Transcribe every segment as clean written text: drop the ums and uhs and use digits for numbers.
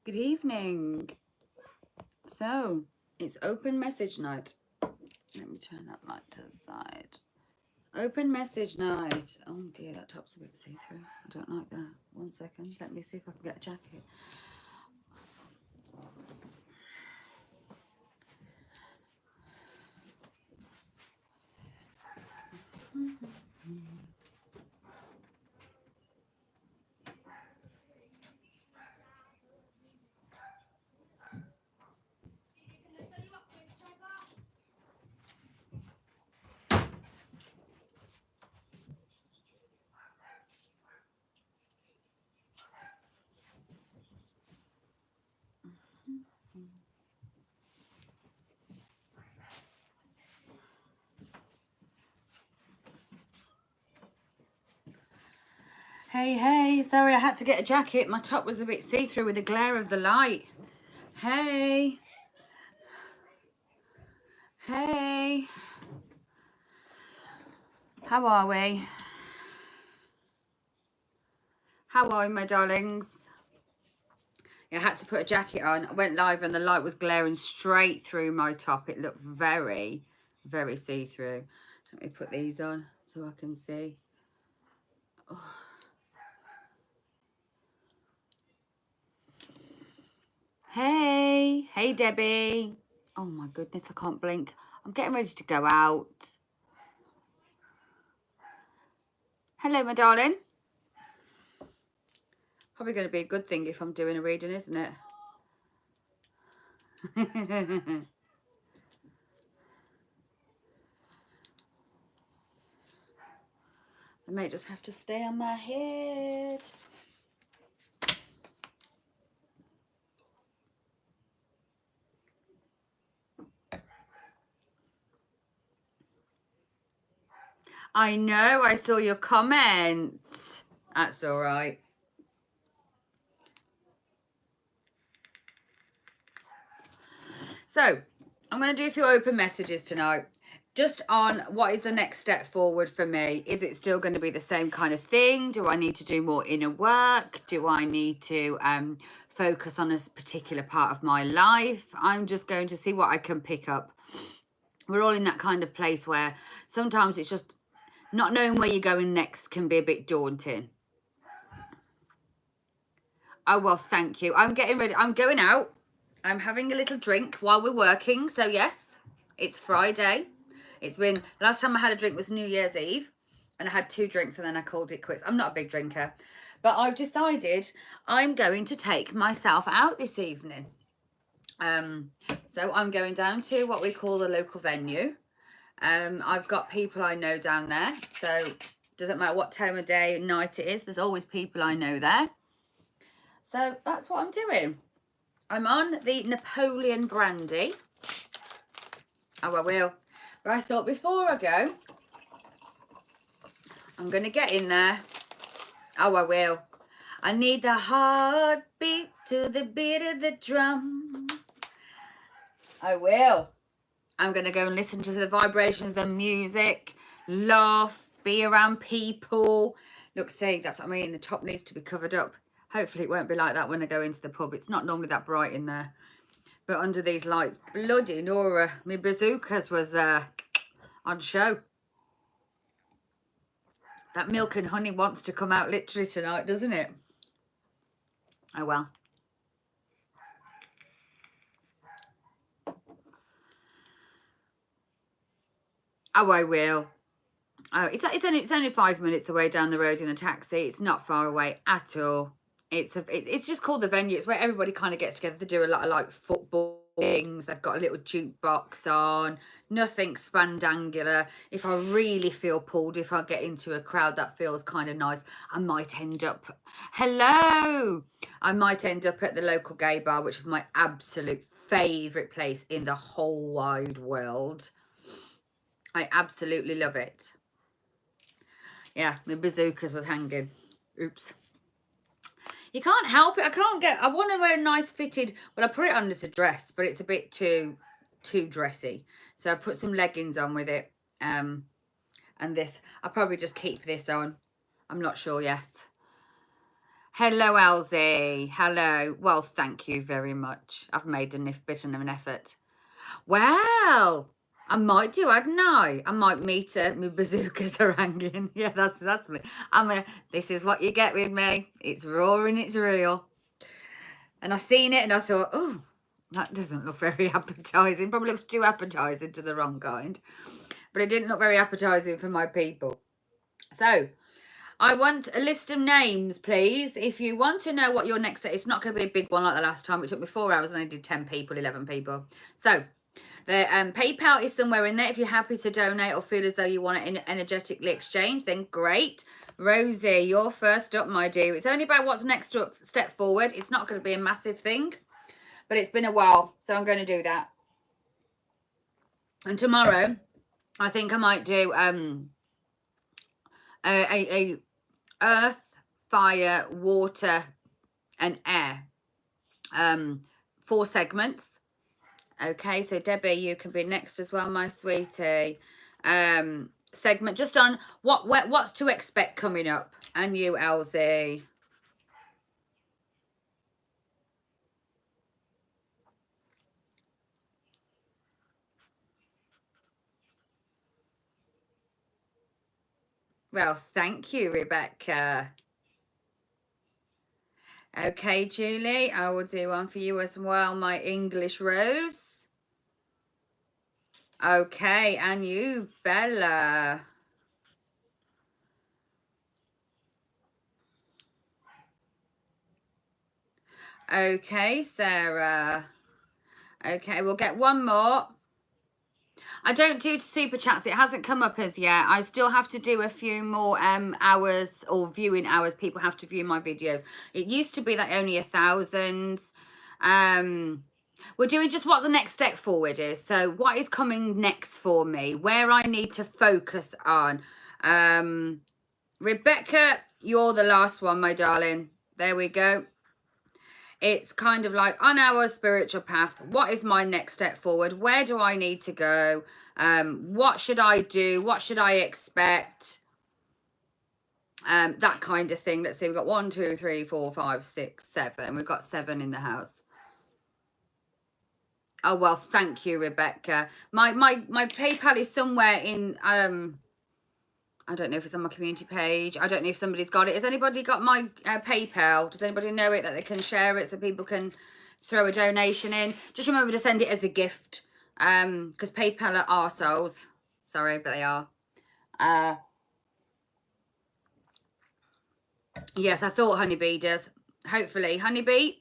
Good evening. So, it's open message night. Let me turn that light to the side. Open message night. Oh dear, that top's a bit see-through. I don't like that. 1 second. Let me see if I can get a jacket. Hey, sorry I had to get a jacket. My top was a bit see-through with the glare of the light. Hey. How are we? How are we, my darlings? Yeah, I had to put a jacket on. I went live and the light was glaring straight through my top. It looked very, very see-through. Let me put these on so I can see. Oh. Hey, Debbie. Oh my goodness, I can't blink. I'm getting ready to go out. Hello, my darling. Probably going to be a good thing if I'm doing a reading, isn't it? I may just have to stay on my head. I know, I saw your comments. That's all right. So, I'm going to do a few open messages tonight. Just on what is the next step forward for me. Is it still going to be the same kind of thing? Do I need to do more inner work? Do I need to focus on a particular part of my life? I'm just going to see what I can pick up. We're all in that kind of place where sometimes it's just not knowing where you're going next can be a bit daunting. Oh, well, thank you. I'm getting ready. I'm going out. I'm having a little drink while we're working. So, yes, it's Friday. It's been, last time I had a drink was New Year's Eve. And I had 2 drinks and then I called it quits. I'm not a big drinker. But I've decided I'm going to take myself out this evening. So I'm going down to what we call the local venue. I've got people I know down there. So doesn't matter what time of day, night it is. There's always people I know there. So that's what I'm doing. I'm on the Napoleon brandy. Oh, I will. But I thought before I go, I'm going to get in there. Oh, I will. I need the heartbeat to the beat of the drum. I will. I'm going to go and listen to the vibrations of the music, laugh, be around people. Look, see, that's what I mean. The top needs to be covered up. Hopefully it won't be like that when I go into the pub. It's not normally that bright in there. But under these lights, bloody Nora, my bazookas was on show. That milk and honey wants to come out literally tonight, doesn't it? Oh, well. Oh, I will. Oh, it's only 5 minutes away down the road in a taxi. It's not far away at all. It's just called the venue. It's where everybody kind of gets together to do a lot of like football things. They've got a little jukebox on. Nothing spandangular. If I really feel pulled, if I get into a crowd that feels kind of nice, I might end up. Hello. I might end up at the local gay bar, which is my absolute favourite place in the whole wide world. I absolutely love it. Yeah, my bazookas was hanging. Oops. You can't help it. I want to wear a nice fitted, well, I put it on as a dress, but it's a bit too dressy. So I put some leggings on with it. And this, I'll probably just keep this on. I'm not sure yet. Hello, Elsie. Hello. Well, thank you very much. I've made a bit of an effort. Well, I might do, hadn't I? I might meet my bazookas are hanging. Yeah, that's me. This is what you get with me. It's raw and it's real. And I seen it and I thought, oh, that doesn't look very appetizing. Probably looks too appetizing to the wrong kind. But it didn't look very appetizing for my people. So, I want a list of names, please. If you want to know what your next set, it's not going to be a big one like the last time. It took me 4 hours and I did 10 people, 11 people. So, the PayPal is somewhere in there. If you're happy to donate or feel as though you want it energetically exchange, then great. Rosie, you're first up, my dear. It's only about what's next step forward. It's not going to be a massive thing, but it's been a while, so I'm going to do that. And tomorrow, I think I might do a earth, fire, water, and air. 4 segments. Okay, so Debbie, you can be next as well, my sweetie. Segment just on what's to expect coming up. And you, Elsie. Well, thank you, Rebecca. Okay, Julie, I will do one for you as well, my English Rose. Okay, and you, Bella. Okay, Sarah. Okay, we'll get one more. I don't do super chats. It hasn't come up as yet. I still have to do a few more hours or viewing hours. People have to view my videos. It used to be that only 1,000. We're doing just what the next step forward is. So what is coming next for me? Where I need to focus on. Rebecca, you're the last one, my darling. There we go. It's kind of like on our spiritual path, what is my next step forward? Where do I need to go? What should I do? What should I expect? That kind of thing. Let's see, we've got 1, 2, 3, 4, 5, 6, 7. We've got 7 in the house. Oh, well, thank you, Rebecca. My PayPal is somewhere in... I don't know if it's on my community page. I don't know if somebody's got it. Has anybody got my PayPal? Does anybody know it that they can share it so people can throw a donation in? Just remember to send it as a gift. Because PayPal are arseholes. Sorry, but they are. Yes, I thought Honeybee does. Hopefully. Honeybee,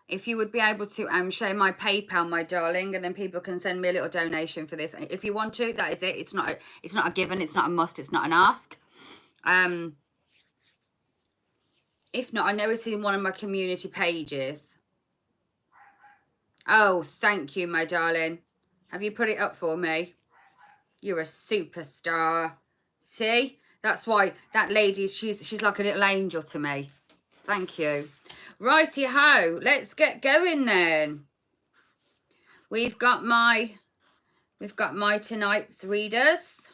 if you would be able to share my PayPal, my darling, and then people can send me a little donation for this. If you want to, that is it. It's not a given. It's not a must. It's not an ask. If not, I know it's in one of my community pages. Oh, thank you, my darling. Have you put it up for me? You're a superstar. See? That's why that lady, she's like a little angel to me. Thank you. Righty ho, let's get going then. We've got my tonight's readers.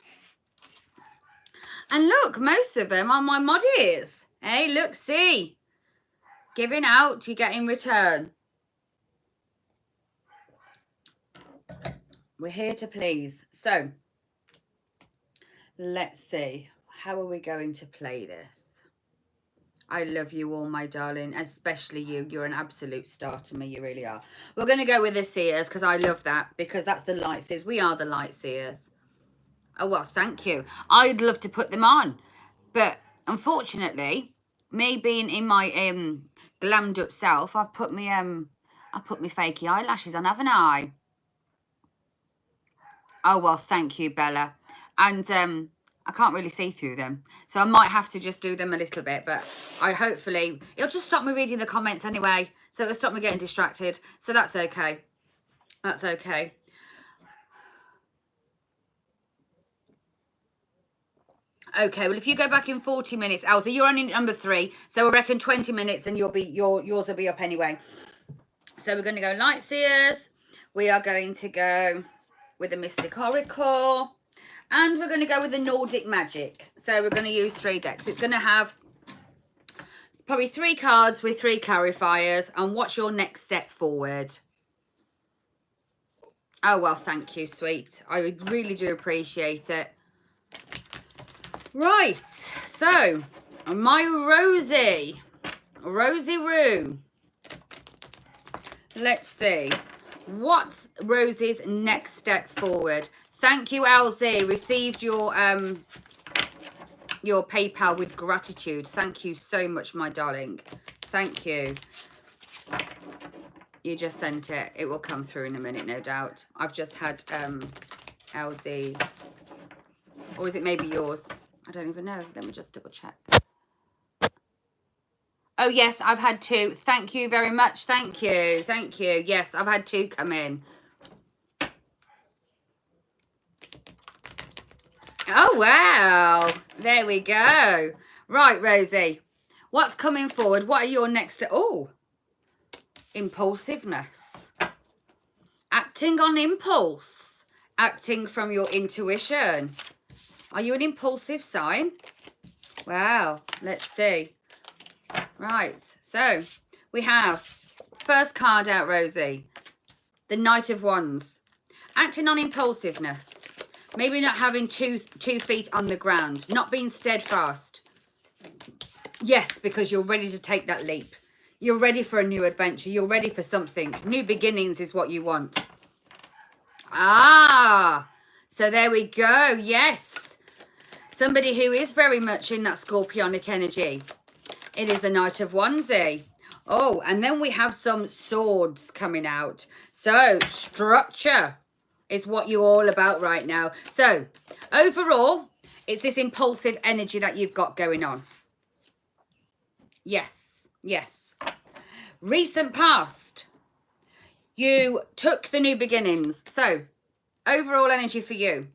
And look, most of them are my moddies. Hey, look, see. Giving out, you get in return. We're here to please. So, let's see. How are we going to play this? I love you all, my darling, especially you. You're an absolute star to me. You really are. We're going to go with the seers because I love that, because that's the light seers. We are the light seers. Oh, well, thank you. I'd love to put them on. But unfortunately, me being in my glammed up self, I've put me fakey eyelashes on, haven't I? Oh, well, thank you, Bella. And I can't really see through them, so I might have to just do them a little bit, but hopefully it'll just stop me reading the comments anyway, so it'll stop me getting distracted, so that's okay. That's okay. Okay, well, if you go back in 40 minutes, Elsie, you're only number 3, so I reckon 20 minutes and yours will be up anyway. So we're going to go light seers. We are going to go with the Mystic Oracle. And we're going to go with the Nordic Magic. So we're going to use 3 decks. It's going to have probably 3 cards with 3 clarifiers. And what's your next step forward? Oh, well, thank you, sweet. I really do appreciate it. Right, so my Rosie Roo. Let's see. What's Rosie's next step forward? Thank you, Elsie. Received your PayPal with gratitude. Thank you so much, my darling. Thank you. You just sent it. It will come through in a minute, no doubt. I've just had Elsie's. Or is it maybe yours? I don't even know. Let me just double check. Oh, yes, I've had 2. Thank you very much. Thank you. Thank you. Yes, I've had 2 come in. Oh, wow. There we go. Right, Rosie. What's coming forward? What are your next... Oh, impulsiveness. Acting on impulse. Acting from your intuition. Are you an impulsive sign? Wow. Let's see. Right, so we have first card out, Rosie, the Knight of Wands. Acting on impulsiveness, maybe not having two feet on the ground, not being steadfast. Yes, because you're ready to take that leap. You're ready for a new adventure. You're ready for something. New beginnings is what you want. Ah, so there we go. Yes, somebody who is very much in that scorpionic energy. It is the Knight of Wands. Oh, and then we have some swords coming out. So, structure is what you're all about right now. So, overall, it's this impulsive energy that you've got going on. Yes, yes. Recent past, you took the new beginnings. So, overall energy for you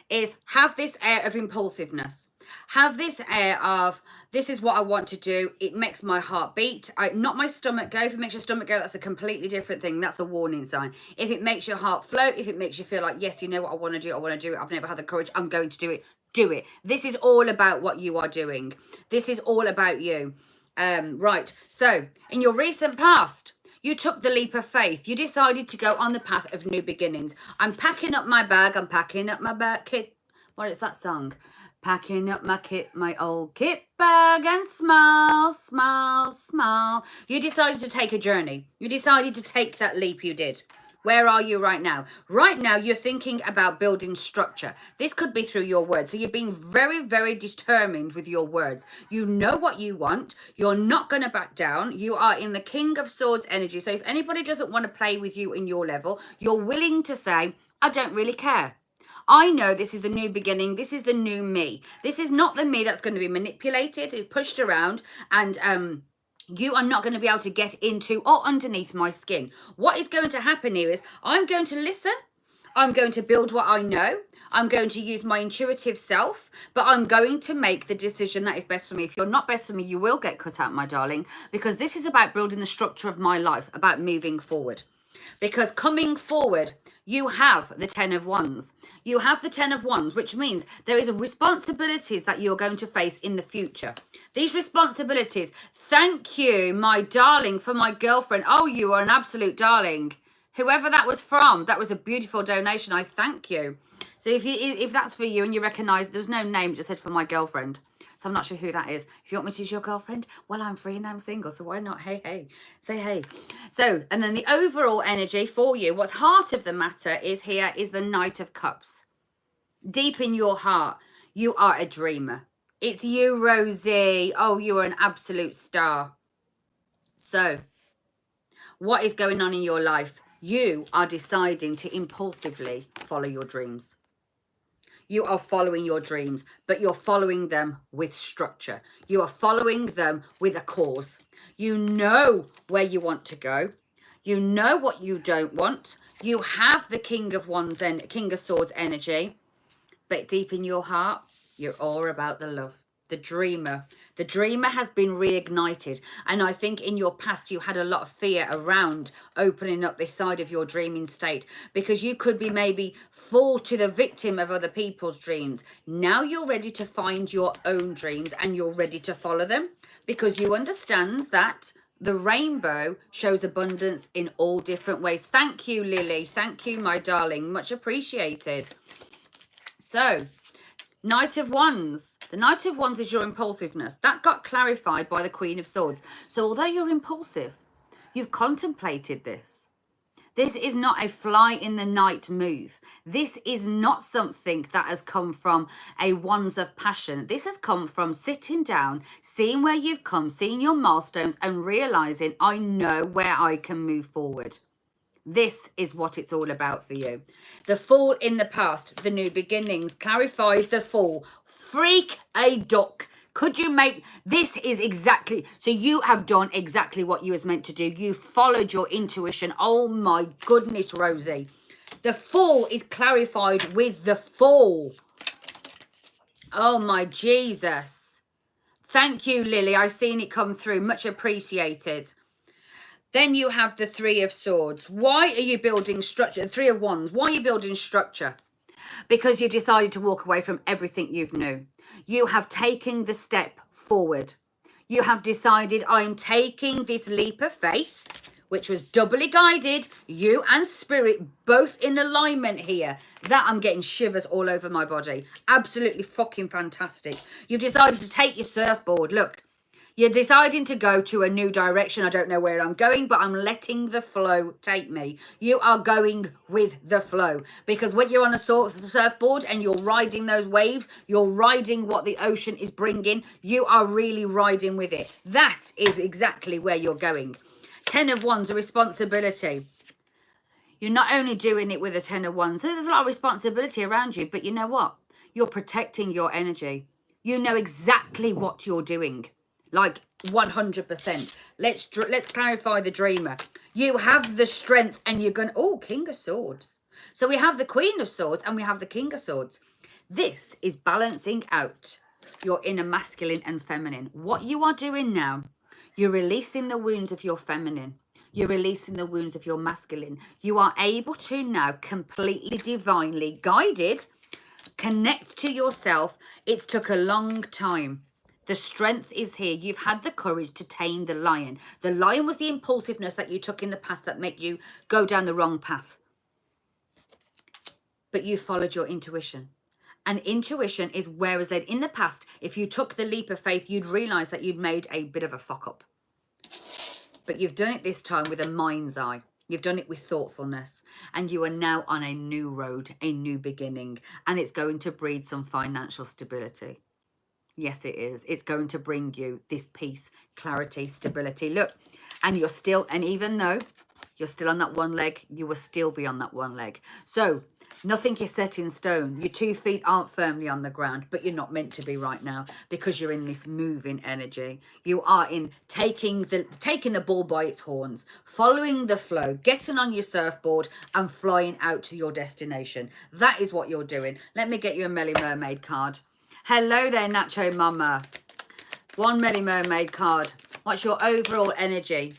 is have this air of impulsiveness. Have this air of, this is what I want to do. It makes my heart beat. Not my stomach go. If it makes your stomach go, that's a completely different thing. That's a warning sign. If it makes your heart float, if it makes you feel like, yes, you know what I want to do. I want to do it. I've never had the courage. I'm going to do it. Do it. This is all about what you are doing. This is all about you. Right. So in your recent past, you took the leap of faith. You decided to go on the path of new beginnings. I'm packing up my bag. I'm packing up my bag. Kit. What is that song? Packing up my kit, my old kit bag, and smile, smile, smile. You decided to take a journey. You decided to take that leap you did. Where are you right now? Right now, you're thinking about building structure. This could be through your words. So you're being very, very determined with your words. You know what you want. You're not going to back down. You are in the King of Swords energy. So if anybody doesn't want to play with you in your level, you're willing to say, I don't really care. I know this is the new beginning. This is the new me. This is not the me that's going to be manipulated, pushed around, and you are not going to be able to get into or underneath my skin. What is going to happen here is I'm going to listen. I'm going to build what I know. I'm going to use my intuitive self, but I'm going to make the decision that is best for me. If you're not best for me, you will get cut out, my darling, because this is about building the structure of my life, about moving forward. Because coming forward, you have the 10 of Wands. You have the 10 of Wands, which means there is responsibilities that you're going to face in the future. These responsibilities, thank you, my darling, for my girlfriend. Oh, you are an absolute darling. Whoever that was from, that was a beautiful donation. I thank you. So if that's for you and you recognise, there was no name, it just said for my girlfriend. So I'm not sure who that is. If you want me to use your girlfriend, well, I'm free and I'm single, so why not? Hey, hey, say hey. So, and then the overall energy for you, what's heart of the matter is here is the Knight of Cups. Deep in your heart, you are a dreamer. It's you, Rosie. Oh, you are an absolute star. So, what is going on in your life? You are deciding to impulsively follow your dreams. You are following your dreams, but you're following them with structure. You are following them with a cause. You know where you want to go. You know what you don't want. You have the King of Wands and King of Swords energy, but deep in your heart, you're all about the love. The dreamer. The dreamer has been reignited. And I think in your past, you had a lot of fear around opening up this side of your dreaming state, because you could be maybe fall to the victim of other people's dreams. Now you're ready to find your own dreams and you're ready to follow them, because you understand that the rainbow shows abundance in all different ways. Thank you, Lily. Thank you, my darling. Much appreciated. So, Knight of Wands. The Knight of Wands is your impulsiveness. That got clarified by the Queen of Swords. So although you're impulsive, you've contemplated this. This is not a fly in the night move. This is not something that has come from a wands of passion. This has come from sitting down, seeing where you've come, seeing your milestones and realizing, I know where I can move forward. This is what it's all about for you. The Fool in the past, the new beginnings, clarifies the Fool. Freak a duck. Could you make, this is exactly, so you have done exactly what you was meant to do. You followed your intuition. Oh my goodness, Rosie. The Fool is clarified with the Fool. Oh my Jesus. Thank you, Lily. I've seen it come through. Much appreciated. Then you have the Three of Swords. Why are you building structure? The Three of Wands. Why are you building structure? Because you've decided to walk away from everything you've known. You have taken the step forward. You have decided, I'm taking this leap of faith, which was doubly guided, you and spirit both in alignment here. That I'm getting shivers all over my body. Absolutely fucking fantastic. You've decided to take your surfboard. Look. You're deciding to go to a new direction. I don't know where I'm going, but I'm letting the flow take me. You are going with the flow, because when you're on a surfboard and you're riding those waves, you're riding what the ocean is bringing. You are really riding with it. That is exactly where you're going. 10 of Wands, a responsibility. You're not only doing it with a 10 of Wands, there's a lot of responsibility around you, but you know what? You're protecting your energy. You know exactly what you're doing. Like 100%. Let's clarify the dreamer. You have the strength and you're going, oh, King of Swords. So we have the Queen of Swords and we have the King of Swords. This is balancing out your inner masculine and feminine. What you are doing now, you're releasing the wounds of your feminine. You're releasing the wounds of your masculine. You are able to now completely divinely guided, connect to yourself. It took a long time. The strength is here. You've had the courage to tame the lion. The lion was the impulsiveness that you took in the past that made you go down the wrong path. But you followed your intuition. And intuition is, whereas that in the past, if you took the leap of faith, you'd realize that you'd made a bit of a fuck up. But you've done it this time with a mind's eye. You've done it with thoughtfulness. And you are now on a new road, a new beginning. And it's going to breed some financial stability. Yes, it is. It's going to bring you this peace, clarity, stability. Look, and you're still, and even though you're still on that one leg, you will still be on that one leg. So nothing is set in stone. Your 2 feet aren't firmly on the ground, but you're not meant to be right now, because you're in this moving energy. You are in taking the bull by its horns, following the flow, getting on your surfboard and flying out to your destination. That is what you're doing. Let me get you a Melly Mermaid card. Hello there, Nacho Mama. One Melly Mermaid card. What's your overall energy?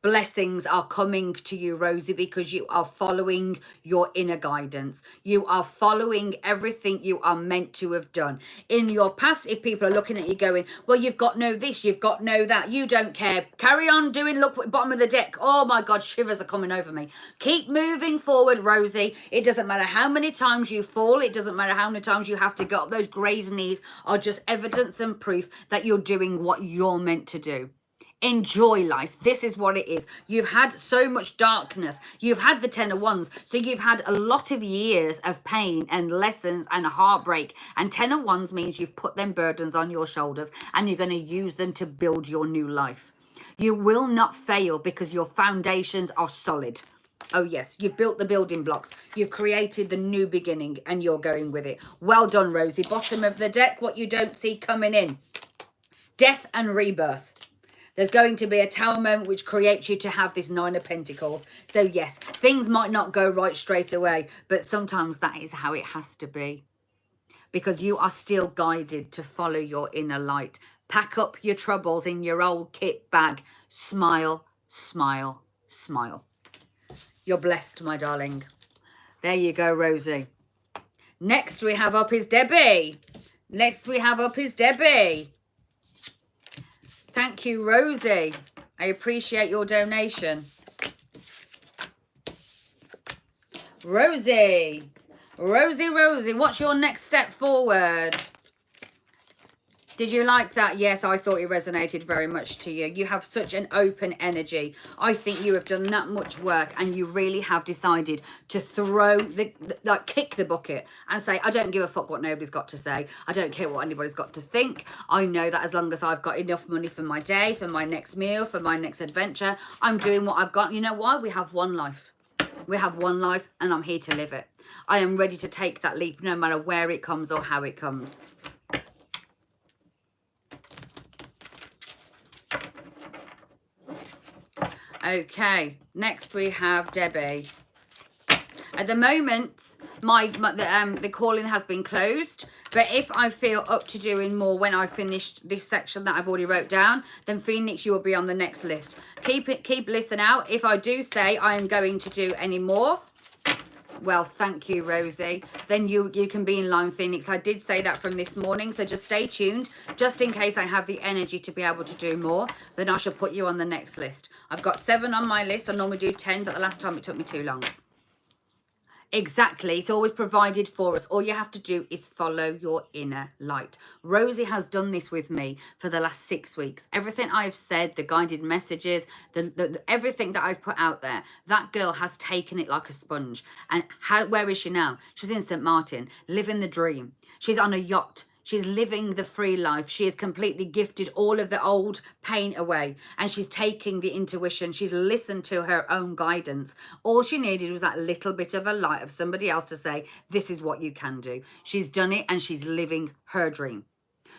Blessings are coming to you, Rosie, because you are following your inner guidance. You are following everything you are meant to have done. In your past, if people are looking at you going, well, you've got no this, you've got no that, you don't care. Carry on doing, look, bottom of the deck. Oh my God, shivers are coming over me. Keep moving forward, Rosie. It doesn't matter how many times you fall. It doesn't matter how many times you have to get up. Those grazed knees are just evidence and proof that you're doing what you're meant to do. Enjoy life. This is what it is. You've had so much darkness. You've had the 10 of Wands. So you've had a lot of years of pain and lessons and heartbreak. And 10 of Wands means you've put them burdens on your shoulders and you're going to use them to build your new life. You will not fail because your foundations are solid. Oh yes, you've built the building blocks. You've created the new beginning and you're going with it. Well done, Rosie. Bottom of the deck, what you don't see coming in. Death and rebirth. There's going to be a tower moment which creates you to have this 9 of Pentacles. So yes, things might not go right straight away, but sometimes that is how it has to be. because you are still guided to follow your inner light. Pack up your troubles in your old kit bag. Smile, smile, smile. You're blessed, my darling. There you go, Rosie. Next we have up is Debbie. Next we have up is Debbie. Thank you, Rosie. I appreciate your donation. Rosie. Rosie, what's your next step forward? Did you like that? Yes, I thought it resonated very much to you. You have such an open energy. I think you have done that much work and you really have decided to throw like kick the bucket and say, I don't give a fuck what nobody's got to say. I don't care what anybody's got to think. I know that as long as I've got enough money for my day, for my next meal, for my next adventure, I'm doing what I've got. You know why? We have one life. We have one life and I'm here to live it. I am ready to take that leap no matter where it comes or how it comes. Okay, next we have Debbie. At the moment, the calling has been closed, but if I feel up to doing more when I finished this section that I've already wrote down, then Phoenix, you will be on the next list. Keep listen out. If I do say I am going to do any more, well, thank you, Rosie. Then you can be in line, Phoenix. I did say that from this morning, so just stay tuned. Just in case I have the energy to be able to do more, then I shall put you on the next list. I've got 7 on my list. I normally do 10, but the last time it took me too long. Exactly. It's always provided for us. All you have to do is follow your inner light. Rosie has done this with me for the last 6 weeks. Everything I've said, the guided messages, everything that I've put out there, that girl has taken it like a sponge. And where is she now? She's in St. Martin, living the dream. She's on a yacht. She's living the free life. She has completely gifted all of the old pain away. And she's taking the intuition. She's listened to her own guidance. All she needed was that little bit of a light of somebody else to say, this is what you can do. She's done it and she's living her dream.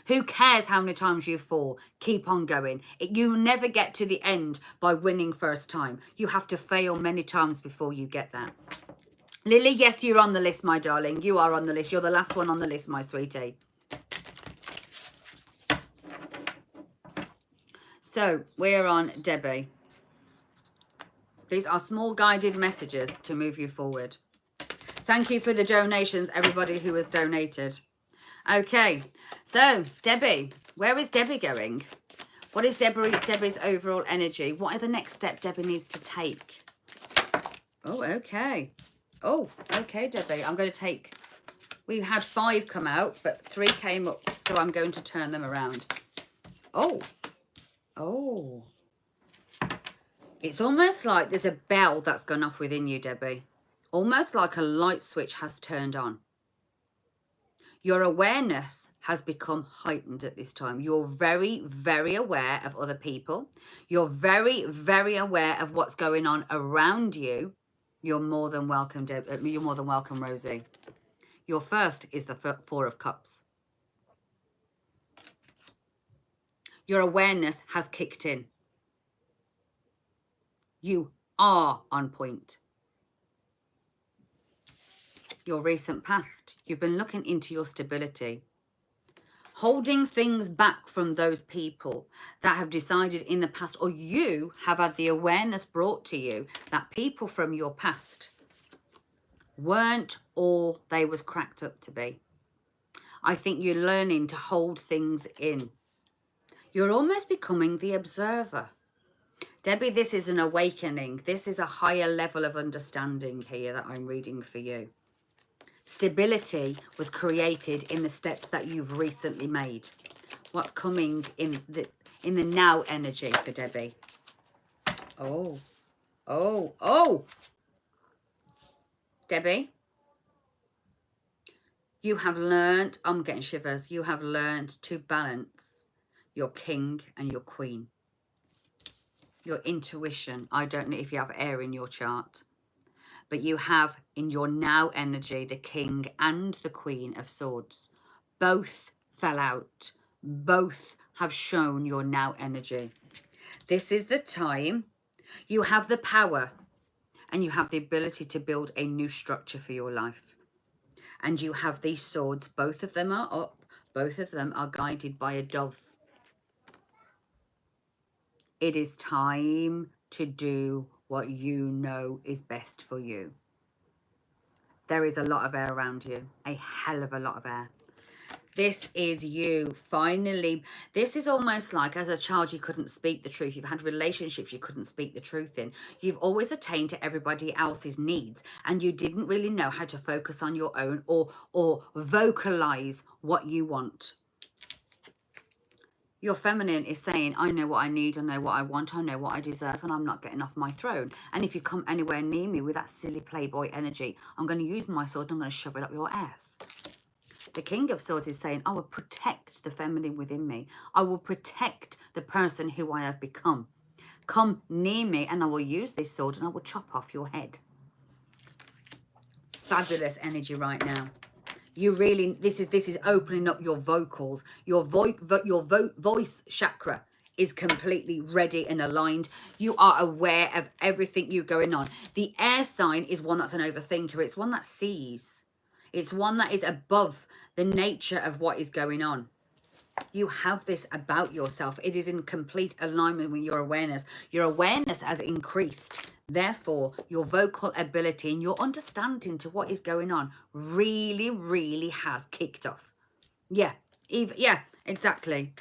Who cares how many times you fall? Keep on going. You never get to the end by winning first time. You have to fail many times before you get that. Lily, yes, you're on the list, my darling. You are on the list. You're the last one on the list, my sweetie. So we're on Debbie. These are small guided messages to move you forward. Thank you for the donations, everybody who has donated. Okay, so Debbie, where is Debbie going? What is Debbie's overall energy? What are the next step Debbie needs to take? Oh, okay. Oh, okay, Debbie. I'm going to take... We had 5 come out, but 3 came up, so I'm going to turn them around. Oh. Oh. It's almost like there's a bell that's gone off within you, Debbie. Almost like a light switch has turned on. Your awareness has become heightened at this time. You're very, very aware of other people. You're very, very aware of what's going on around you. You're more than welcome, you're more than welcome, Rosie. Your first is the 4 of Cups. Your awareness has kicked in. You are on point. Your recent past. You've been looking into your stability. Holding things back from those people that have decided in the past, or you have had the awareness brought to you that people from your past weren't all they was cracked up to be. I think you're learning to hold things in. You're almost becoming the observer. Debbie, this is an awakening. This is a higher level of understanding here that I'm reading for you. Stability was created in the steps that you've recently made. What's coming in the now energy for Debbie? Oh, oh, oh. Debbie, you have learned, I'm getting shivers, you have learned to balance your king and your queen. Your intuition. I don't know if you have air in your chart, but you have in your now energy the king and the queen of swords. Both fell out. Both have shown your now energy. This is the time. You have the power and you have the ability to build a new structure for your life. And you have these swords. Both of them are up. Both of them are guided by a dove. It is time to do what you know is best for you. There is a lot of air around you. A hell of a lot of air. This is you finally. This is almost like as a child you couldn't speak the truth. You've had relationships you couldn't speak the truth in. You've always attained to everybody else's needs and you didn't really know how to focus on your own or vocalize what you want. Your feminine is saying, I know what I need, I know what I want, I know what I deserve, and I'm not getting off my throne. And if you come anywhere near me with that silly playboy energy, I'm going to use my sword and I'm going to shove it up your ass. The King of Swords is saying, I will protect the feminine within me. I will protect the person who I have become. Come near me and I will use this sword and I will chop off your head. Fabulous energy right now. You really, this is opening up your vocals. Your voice chakra is completely ready and aligned. You are aware of everything you're going on. The air sign is one that's an overthinker. It's one that sees. It's one that is above the nature of what is going on. You have this about yourself. It is in complete alignment with your awareness. Your awareness has increased. Therefore, your vocal ability and your understanding to what is going on really, really has kicked off. Yeah, yeah, exactly.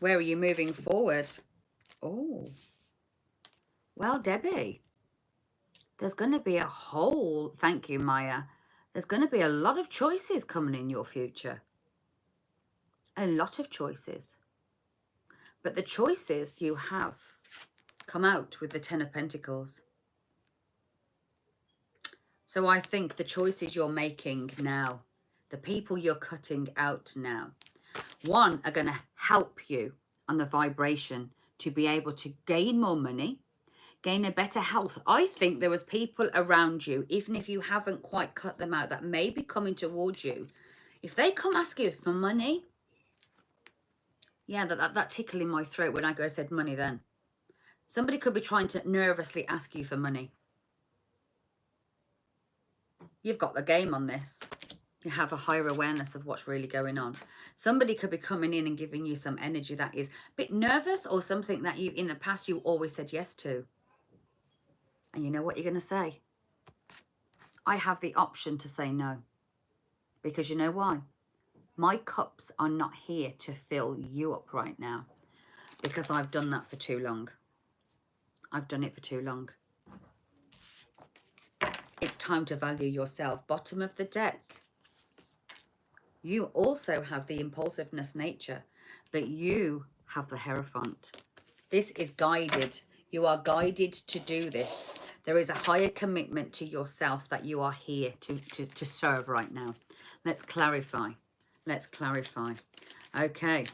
Where are you moving forward? Oh, well, Debbie, there's going to be a whole, thank you, Maya. There's going to be a lot of choices coming in your future. A lot of choices. But the choices you have come out with the Ten of Pentacles. So I think the choices you're making now, the people you're cutting out now, one, are going to help you on the vibration to be able to gain more money, gain a better health. I think there was people around you, even if you haven't quite cut them out, that may be coming towards you. If they come ask you for money, yeah, that tickle in my throat when I said money then. Somebody could be trying to nervously ask you for money. You've got the game on this. You have a higher awareness of what's really going on. Somebody could be coming in and giving you some energy that is a bit nervous or something that you, in the past, you always said yes to. And you know what you're going to say? I have the option to say no. Because you know why? My cups are not here to fill you up right now. Because I've done that for too long. I've done it for too long. It's time to value yourself. Bottom of the deck. You also have the impulsiveness nature, but you have the Hierophant. This is guided. You are guided to do this. There is a higher commitment to yourself that you are here to serve right now. Let's clarify. Let's clarify. Okay.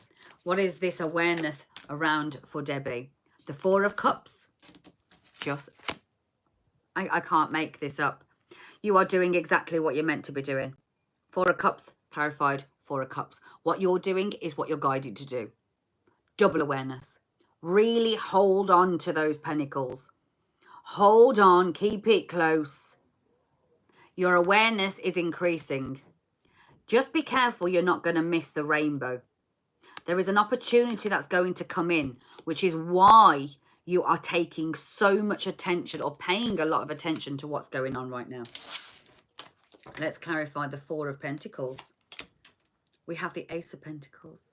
What is this awareness around for Debbie? The Four of Cups. I can't make this up. You are doing exactly what you're meant to be doing. Four of Cups, clarified, Four of Cups. What you're doing is what you're guided to do. Double awareness. Really hold on to those pentacles. Hold on, keep it close. Your awareness is increasing. Just be careful you're not going to miss the rainbow. There is an opportunity that's going to come in, which is why you are taking so much attention or paying a lot of attention to what's going on right now. Let's clarify the Four of Pentacles. We have the Ace of Pentacles.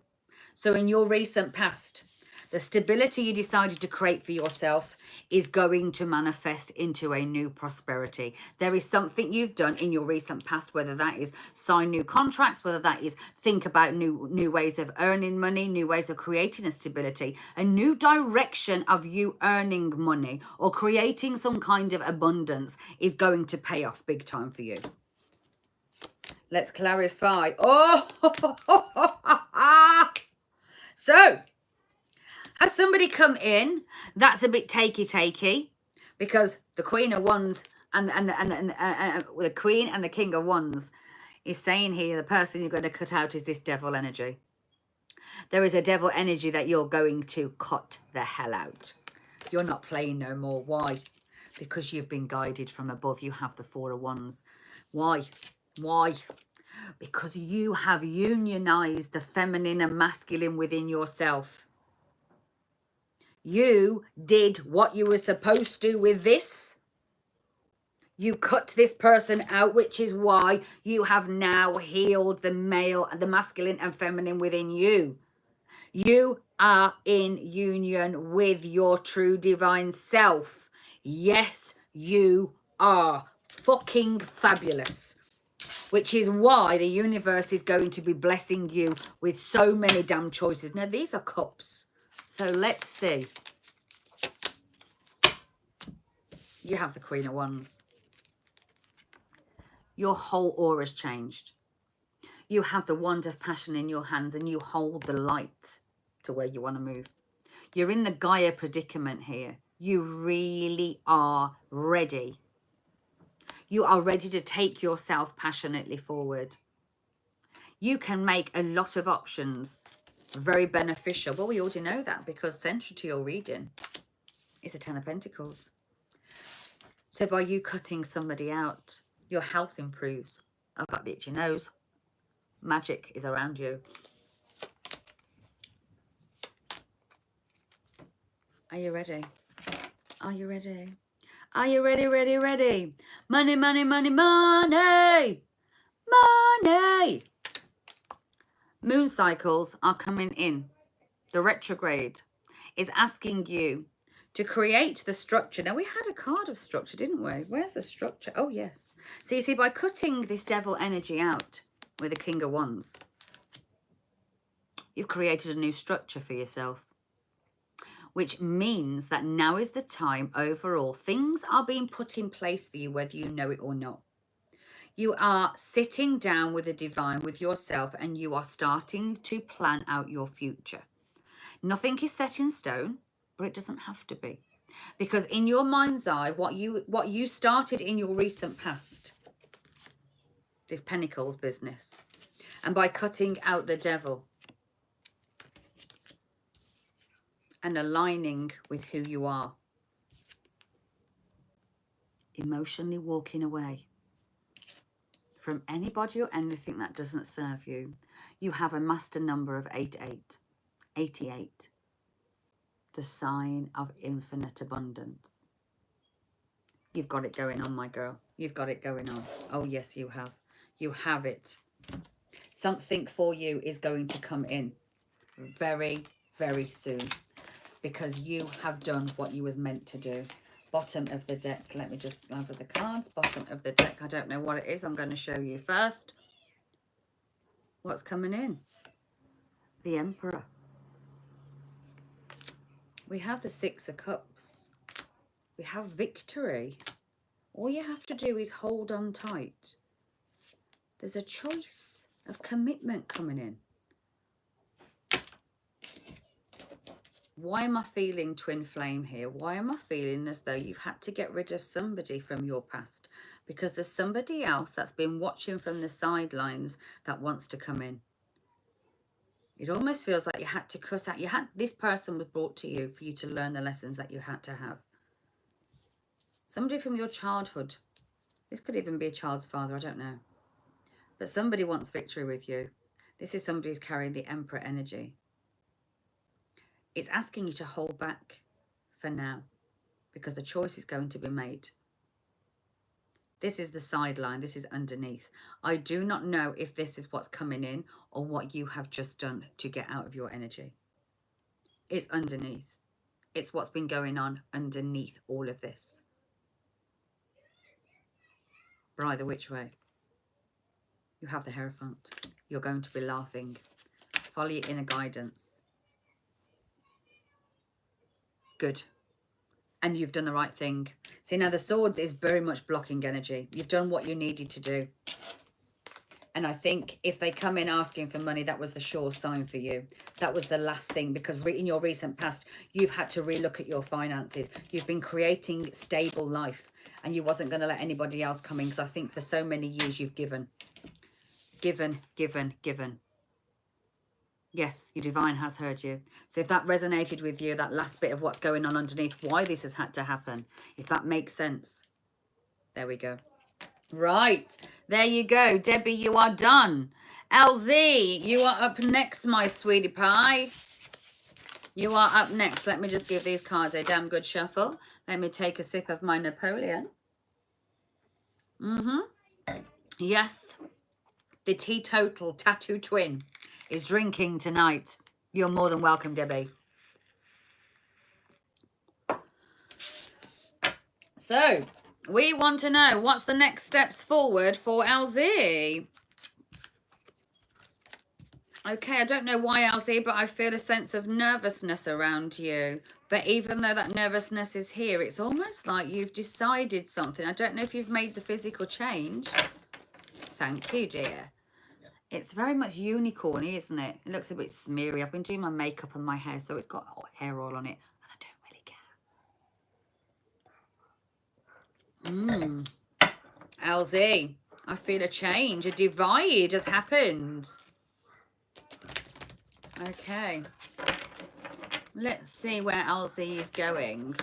So in your recent past, the stability you decided to create for yourself is going to manifest into a new prosperity. There is something you've done in your recent past, whether that is sign new contracts, whether that is think about new ways of earning money, new ways of creating a stability, a new direction of you earning money or creating some kind of abundance is going to pay off big time for you. Let's clarify. Oh, so has somebody come in that's a bit takey because the Queen of Wands and the Queen and the King of Wands is saying here the person you're going to cut out is this devil energy. There is a devil energy that you're going to cut the hell out. You're not playing no more. Why? Because you've been guided from above. You have the Four of Wands. Why? Why? Because you have unionized the feminine and masculine within yourself. You did what you were supposed to with this. You cut this person out, which is why you have now healed the male, the masculine and feminine within you. You are in union with your true divine self. Yes, you are fucking fabulous. Which is why the universe is going to be blessing you with so many damn choices. Now, these are cups. So let's see. You have the Queen of Wands. Your whole aura's changed. You have the wand of passion in your hands and you hold the light to where you want to move. You're in the Gaia predicament here. You really are ready. You are ready to take yourself passionately forward. You can make a lot of options very beneficial. Well, we already know that because central to your reading is the Ten of Pentacles. So by you cutting somebody out, your health improves. I've got the itchy nose. Magic is around you. Are you ready? Are you ready? Are you ready, ready, ready? Money, money, money, money! Money! Moon cycles are coming in. The retrograde is asking you to create the structure. Now, we had a card of structure, didn't we? Where's the structure? Oh, yes. So you see, by cutting this devil energy out with the King of Wands, you've created a new structure for yourself, which means that now is the time overall. Things are being put in place for you, whether you know it or not. You are sitting down with the divine, with yourself, and you are starting to plan out your future. Nothing is set in stone, but it doesn't have to be. Because in your mind's eye, what you started in your recent past, this Pentacles business, and by cutting out the devil and aligning with who you are, emotionally walking away from anybody or anything that doesn't serve you, you have a master number of 88. 88. The sign of infinite abundance. You've got it going on, my girl. You've got it going on. Oh, yes, you have. You have it. Something for you is going to come in very, very soon because you have done what you was meant to do. Bottom of the deck. Let me just gather the cards. Bottom of the deck. I don't know what it is. I'm going to show you first. What's coming in? The Emperor. We have the Six of Cups. We have victory. All you have to do is hold on tight. There's a choice of commitment coming in. Why am I feeling twin flame here? Why am I feeling as though you've had to get rid of somebody from your past? Because there's somebody else that's been watching from the sidelines that wants to come in. It almost feels like you had to cut out. This person was brought to you for you to learn the lessons that you had to have. Somebody from your childhood. This could even be a child's father, I don't know. But somebody wants victory with you. This is somebody who's carrying the Emperor energy. It's asking you to hold back for now because the choice is going to be made. This is the sideline. This is underneath. I do not know if this is what's coming in or what you have just done to get out of your energy. It's underneath. It's what's been going on underneath all of this. But either which way, you have the Hierophant. You're going to be laughing. Follow your inner guidance. Good. And you've done the right thing. See, now the Swords is very much blocking energy. You've done what you needed to do. And I think if they come in asking for money, that was the sure sign for you. That was the last thing, because in your recent past, you've had to relook at your finances. You've been creating stable life, and you wasn't going to let anybody else come in, because I think for so many years you've given. Given, given, given. Yes, your divine has heard you. So if that resonated with you, that last bit of what's going on underneath, why this has had to happen, if that makes sense, there we go. Right, there you go. Debbie, you are done. LZ, you are up next, my sweetie pie. You are up next. Let me just give these cards a damn good shuffle. Let me take a sip of my Napoleon. Yes, the teetotal tattoo twin is drinking tonight. You're more than welcome, Debbie. So, we want to know what's the next steps forward for LZ. Okay, I don't know why, LZ, but I feel a sense of nervousness around you. But even though that nervousness is here, it's almost like you've decided something. I don't know if you've made the physical change. Thank you, dear. It's very much unicorny, isn't it? It looks a bit smeary. I've been doing my makeup and my hair, so it's got hair oil on it. And I don't really care. LZ, I feel a change. A divide has happened. Okay. Let's see where LZ is going.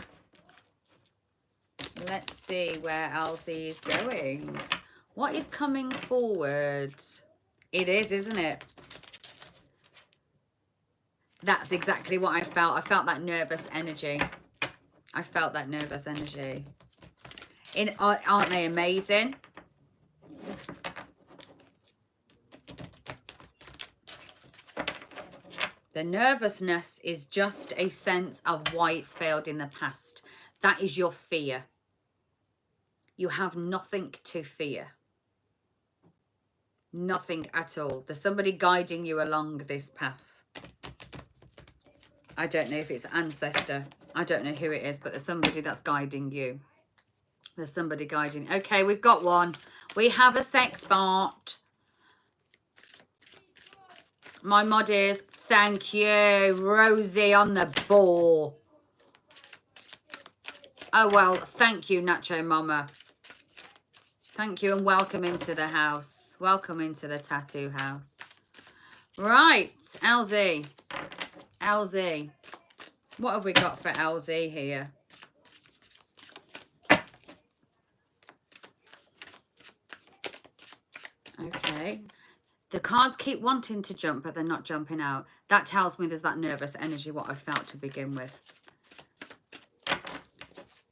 Let's see where LZ is going. What is coming forward? It is, isn't it? That's exactly what I felt. I felt that nervous energy. I felt that nervous energy. Aren't they amazing? The nervousness is just a sense of why it's failed in the past. That is your fear. You have nothing to fear. Nothing at all. There's somebody guiding you along this path. I don't know if it's ancestor. I don't know who it is, but there's somebody that's guiding you. There's somebody guiding. Okay, we've got one. We have a sex bot. My mod is, thank you, Rosie on the ball. Oh, well, thank you, Nacho Mama. Thank you and welcome into the house. Welcome into the tattoo house. Right, LZ. LZ. What have we got for LZ here? Okay. The cards keep wanting to jump, but they're not jumping out. That tells me there's that nervous energy, what I felt to begin with.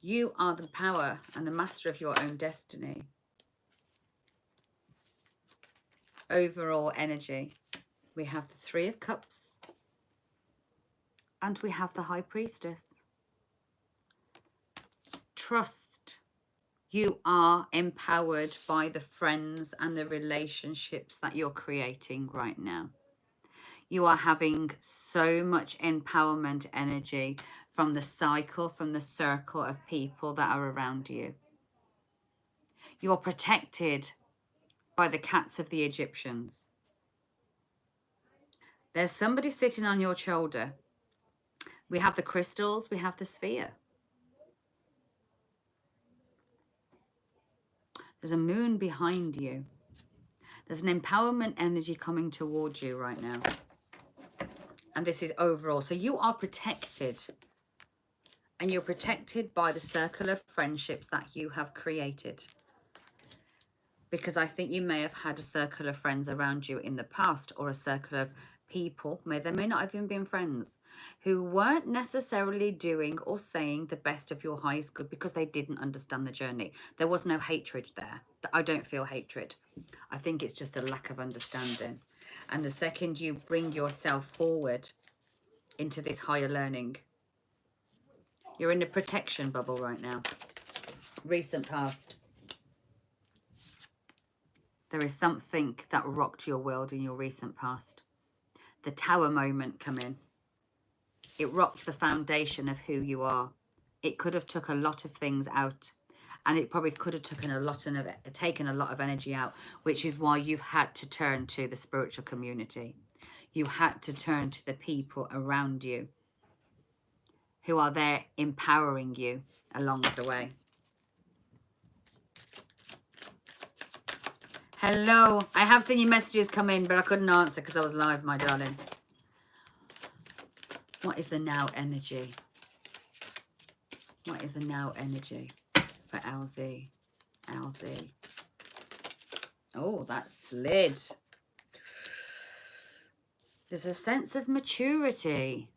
You are the power and the master of your own destiny. Overall energy. We have the Three of Cups. And we have the High Priestess. Trust. You are empowered by the friends and the relationships that you're creating right now. You are having so much empowerment energy from the cycle, from the circle of people that are around you. You're protected by the cats of the Egyptians. There's somebody sitting on your shoulder. We have the crystals, we have the sphere. There's a moon behind you. There's an empowerment energy coming towards you right now. And this is overall. So you are protected. And you're protected by the circle of friendships that you have created. Because I think you may have had a circle of friends around you in the past, or a circle of people, they may not have even been friends, who weren't necessarily doing or saying the best of your highest good because they didn't understand the journey. There was no hatred there. I don't feel hatred. I think it's just a lack of understanding. And the second you bring yourself forward into this higher learning, you're in a protection bubble right now. Recent past. There is something that rocked your world in your recent past. The tower moment come in. It rocked the foundation of who you are. It could have took a lot of things out, and it probably could have taken a lot of energy out, which is why you've had to turn to the spiritual community. You had to turn to the people around you who are there empowering you along the way. Hello. I have seen your messages come in, but I couldn't answer because I was live, my darling. What is the now energy? What is the now energy for Elsie? Elsie. Oh, that slid. There's a sense of maturity.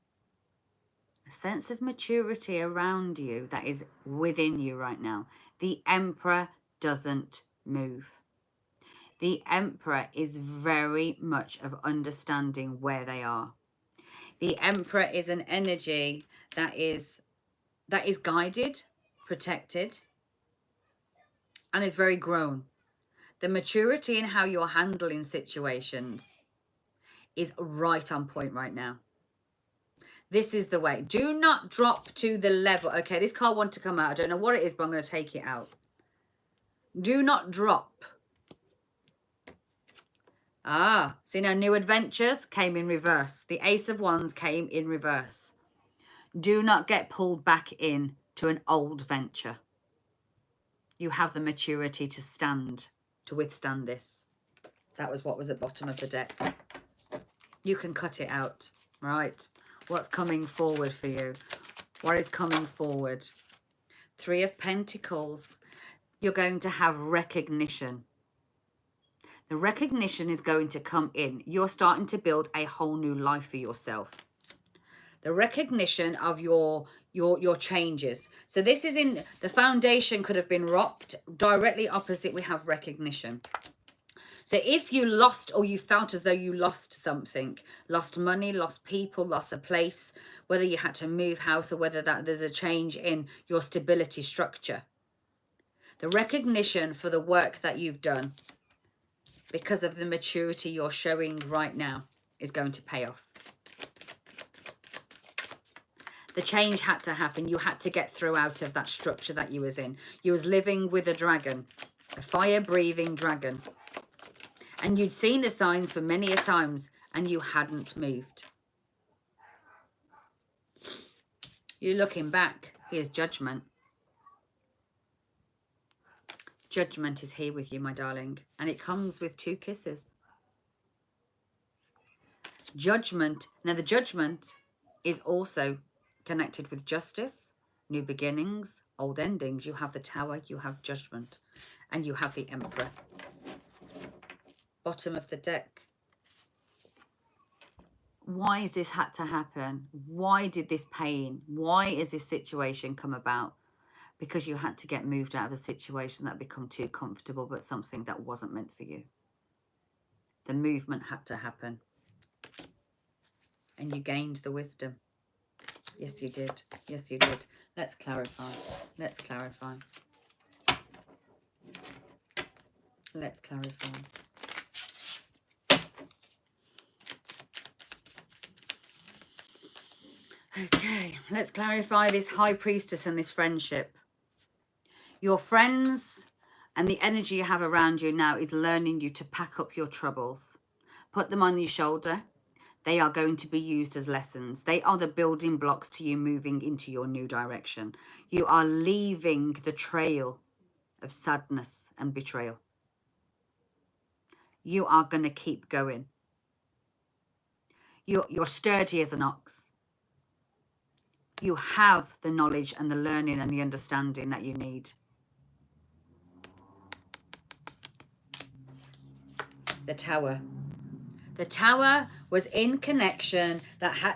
A sense of maturity around you that is within you right now. The Emperor doesn't move. The Emperor is very much of understanding where they are. The Emperor is an energy that is guided, protected, and is very grown. The maturity in how you're handling situations is right on point right now. This is the way. Do not drop to the level. Okay, this card wants to come out. I don't know what it is, but I'm going to take it out. Do not drop. Ah, see now, new adventures came in reverse. The Ace of Wands came in reverse. Do not get pulled back in to an old venture. You have the maturity to stand, to withstand this. That was what was at the bottom of the deck. You can cut it out, right? What's coming forward for you? What is coming forward? 3 of Pentacles. You're going to have recognition. The recognition is going to come in. You're starting to build a whole new life for yourself. The recognition of your changes. So this is in the foundation could have been rocked. Directly opposite, we have recognition. So if you lost or you felt as though you lost something, lost money, lost people, lost a place, whether you had to move house or whether that there's a change in your stability structure. The recognition for the work that you've done because of the maturity you're showing right now is going to pay off. The change had to happen. You had to get through out of that structure that you was in. You was living with a dragon, a fire-breathing dragon. And you'd seen the signs for many a times and you hadn't moved. You're looking back. Here's judgment. Judgment is here with you, my darling. And it comes with 2 kisses. Judgment. Now, the judgment is also connected with justice, new beginnings, old endings. You have the Tower, you have judgment, and you have the Emperor. Bottom of the deck. Why has this had to happen? Why did this pain? Why is this situation come about? Because you had to get moved out of a situation that become too comfortable, but something that wasn't meant for you. The movement had to happen. And you gained the wisdom. Yes, you did. Yes, you did. Let's clarify. Let's clarify. Let's clarify. Okay, let's clarify this High Priestess and this friendship. Your friends and the energy you have around you now is learning you to pack up your troubles. Put them on your shoulder. They are going to be used as lessons. They are the building blocks to you moving into your new direction. You are leaving the trail of sadness and betrayal. You are going to keep going. You're sturdy as an ox. You have the knowledge and the learning and the understanding that you need. The Tower. The Tower was in connection.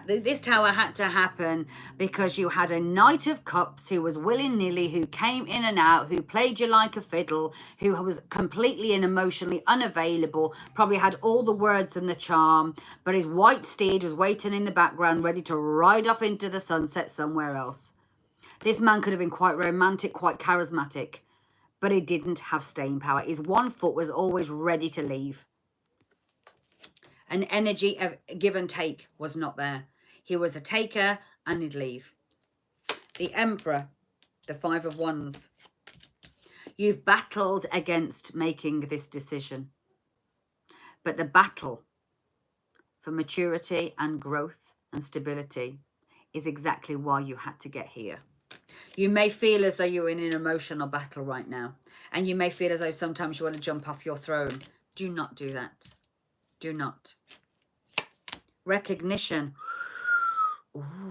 This Tower had to happen because you had a Knight of Cups who was willy-nilly, who came in and out, who played you like a fiddle, who was completely and emotionally unavailable, probably had all the words and the charm, but his white steed was waiting in the background, ready to ride off into the sunset somewhere else. This man could have been quite romantic, quite charismatic, but he didn't have staying power. His one foot was always ready to leave. An energy of give and take was not there. He was a taker and he'd leave. The Emperor, the 5 of Wands. You've battled against making this decision. But the battle for maturity and growth and stability is exactly why you had to get here. You may feel as though you're in an emotional battle right now. And you may feel as though sometimes you want to jump off your throne. Do not do that. Do not. Recognition. Ooh.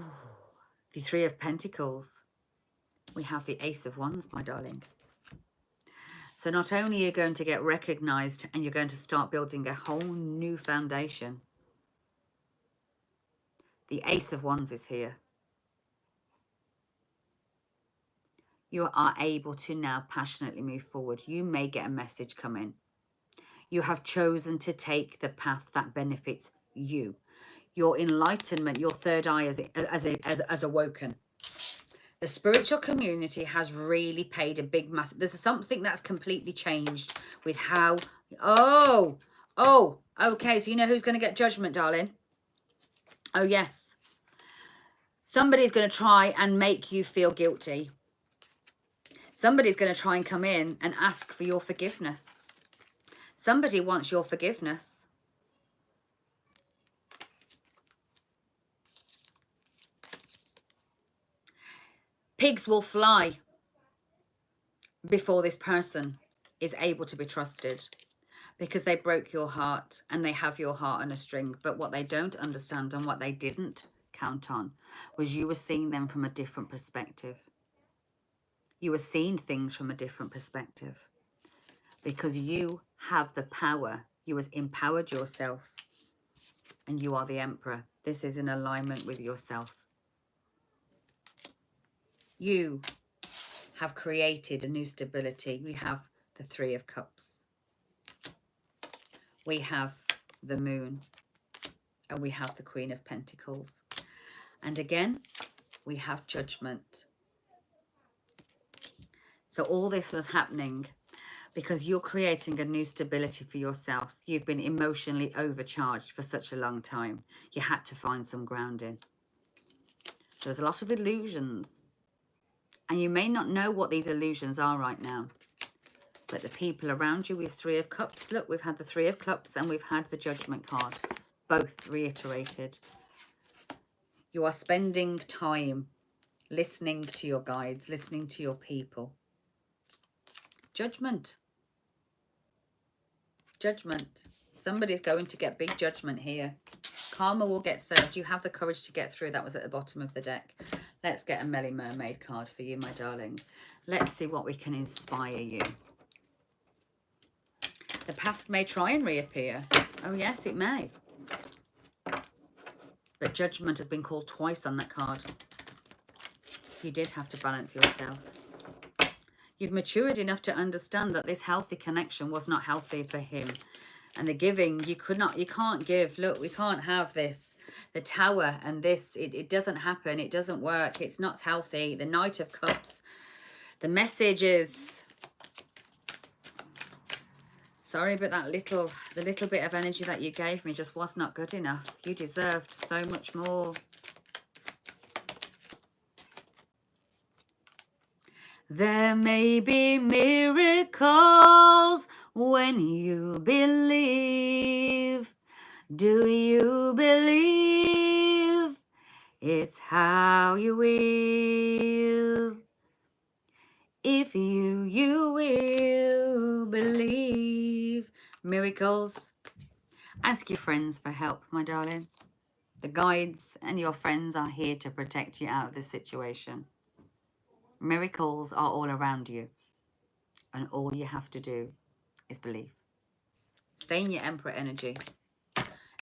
The Three of Pentacles. We have the Ace of Wands, my darling. So not only are you going to get recognized and you're going to start building a whole new foundation. The Ace of Wands is here. You are able to now passionately move forward. You may get a message coming. You have chosen to take the path that benefits you. Your enlightenment, your third eye has awoken. The spiritual community has really paid a big massive. There's something that's completely changed with how. Oh, okay. So you know who's going to get judgment, darling? Oh, yes. Somebody's going to try and make you feel guilty. Somebody's going to try and come in and ask for your forgiveness. Somebody wants your forgiveness. Pigs will fly before this person is able to be trusted, because they broke your heart and they have your heart on a string. But what they don't understand and what they didn't count on was you were seeing them from a different perspective. You were seeing things from a different perspective because you have the power. You has empowered yourself and you are the emperor. This is in alignment with yourself. You have created a new stability. We have the Three of Cups. We have the Moon. And we have the Queen of Pentacles. And again, we have Judgment. So all this was happening because you're creating a new stability for yourself. You've been emotionally overcharged for such a long time. You had to find some grounding. There was a lot of illusions. And you may not know what these illusions are right now. But the people around you is Three of Cups. Look, we've had the Three of Cups and we've had the Judgment card. Both reiterated. You are spending time listening to your guides, listening to your people. Judgment. Judgment. Somebody's going to get big judgment here. Karma will get served. You have the courage to get through. That was at the bottom of the deck. Let's get a Melly Mermaid card for you, my darling. Let's see what we can inspire you. The past may try and reappear. Oh, yes, it may. But judgment has been called twice on that card. You did have to balance yourself. You've matured enough to understand that this healthy connection was not healthy for him. And the giving, you can't give. Look, we can't have this. The Tower and this, it doesn't happen. It doesn't work. It's not healthy. The Knight of Cups. The message is, sorry, but the little bit of energy that you gave me just was not good enough. You deserved so much more. There may be miracles when you believe. Do you believe? It's how you will. If you will believe. Miracles. Ask your friends for help, my darling. The guides and your friends are here to protect you out of this situation. Miracles are all around you. And all you have to do is believe. Stay in your Emperor energy.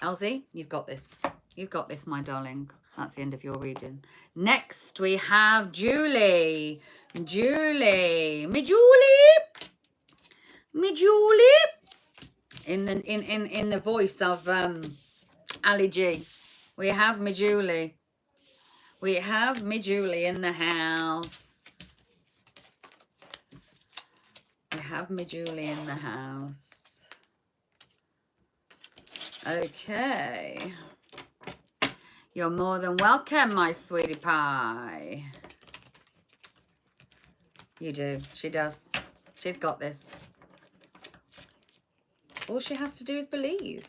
Elsie, you've got this. You've got this, my darling. That's the end of your reading. Next, we have Julie. Julie. Me Julie. Me Julie. In the voice of Ali G. We have me Julie. We have me Julie in the house. We have me Julie in the house. Okay. You're more than welcome, my sweetie pie. You do. She does. She's got this. All she has to do is believe.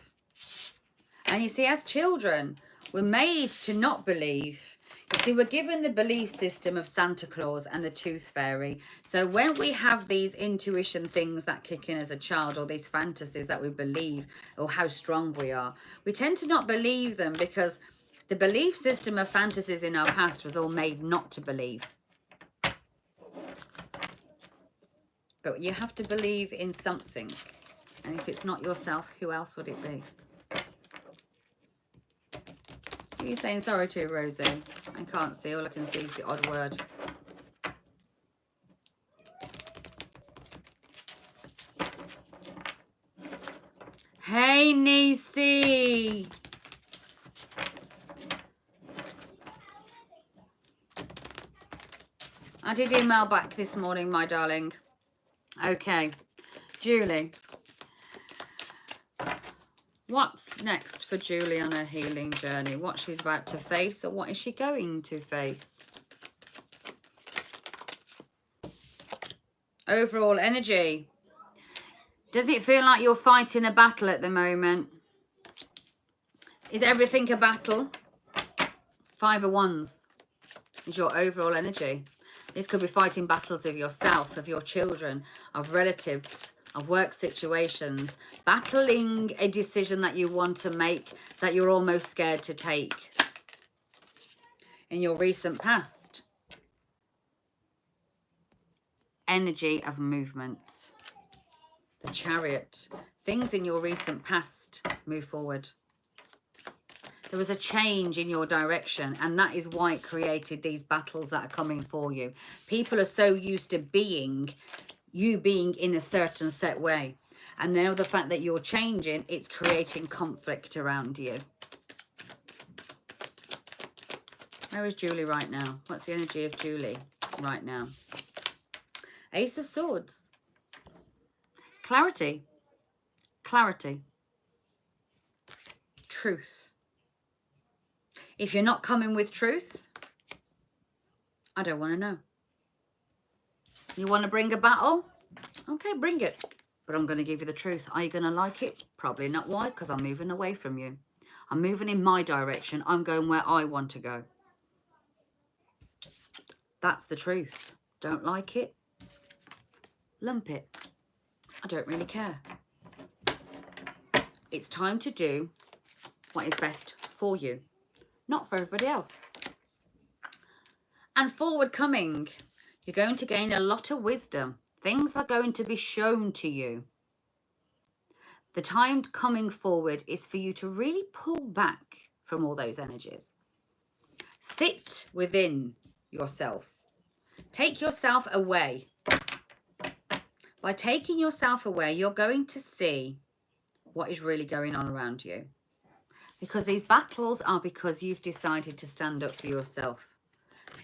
And you see, as children, we're made to not believe. You see, we're given the belief system of Santa Claus and the Tooth Fairy. So when we have these intuition things that kick in as a child, or these fantasies that we believe, or how strong we are, we tend to not believe them because The belief system of fantasies in our past was all made not to believe. But you have to believe in something. And if it's not yourself, who else would it be? Who are you saying sorry to, Rosie? I can't see. All I can see is the odd word. Hey, Niecy. I did email back this morning, my darling. Okay, Julie. What's next for Julie on her healing journey? What she's about to face, or what is she going to face? Overall energy. Does it feel like you're fighting a battle at the moment? Is everything a battle? 5 of Wands is your overall energy. This could be fighting battles of yourself, of your children, of relatives, of work situations, battling a decision that you want to make that you're almost scared to take. In your recent past, energy of movement. The Chariot. Things in your recent past move forward. There was a change in your direction, and that is why it created these battles that are coming for you. People are so used to you being in a certain set way. And now the fact that you're changing, it's creating conflict around you. Where is Julie right now? What's the energy of Julie right now? Ace of Swords. Clarity. Clarity. Truth. If you're not coming with truth, I don't want to know. You want to bring a battle? Okay, bring it. But I'm going to give you the truth. Are you going to like it? Probably not. Why? Because I'm moving away from you. I'm moving in my direction. I'm going where I want to go. That's the truth. Don't like it? Lump it. I don't really care. It's time to do what is best for you, not for everybody else. And forward coming, you're going to gain a lot of wisdom. Things are going to be shown to you. The time coming forward is for you to really pull back from all those energies. Sit within yourself. Take yourself away. By taking yourself away, you're going to see what is really going on around you. Because these battles are because you've decided to stand up for yourself.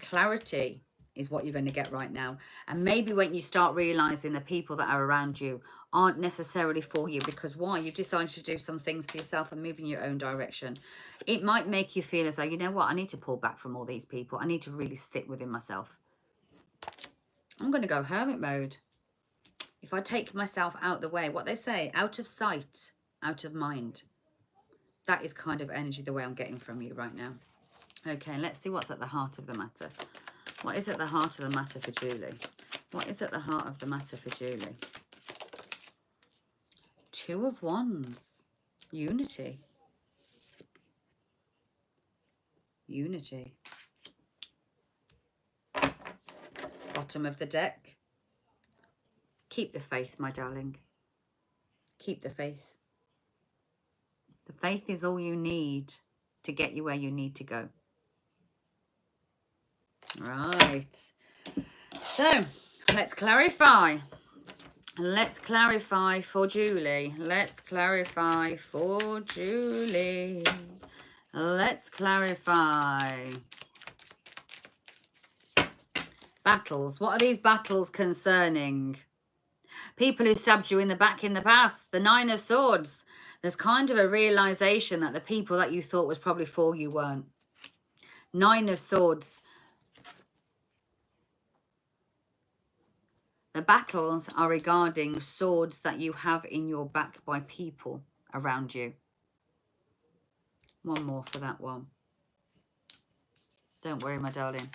Clarity is what you're going to get right now. And maybe when you start realizing the people that are around you aren't necessarily for you, because why? You've decided to do some things for yourself and move in your own direction. It might make you feel as though, you know what, I need to pull back from all these people. I need to really sit within myself. I'm going to go hermit mode. If I take myself out the way, what they say, out of sight, out of mind. That is kind of energy the way I'm getting from you right now. Okay, let's see what's at the heart of the matter. What is at the heart of the matter for Julie? What is at the heart of the matter for Julie? 2 of Wands. Unity. Unity. Bottom of the deck. Keep the faith, my darling. Keep the faith. The faith is all you need to get you where you need to go. Right. So, let's clarify. Let's clarify for Julie. Let's clarify for Julie. Let's clarify. Battles. What are these battles concerning? People who stabbed you in the back in the past. The 9 of Swords. There's kind of a realization that the people that you thought was probably for you weren't. 9 of Swords. The battles are regarding swords that you have in your back by people around you. One more for that one. Don't worry, my darling.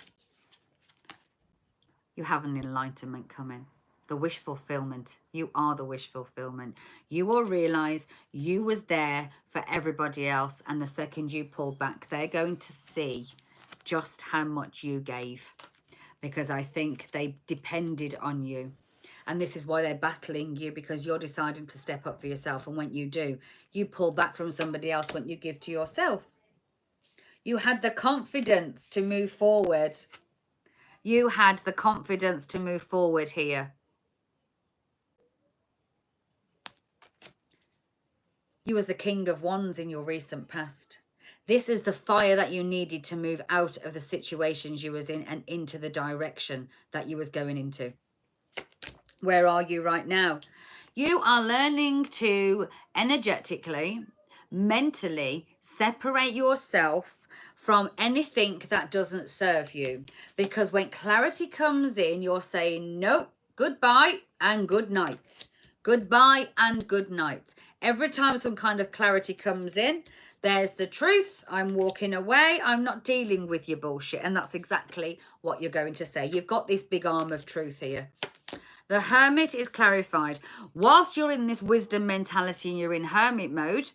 You have an enlightenment coming. The wish fulfillment. You are the wish fulfillment. You will realize you was there for everybody else. And the second you pull back, they're going to see just how much you gave. Because I think they depended on you. And this is why they're battling you, because you're deciding to step up for yourself. And when you do, you pull back from somebody else when you give to yourself. You had the confidence to move forward. You had the confidence to move forward here. You was the King of Wands in your recent past. This is the fire that you needed to move out of the situations you was in and into the direction that you was going into. Where are you right now? You are learning to energetically, mentally separate yourself from anything that doesn't serve you. Because when clarity comes in, you're saying, no, goodbye and good night. Goodbye and good night. Every time some kind of clarity comes in, there's the truth. I'm walking away. I'm not dealing with your bullshit. And that's exactly what you're going to say. You've got this big arm of truth here. The Hermit is clarified. Whilst you're in this wisdom mentality and you're in Hermit mode,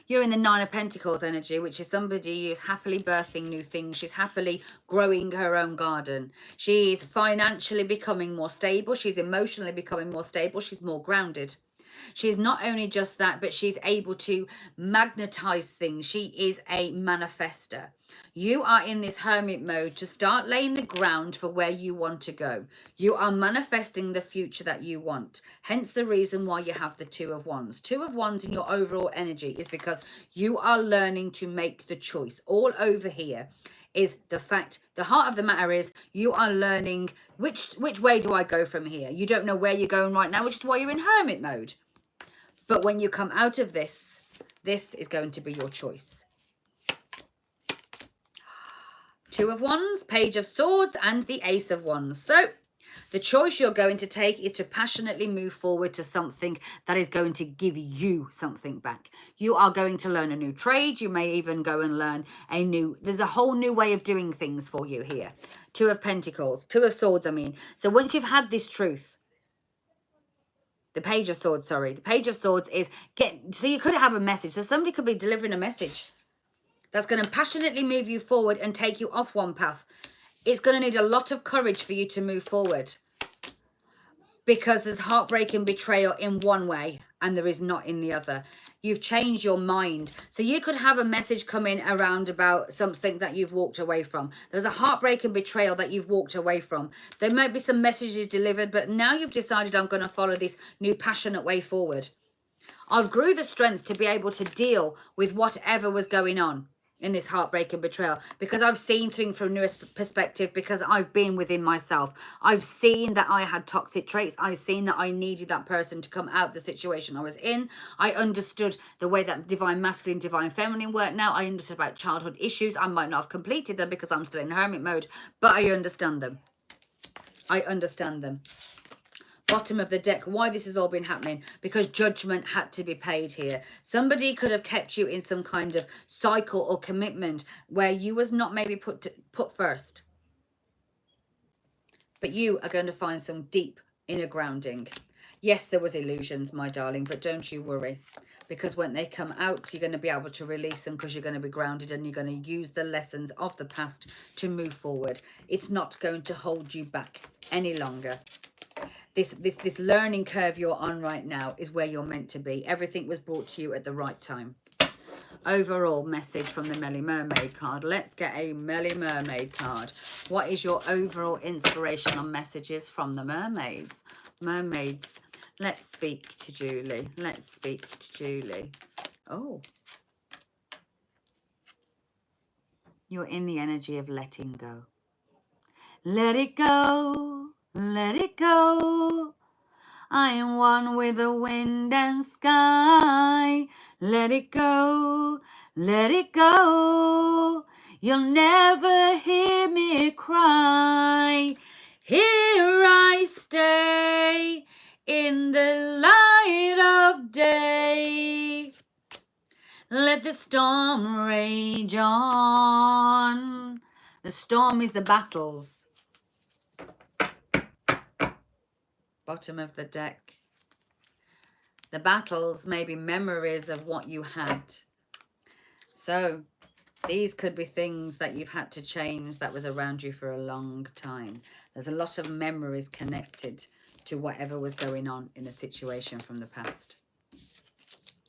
you're in the Nine of Pentacles energy, which is somebody who's happily birthing new things. She's happily growing her own garden. She's financially becoming more stable. She's emotionally becoming more stable. She's more grounded. She's not only just that, but she's able to magnetize things. She is a manifester. You are in this Hermit mode to start laying the ground for where you want to go. You are manifesting the future that you want. Hence the reason why you have the Two of Wands. Two of Wands in your overall energy is because you are learning to make the choice. All over here is the fact, the heart of the matter is you are learning which way do I go from here. You don't know where you're going right now, which is why you're in Hermit mode. But when you come out of this, this is going to be your choice. Two of Wands, Page of Swords, and the Ace of Wands. So the choice you're going to take is to passionately move forward to something that is going to give you something back. You are going to learn a new trade. You may even go and learn there's a whole new way of doing things for you here. Two of Pentacles, Two of Swords, I mean. So once you've had this truth, the Page of Swords, sorry. The Page of Swords is, so you could have a message. So somebody could be delivering a message that's going to passionately move you forward and take you off one path. It's going to need a lot of courage for you to move forward. Because there's heartbreak and betrayal in one way and there is not in the other. You've changed your mind. So you could have a message come in around about something that you've walked away from. There's a heartbreak and betrayal that you've walked away from. There might be some messages delivered, but now you've decided I'm going to follow this new passionate way forward. I've grew the strength to be able to deal with whatever was going on in this heartbreak and betrayal, because I've seen things from a new perspective, because I've been within myself. I've seen that I had toxic traits. I've seen that I needed that person to come out of the situation I was in. I understood the way that divine masculine, divine feminine work now. I understood about childhood issues. I might not have completed them because I'm still in hermit mode, but I understand them. I understand them. Bottom of the deck, why this has all been happening, because judgment had to be paid here. Somebody could have kept you in some kind of cycle or commitment where you was not maybe put first, but you are going to find some deep inner grounding. Yes, there was illusions, my darling, but don't you worry, because when they come out, you're going to be able to release them, because you're going to be grounded and you're going to use the lessons of the past to move forward. It's not going to hold you back any longer. This learning curve you're on right now is where you're meant to be. Everything was brought to you at the right time. Overall message from the Melly Mermaid card. Let's get a Melly Mermaid card. What is your overall inspirational messages from the mermaids? Mermaids, let's speak to Julie. Let's speak to Julie. Oh. You're in the energy of letting go. Let it go. Let it go. I am one with the wind and sky. Let it go. Let it go. You'll never hear me cry. Here I stay in the light of day. Let the storm rage on. The storm is the battles. Bottom of the deck. The battles may be memories of what you had. So these could be things that you've had to change that was around you for a long time. There's a lot of memories connected to whatever was going on in a situation from the past.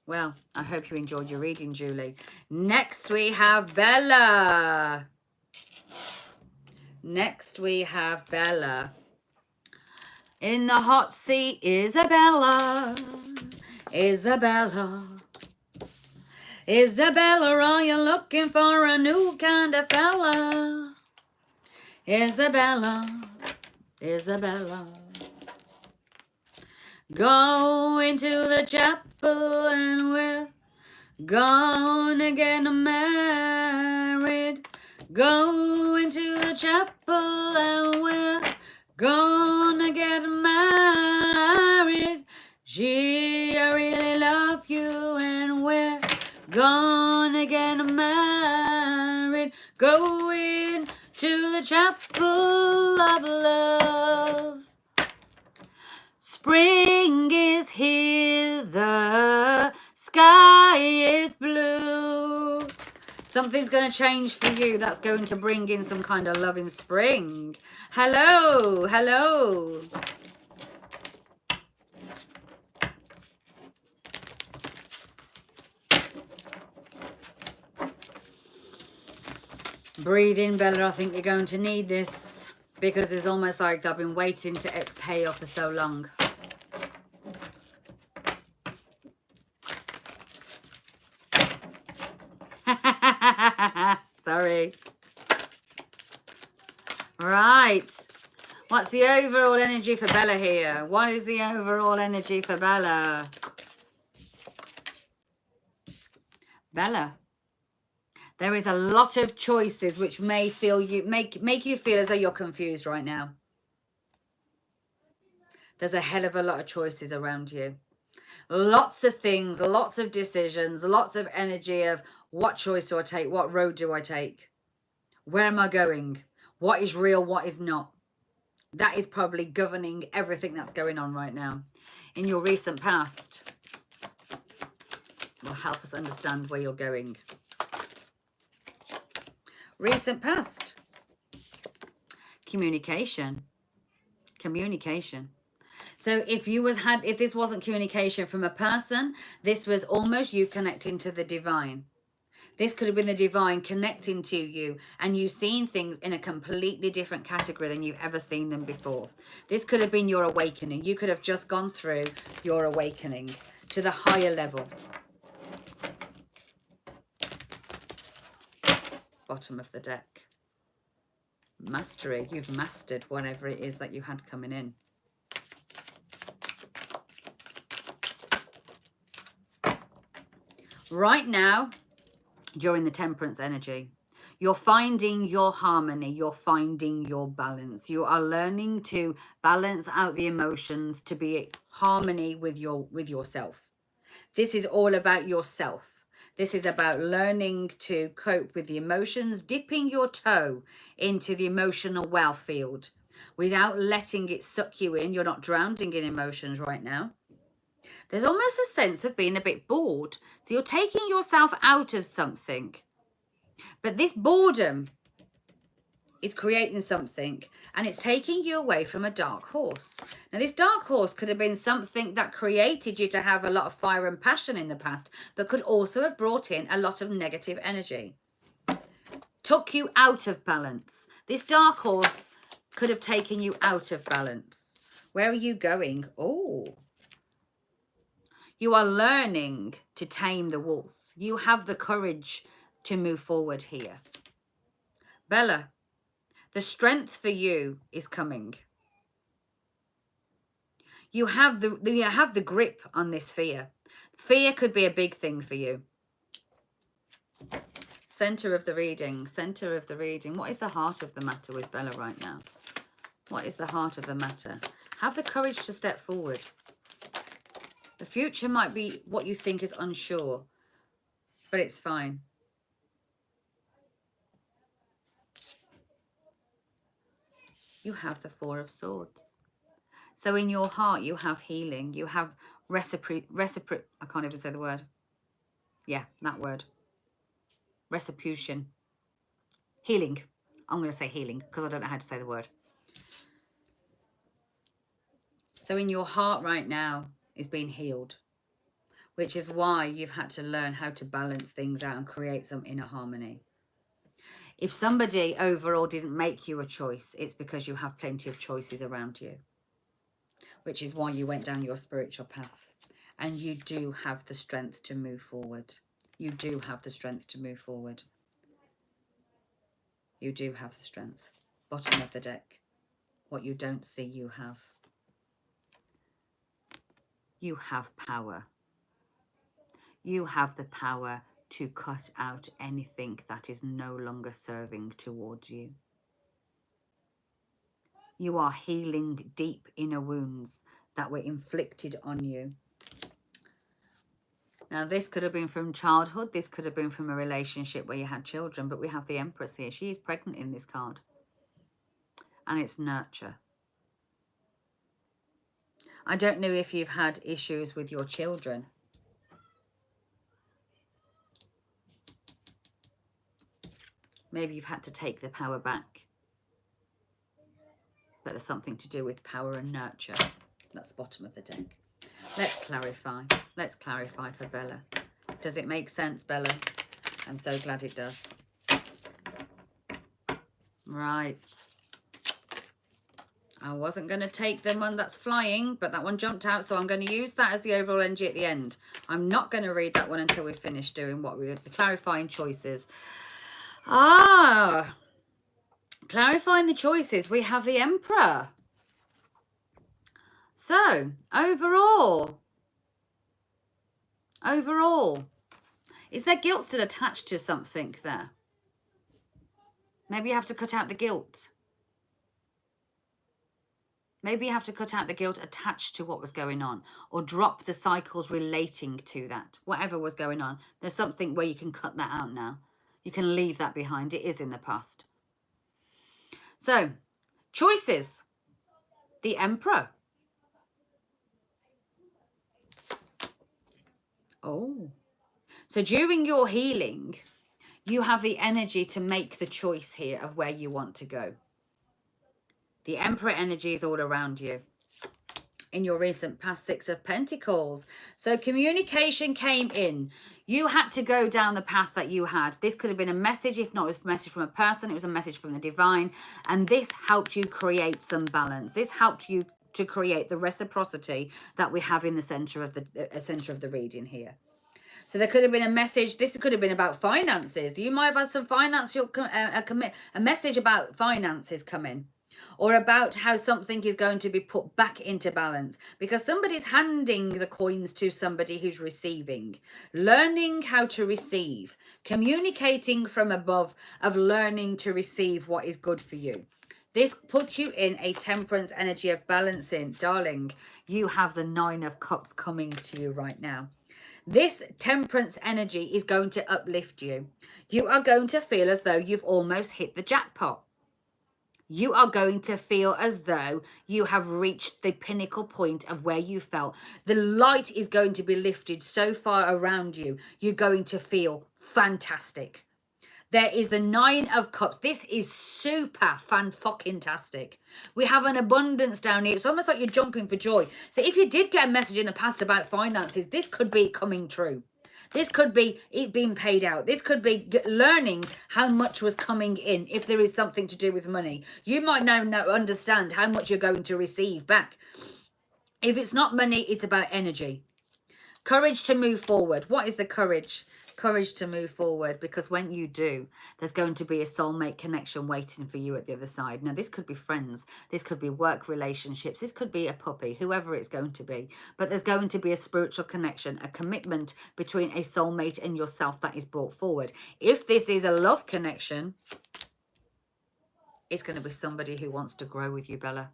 Well, I hope you enjoyed your reading, Julie. Next we have Bella. Next we have Bella. In the hot seat, Isabella. Isabella. Isabella, are you looking for a new kind of fella? Isabella. Isabella. Go into the chapel and we're gonna get married. Go into the chapel and we're gonna get married. Gee, I really love you and we're gonna get married. Go into the chapel of love. Spring is here, the sky is blue. Something's going to change for you that's going to bring in some kind of love in spring. Hello, hello. Breathe in, Bella. I think you're going to need this because it's almost like I've been waiting to exhale for so long. Sorry. Right. What's the overall energy for Bella here? What is the overall energy for Bella? Bella. There is a lot of choices which may feel you make you feel as though you're confused right now. There's a hell of a lot of choices around you. Lots of things, lots of decisions, lots of energy of what choice do I take? What road do I take? Where am I going? What is real? What is not? That is probably governing everything that's going on right now. In your recent past, will help us understand where you're going. Recent past. Communication. Communication. So if this wasn't communication from a person, this was almost you connecting to the divine. This could have been the divine connecting to you and you seeing things in a completely different category than you've ever seen them before. This could have been your awakening. You could have just gone through your awakening to the higher level. Bottom of the deck. Mastery. You've mastered whatever it is that you had coming in. Right now, you're in the temperance energy. You're finding your harmony. You're finding your balance. You are learning to balance out the emotions to be harmony with yourself. This is all about yourself. This is about learning to cope with the emotions, dipping your toe into the emotional well field without letting it suck you in. You're not drowning in emotions right now. There's almost a sense of being a bit bored. So you're taking yourself out of something. But this boredom is creating something and it's taking you away from a dark horse. Now, this dark horse could have been something that created you to have a lot of fire and passion in the past, but could also have brought in a lot of negative energy. Took you out of balance. This dark horse could have taken you out of balance. Where are you going? Oh. You are learning to tame the wolf. You have the courage to move forward here. Bella, the strength for you is coming. You have the grip on this fear. Fear could be a big thing for you. Center of the reading. Center of the reading. What is the heart of the matter with Bella right now? What is the heart of the matter? Have the courage to step forward. The future might be what you think is unsure, but it's fine. You have the Four of Swords. So in your heart, you have healing. You have I can't even say the word. Yeah, that word. Reciprocation. Healing. I'm going to say healing because I don't know how to say the word. So in your heart right now is being healed, which is why you've had to learn how to balance things out and create some inner harmony. If somebody overall didn't make you a choice, it's because you have plenty of choices around you, which is why you went down your spiritual path. And you do have the strength to move forward. You do have the strength to move forward. You do have the strength. Bottom of the deck. What you don't see, you have. You have power. You have the power to cut out anything that is no longer serving towards you. You are healing deep inner wounds that were inflicted on you. Now, this could have been from childhood. This could have been from a relationship where you had children. But we have the Empress here. She is pregnant in this card. And it's nurture. I don't know if you've had issues with your children. Maybe you've had to take the power back. But there's something to do with power and nurture. That's the bottom of the deck. Let's clarify. Let's clarify for Bella. Does it make sense, Bella? I'm so glad it does. Right. I wasn't going to take the one that's flying, but that one jumped out, so I'm going to use that as the overall energy at the end. I'm not going to read that one until we finish doing what we're clarifying choices. Clarifying the choices. We have the Emperor. So, overall, is there guilt still attached to something there? Maybe you have to cut out the guilt. Maybe you have to cut out the guilt attached to what was going on, or drop the cycles relating to that. Whatever was going on, there's something where you can cut that out now. You can leave that behind. It is in the past. So, choices. The Emperor. Oh. So during your healing, you have the energy to make the choice here of where you want to go. The Emperor energy is all around you. In your recent past, Six of Pentacles. So communication came in. You had to go down the path that you had. This could have been a message. If not, it was a message from a person. It was a message from the divine. And this helped you create some balance. This helped you to create the reciprocity that we have in the center of the reading here. So there could have been a message. This could have been about finances. You might have had some financial, a message about finances come in. Or about how something is going to be put back into balance. Because somebody's handing the coins to somebody who's receiving. Learning how to receive. Communicating from above of learning to receive what is good for you. This puts you in a temperance energy of balancing. Darling, you have the Nine of Cups coming to you right now. This temperance energy is going to uplift you. You are going to feel as though you've almost hit the jackpot. You are going to feel as though you have reached the pinnacle point of where you felt. The light is going to be lifted so far around you. You're going to feel fantastic. There is the Nine of Cups. This is super fan-fucking-tastic. We have an abundance down here. It's almost like you're jumping for joy. So if you did get a message in the past about finances, this could be coming true. This could be it being paid out. This could be learning how much was coming in. If there is something to do with money, you might now understand how much you're going to receive back. If it's not money, it's about energy. Courage to move forward. What is the courage? Courage to move forward, because when you do, there's going to be a soulmate connection waiting for you at the other side. Now, this could be friends. This could be work relationships. This could be a puppy, whoever it's going to be. But there's going to be a spiritual connection, a commitment between a soulmate and yourself that is brought forward. If this is a love connection, it's going to be somebody who wants to grow with you, Bella.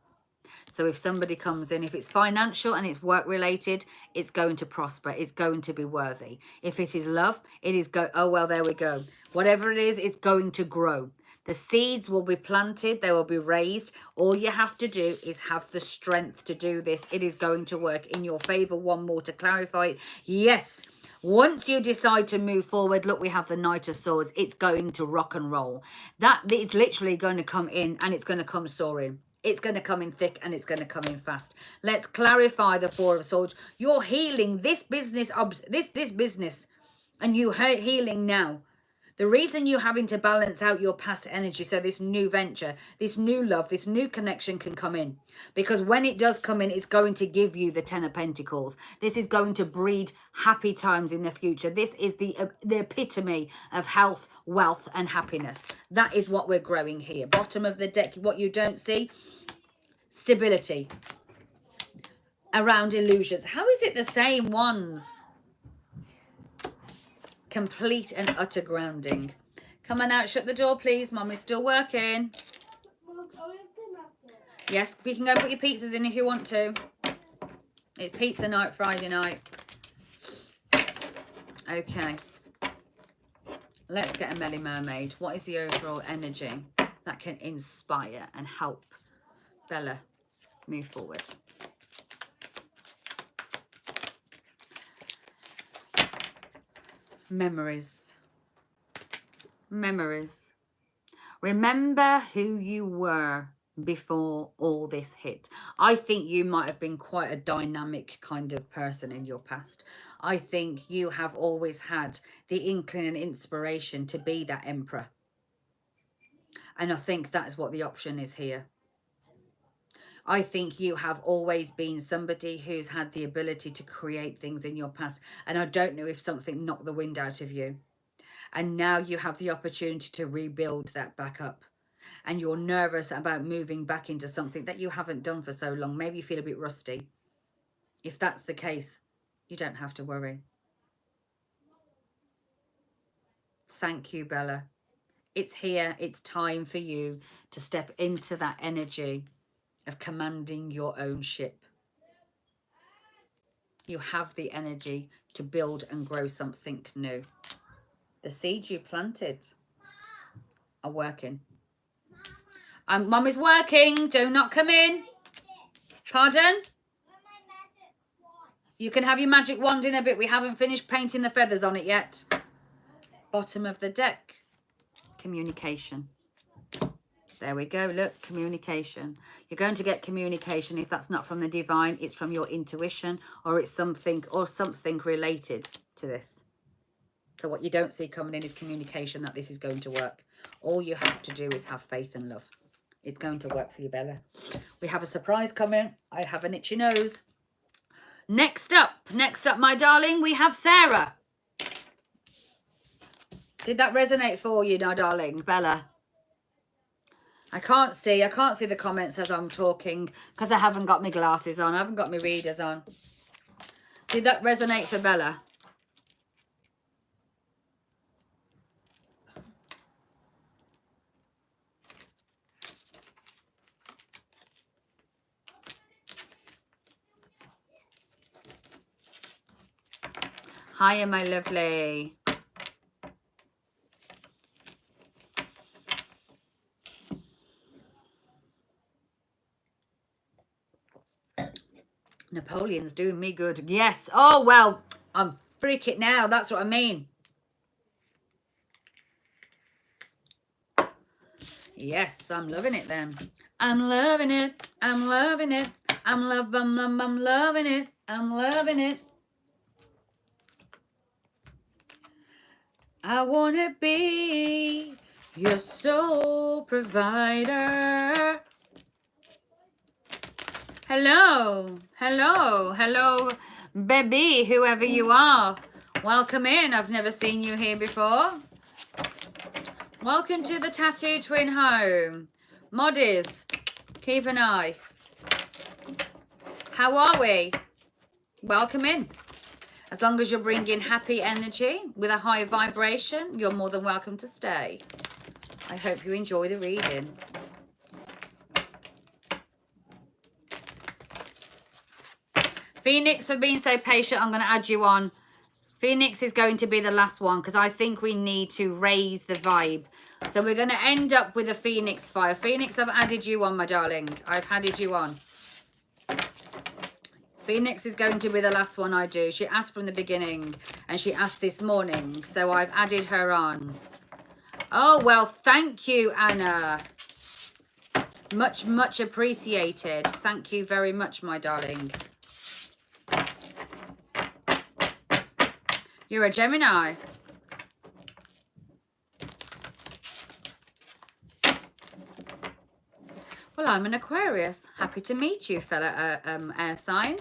So if somebody comes in, if it's financial and it's work related, it's going to prosper. It's going to be worthy. If it is love, it is oh, well, there we go. Whatever it is, it's going to grow. The seeds will be planted. They will be raised. All you have to do is have the strength to do this. It is going to work in your favor. One more to clarify it. Yes. Once you decide to move forward, look, we have the Knight of Swords. It's going to rock and roll. That it's literally going to come in and it's going to come soaring. It's going to come in thick and it's going to come in fast. Let's clarify the Four of Swords. You're healing this business, this business, and you healing now. The reason you're having to balance out your past energy so this new venture, this new love, this new connection can come in. Because when it does come in, it's going to give you the Ten of Pentacles. This is going to breed happy times in the future. This is the epitome of health, wealth, and happiness. That is what we're growing here. Bottom of the deck, what you don't see, stability around illusions. How is it the same ones? Complete and utter grounding. Come on out, shut the door please, Mum is still working. Yes, we can go put your pizzas in if you want to. It's pizza night, Friday night. Okay, let's get a Melly Mermaid. What is the overall energy that can inspire and help Bella move forward? Memories. Memories. Remember who you were before all this hit. I think you might have been quite a dynamic kind of person in your past. I think you have always had the inkling and inspiration to be that emperor. And I think that's what the option is here. I think you have always been somebody who's had the ability to create things in your past. And I don't know if something knocked the wind out of you. And now you have the opportunity to rebuild that back up. And you're nervous about moving back into something that you haven't done for so long. Maybe you feel a bit rusty. If that's the case, you don't have to worry. Thank you, Bella. It's here. It's time for you to step into that energy of commanding your own ship. You have the energy to build and grow something new. The seeds you planted are working. Mum is working. Do not come in. Pardon? You can have your magic wand in a bit. We haven't finished painting the feathers on it yet. Bottom of the deck. Communication. There we go. Look, communication. You're going to get communication. If that's not from the divine, it's from your intuition, or it's something related to this. So what you don't see coming in is communication, that this is going to work. All you have to do is have faith and love. It's going to work for you, Bella. We have a surprise coming. I have an itchy nose. Next up, my darling, we have Sarah. Did that resonate for you, now, darling, Bella? I can't see the comments as I'm talking because I haven't got my glasses on. I haven't got my readers on. Did that resonate for Bella? Hiya, my lovely. Napoleon's doing me good. Yes. Oh, well, I'm freaking now. That's what I mean. Yes, I'm loving it then. I'm loving it. I'm loving it. I'm loving it. I'm loving it. I want to be your soul provider. Hello, hello, hello, baby, whoever you are. Welcome in. I've never seen you here before. Welcome to the Tattoo Twin home. Moddies, keep an eye. How are we? Welcome in. As long as you're bringing happy energy with a high vibration, you're more than welcome to stay. I hope you enjoy the reading. Phoenix, for being so patient, I'm going to add you on Phoenix is going to be the last one because I think we need to raise the vibe. So we're going to end up with a Phoenix fire. Phoenix, I've added you on, my darling. I've added you on. Phoenix is going to be the last one I do. She asked from the beginning and she asked this morning. So I've added her on. Oh, well, thank you, Anna. Much, much appreciated. Thank you very much, my darling. You're a Gemini. Well, I'm an Aquarius. Happy to meet you, fella air sign.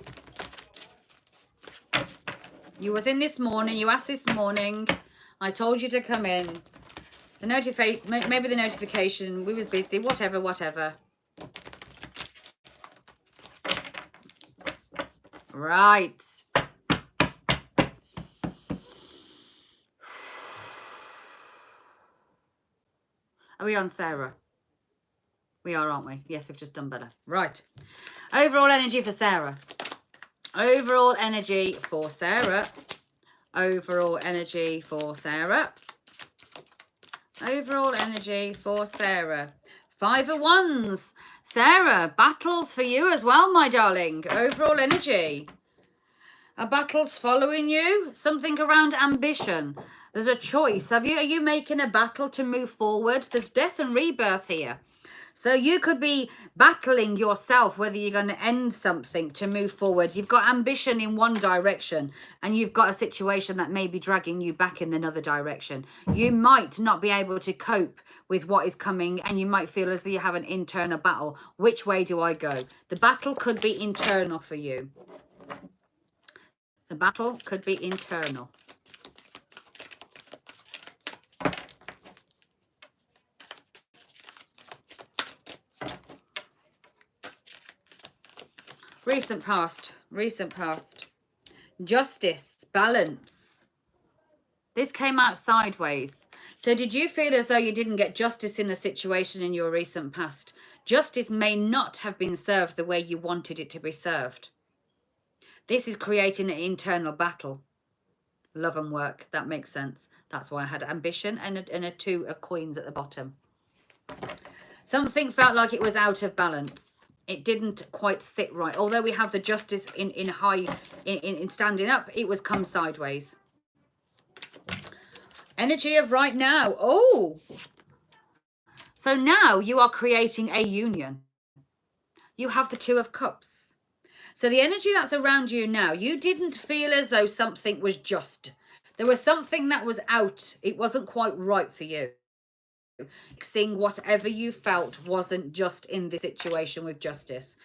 You was in this morning. You asked this morning. I told you to come in. The maybe the notification. We was busy. Whatever, whatever. Right. Are we on Sarah? We are, aren't we? Yes, we've just done better. Right. Overall energy for Sarah. Overall energy for Sarah. Overall energy for Sarah. Overall energy for Sarah. 5 of Wands. Sarah, battles for you as well, my darling. Overall energy. A battle's following you. Something around ambition. There's a choice. Are you making a battle to move forward? There's death and rebirth here. So you could be battling yourself whether you're going to end something to move forward. You've got ambition in one direction and you've got a situation that may be dragging you back in another direction. You might not be able to cope with what is coming and you might feel as though you have an internal battle. Which way do I go? The battle could be internal for you. The battle could be internal. Recent past. Justice, balance. This came out sideways. So did you feel as though you didn't get justice in a situation in your recent past? Justice may not have been served the way you wanted it to be served. This is creating an internal battle. Love and work. That makes sense. That's why I had ambition and a 2 of coins at the bottom. Something felt like it was out of balance. It didn't quite sit right. Although we have the justice in standing up, it was come sideways. Energy of right now. Oh. So now you are creating a union. You have the 2 of Cups. So the energy that's around you now, you didn't feel as though something was just. There was something that was out. It wasn't quite right for you. Seeing whatever you felt wasn't just in this situation with justice.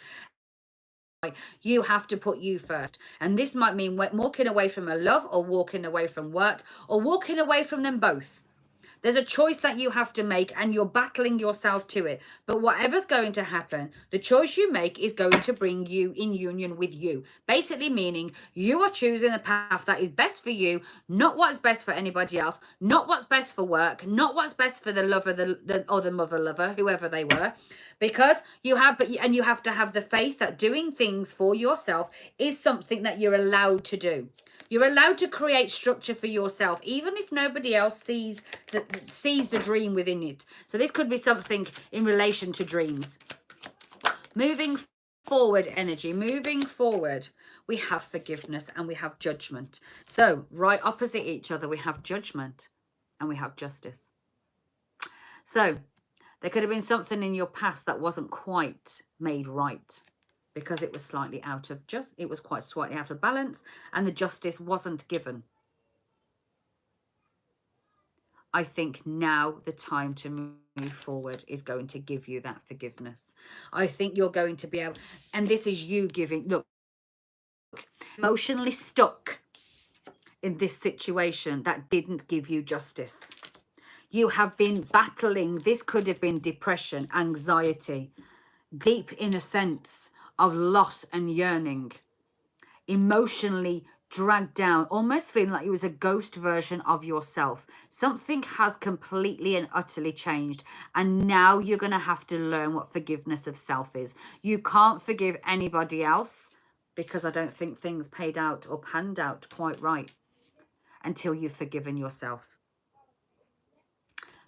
You have to put you first. And this might mean walking away from a love or walking away from work or walking away from them both. There's a choice that you have to make and you're battling yourself to it. But whatever's going to happen, the choice you make is going to bring you in union with you. Basically meaning you are choosing the path that is best for you, not what's best for anybody else, not what's best for work, not what's best for the lover or the mother lover, whoever they were. Because you have to have the faith that doing things for yourself is something that you're allowed to do. You're allowed to create structure for yourself, even if nobody else sees the dream within it. So this could be something in relation to dreams. Moving forward energy, moving forward, we have forgiveness and we have judgment. So right opposite each other, we have judgment and we have justice. So there could have been something in your past that wasn't quite made right, because it was slightly it was quite slightly out of balance and the justice wasn't given. I think now the time to move forward is going to give you that forgiveness. I think you're going to be able, and this is you giving, look, emotionally stuck in this situation that didn't give you justice. You have been battling, this could have been depression, anxiety, deep in a sense of loss and yearning, emotionally dragged down, almost feeling like it was a ghost version of yourself. Something has completely and utterly changed, and now you're going to have to learn what forgiveness of self is. You can't forgive anybody else because I don't think things paid out or panned out quite right. until you've forgiven yourself.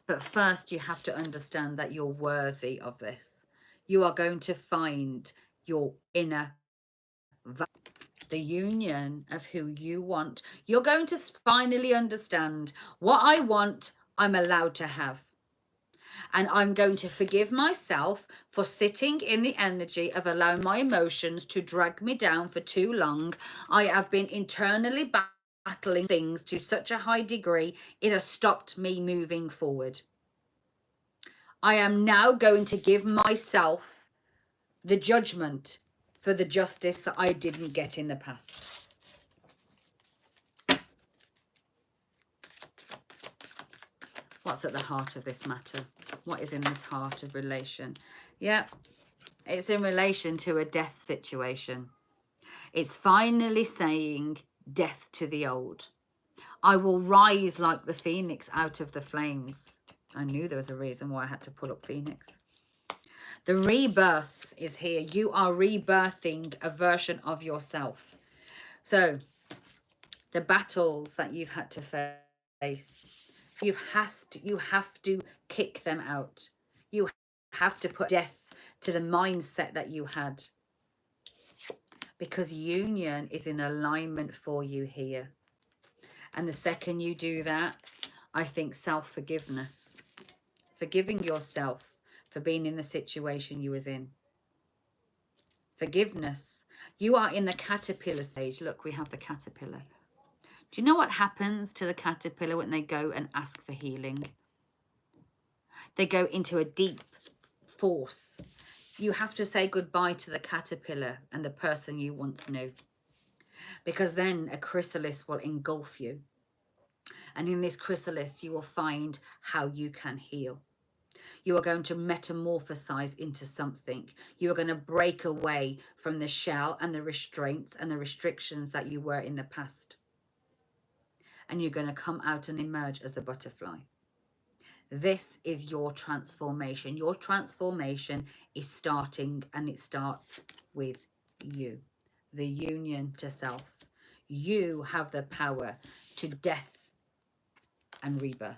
But first, you have to understand that you're worthy of this. You are going to find your inner value, the union of who you want. You're going to finally understand what I want, I'm allowed to have. And I'm going to forgive myself for sitting in the energy of allowing my emotions to drag me down for too long. I have been internally battling things to such a high degree, it has stopped me moving forward. I am now going to give myself the judgment for the justice that I didn't get in the past. What's at the heart of this matter? What is in this heart of relation? Yeah, it's in relation to a death situation. It's finally saying death to the old. I will rise like the phoenix out of the flames. I knew there was a reason why I had to pull up phoenix. The rebirth is here. You are rebirthing a version of yourself. So the battles that you've had to face, you have to kick them out. You have to put death to the mindset that you had, because union is in alignment for you here. And the second you do that, I think self-forgiveness, forgiving yourself for being in the situation you was in. Forgiveness. You are in the caterpillar stage. Look, we have the caterpillar. Do you know what happens to the caterpillar when they go and ask for healing? They go into a deep force. You have to say goodbye to the caterpillar and the person you once knew, because then a chrysalis will engulf you. And in this chrysalis, you will find how you can heal. You are going to metamorphosize into something. You are going to break away from the shell and the restraints and the restrictions that you were in the past. And you're going to come out and emerge as the butterfly. This is your transformation. Your transformation is starting, and it starts with you. The union to self. You have the power to death and rebirth.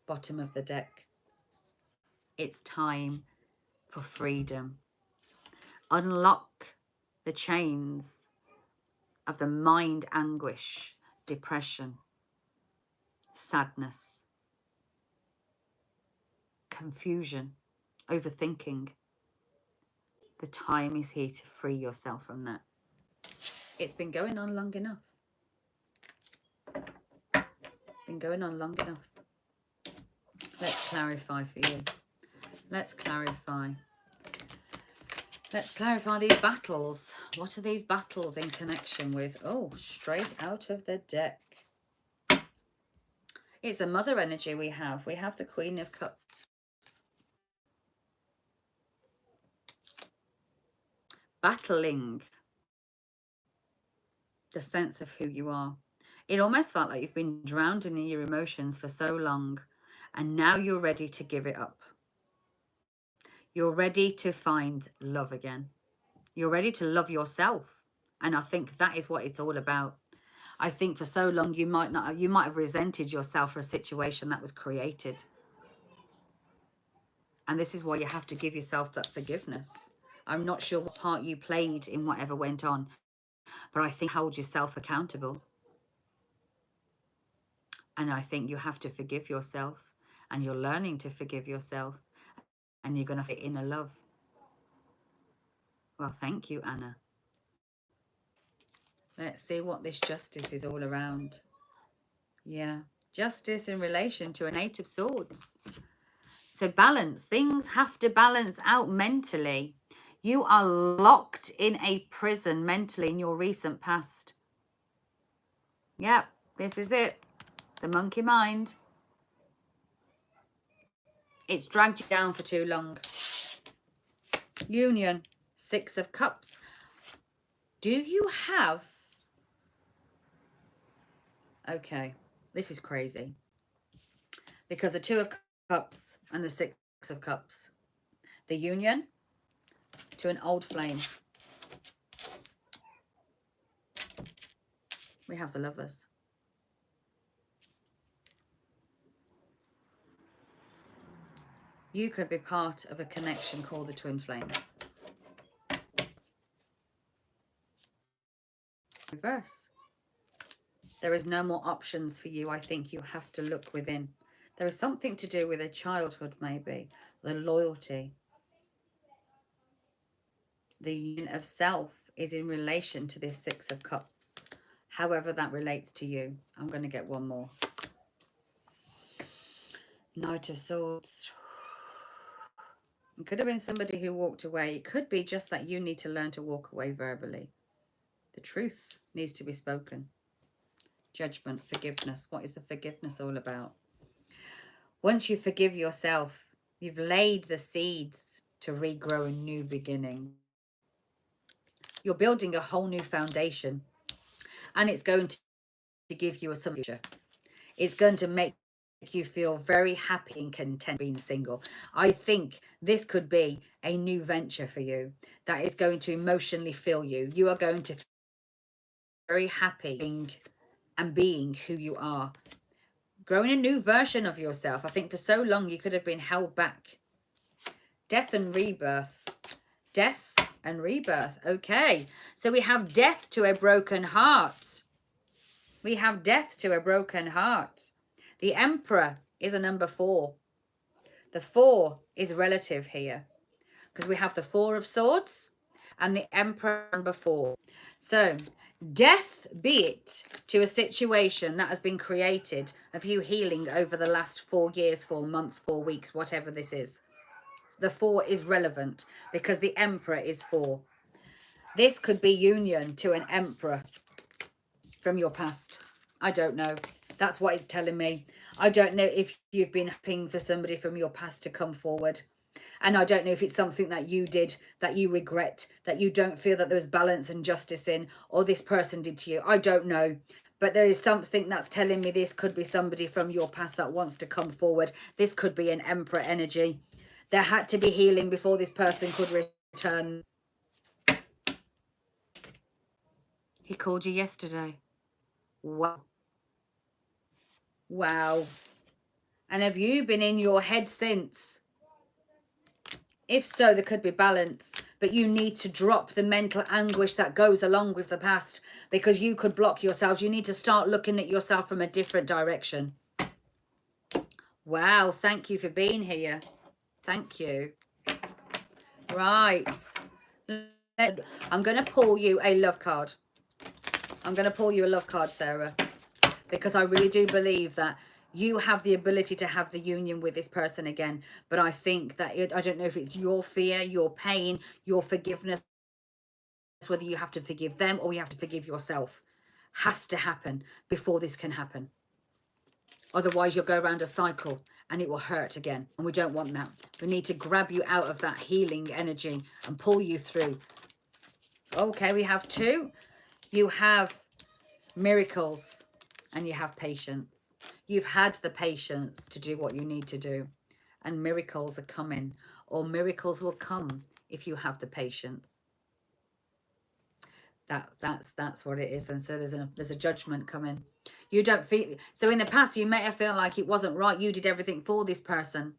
Bottom of the deck. It's time for freedom. Unlock the chains of the mind anguish, depression, sadness, confusion, overthinking. The time is here to free yourself from that. It's been going on long enough. Been going on long enough. Let's clarify for you. Let's clarify. Let's clarify these battles. What are these battles in connection with? Oh, straight out of the deck. It's a mother energy we have. We have the Queen of Cups. Battling the sense of who you are. It almost felt like you've been drowned in your emotions for so long, and now you're ready to give it up. You're ready to find love again. You're ready to love yourself. And I think that is what it's all about. I think for so long you might have resented yourself for a situation that was created. And this is why you have to give yourself that forgiveness. I'm not sure what part you played in whatever went on, but I think hold yourself accountable. And I think you have to forgive yourself, and you're learning to forgive yourself, and you're going to fit inner love. Well, thank you, Anna. Let's see what this justice is all around. Yeah, justice in relation to an Eight of Swords. So balance. Things have to balance out mentally. You are locked in a prison mentally in your recent past. Yep, this is it. The monkey mind. It's dragged you down for too long. Union. Six of Cups. Do you have... Okay, this is crazy. Because the Two of Cups and the Six of Cups. The union to an old flame. We have the Lovers. You could be part of a connection called the Twin Flames. Reverse. There is no more options for you. I think you have to look within. There is something to do with a childhood, maybe. The loyalty. The union of self is in relation to this Six of Cups. However that relates to you. I'm going to get one more. Knight of Swords. It could have been somebody who walked away. It could be just that you need to learn to walk away verbally. The truth needs to be spoken. Judgment, forgiveness. What is the forgiveness all about? Once you forgive yourself, you've laid the seeds to regrow a new beginning. You're building a whole new foundation, and it's going to give you a future. It's going to make you feel very happy and content being single. I think this could be a new venture for you that is going to emotionally fill you. You are going to feel very happy and being who you are. Growing a new version of yourself. I think for so long you could have been held back. Death and rebirth. Death and rebirth. Okay. So we have death to a broken heart. We have death to a broken heart. The Emperor is a number 4. The 4 is relative here because we have the 4 of Swords and the Emperor number 4. So death be it to a situation that has been created of you healing over the last 4 years, 4 months, 4 weeks, whatever this is. The 4 is relevant because the Emperor is 4. This could be union to an Emperor from your past. I don't know. That's what it's telling me. I don't know if you've been hoping for somebody from your past to come forward. And I don't know if it's something that you did, that you regret, that you don't feel that there was balance and justice in, or this person did to you. I don't know. But there is something that's telling me this could be somebody from your past that wants to come forward. This could be an Emperor energy. There had to be healing before this person could return. He called you yesterday. Wow. Wow. And have you been in your head since? If so, there could be balance, but you need to drop the mental anguish that goes along with the past because you could block yourselves. You need to start looking at yourself from a different direction. Wow, thank you for being here. Thank you. Right. I'm going to pull you a love card. I'm going to pull you a love card, Sarah, because I really do believe that you have the ability to have the union with this person again. But I think that I don't know if it's your fear, your pain, your forgiveness, whether you have to forgive them or you have to forgive yourself, has to happen before this can happen. Otherwise, you'll go around a cycle and it will hurt again. And we don't want that. We need to grab you out of that healing energy and pull you through. Okay, we have 2. You have miracles and you have patience. You've had the patience to do what you need to do. And miracles are coming. Or miracles will come if you have the patience. That's what it is. And so there's a judgment coming. You don't feel... So in the past, you may have felt like it wasn't right. You did everything for this person.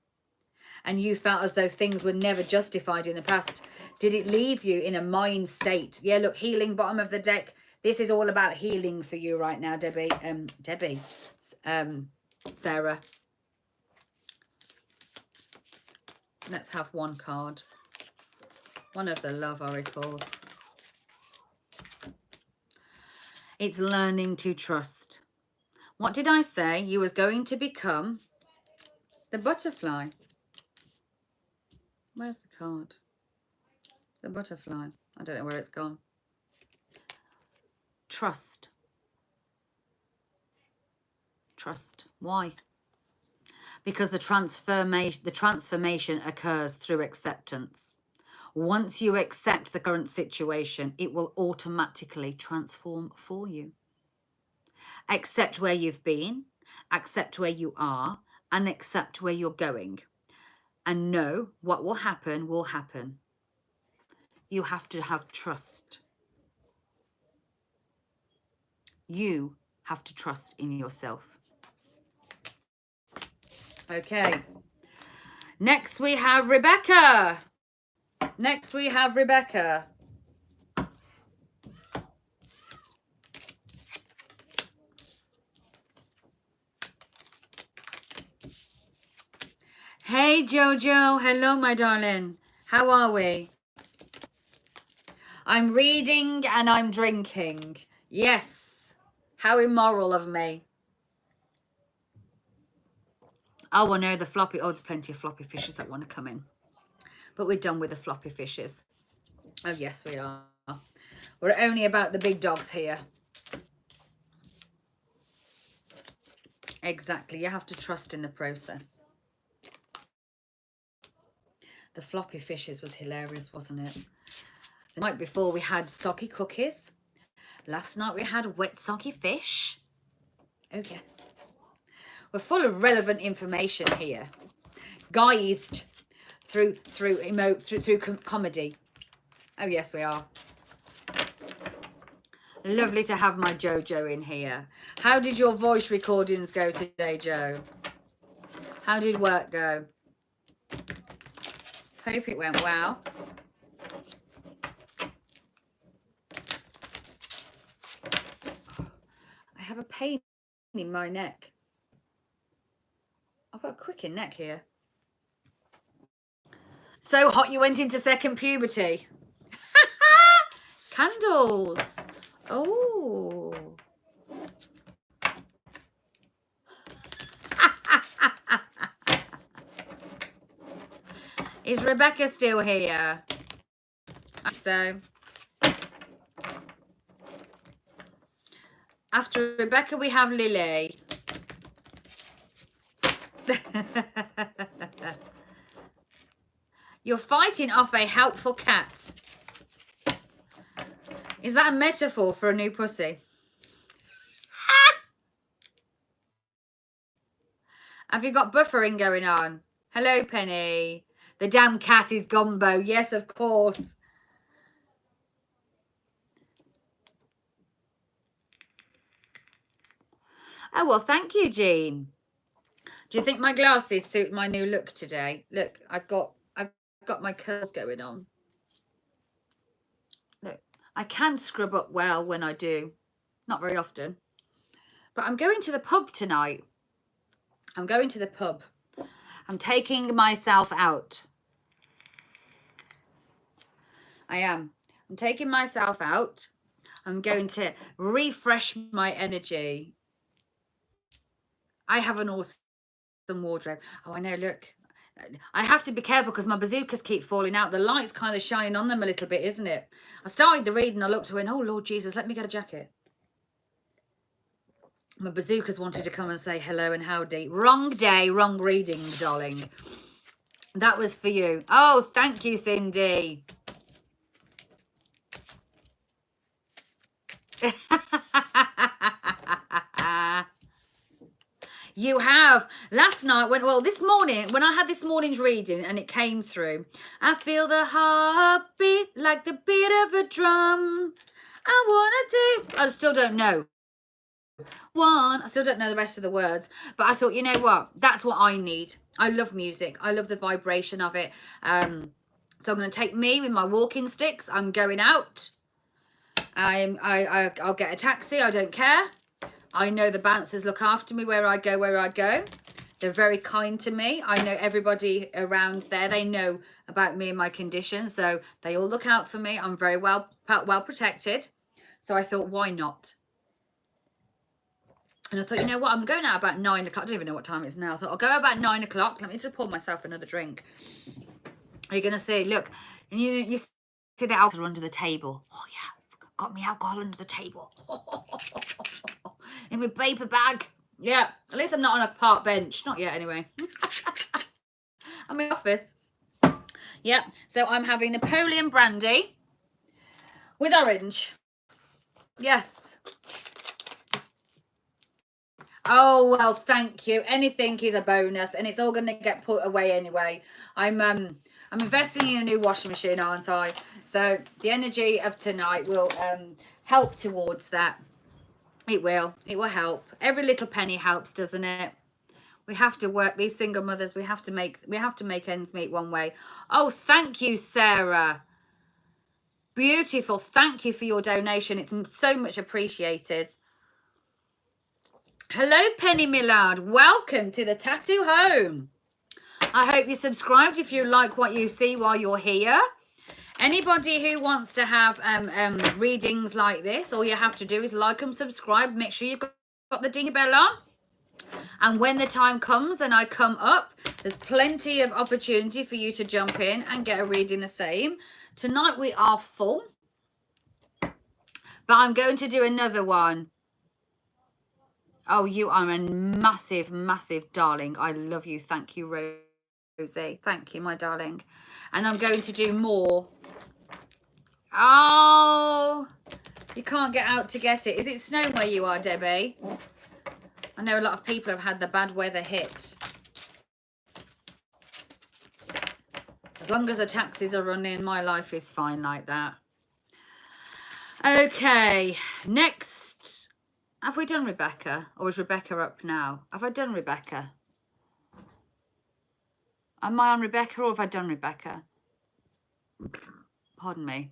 And you felt as though things were never justified in the past. Did it leave you in a mind state? Yeah, look, healing, bottom of the deck. This is all about healing for you right now, Debbie. Sarah. Let's have one card. One of the love oracles. It's learning to trust. What did I say? You was going to become the butterfly. Where's the card? The butterfly. I don't know where it's gone. Trust. Trust. Why? Because the transformation occurs through acceptance. Once you accept the current situation, it will automatically transform for you. Accept where you've been, accept where you are, and accept where you're going. And know what will happen will happen. You have to have trust. You have to trust in yourself. Okay. Next we have Rebecca. Next we have Rebecca. Hey Jojo, hello my darling. How are we? I'm reading and I'm drinking. Yes. How immoral of me. Oh, I know the floppy. Oh, there's plenty of floppy fishes that want to come in. But we're done with the floppy fishes. Oh, yes, we are. We're only about the big dogs here. Exactly. You have to trust in the process. The floppy fishes was hilarious, wasn't it? The night before we had soggy cookies. Last night we had wet soggy fish. Oh, yes. We're full of relevant information here. Guised through comedy. Oh, yes, we are. Lovely to have my Jojo in here. How did your voice recordings go today, Joe? How did work go? Hope it went well. I have a pain in my neck. I've got a cricking neck here. So hot you went into second puberty. Candles. Oh. Is Rebecca still here? So after Rebecca we have Lily. You're fighting off a helpful cat. Is that a metaphor for a new pussy? Have you got buffering going on? Hello, Penny. The damn cat is Gumbo. Yes, of course. Oh, well, thank you, Jean. Do you think my glasses suit my new look today? Look, I've got my curls going on. Look, I can scrub up well when I do. Not very often. But I'm going to the pub tonight. I'm going to the pub. I'm taking myself out. I am. I'm taking myself out. I'm going to refresh my energy. I have an awesome wardrobe. Oh, I know, look. I have to be careful because my bazookas keep falling out. The light's kind of shining on them a little bit, isn't it? I started the read and I looked and went, oh, Lord Jesus, let me get a jacket. My bazookas wanted to come and say hello and howdy. Wrong day, wrong reading, darling. That was for you. Oh, thank you, Cindy. You have. Last night, this morning, when I had this morning's reading and it came through, I feel the heartbeat like the beat of a drum. I still don't know. I still don't know the rest of the words, but I thought, you know what? That's what I need. I love music. I love the vibration of it. So I'm going to take me with my walking sticks. I'm going out. I'll get a taxi. I don't care. I know the bouncers look after me where I go. They're very kind to me. I know everybody around there. They know about me and my condition, so they all look out for me. I'm very well protected. So I thought, why not? And I thought, you know what? I'm going out about 9 o'clock. I don't even know what time it is now. I thought, I'll go about 9 o'clock. Let me just pour myself another drink. Are you going to see? Look, and you see the alcohol under the table. Oh, yeah. Got me alcohol under the table. In my paper bag. Yeah. At least I'm not on a park bench. Not yet, anyway. I'm in the office. Yeah. So I'm having Napoleon brandy with orange. Yes. Oh, well, thank you. Anything is a bonus, and it's all going to get put away anyway. I'm investing in a new washing machine, aren't I? So the energy of tonight will help towards that. It will help. Every little penny helps, doesn't it? We have to work, these single mothers, we have to make ends meet one way. Oh, thank you, Sarah. Beautiful. Thank you for your donation. It's so much appreciated. Hello, Penny Millard. Welcome to the Tattoo Home. I hope you subscribed if you like what you see while you're here. Anybody who wants to have readings like this, all you have to do is like and subscribe. Make sure you've got the dingy bell on. And when the time comes and I come up, there's plenty of opportunity for you to jump in and get a reading the same. Tonight we are full, but I'm going to do another one. Oh, you are a massive, massive darling. I love you. Thank you, Rosie. Thank you, my darling. And I'm going to do more. Oh, you can't get out to get it. Is it snowing where you are, Debbie? I know a lot of people have had the bad weather hit. As long as the taxis are running, my life is fine like that. Okay, next. Have we done Rebecca? Or is Rebecca up now? Have I done Rebecca? Am I on Rebecca or have I done Rebecca? Pardon me.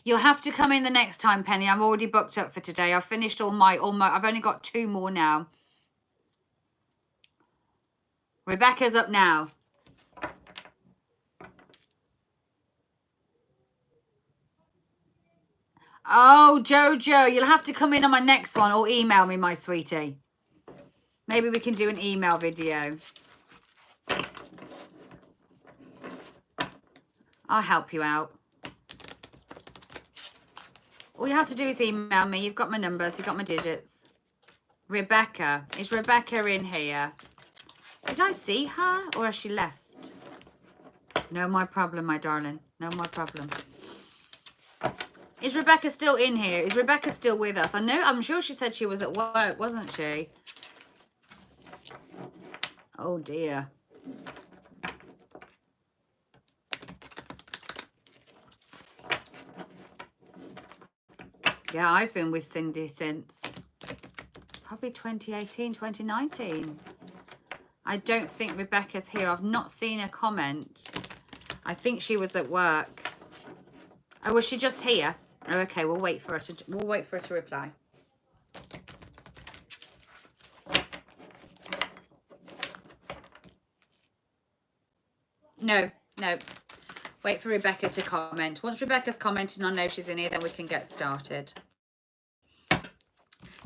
You'll have to come in the next time, Penny. I'm already booked up for today. I've finished all my, I've only got 2 more now. Rebecca's up now. Oh, Jojo, you'll have to come in on my next one or email me, my sweetie. Maybe we can do an email video. I'll help you out. All you have to do is email me. You've got my numbers. You've got my digits. Rebecca. Is Rebecca in here? Did I see her or has she left? No, my problem, my darling. No, my problem. Is Rebecca still in here? Is Rebecca still with us? I'm sure she said she was at work, wasn't she? Oh, dear. Yeah, I've been with Cindy since probably 2018, 2019. I don't think Rebecca's here. I've not seen a comment. I think she was at work. Oh, was she just here? Oh, okay, we'll wait for her to reply. No. Wait for Rebecca to comment. Once Rebecca's commented and I know she's in here, then we can get started.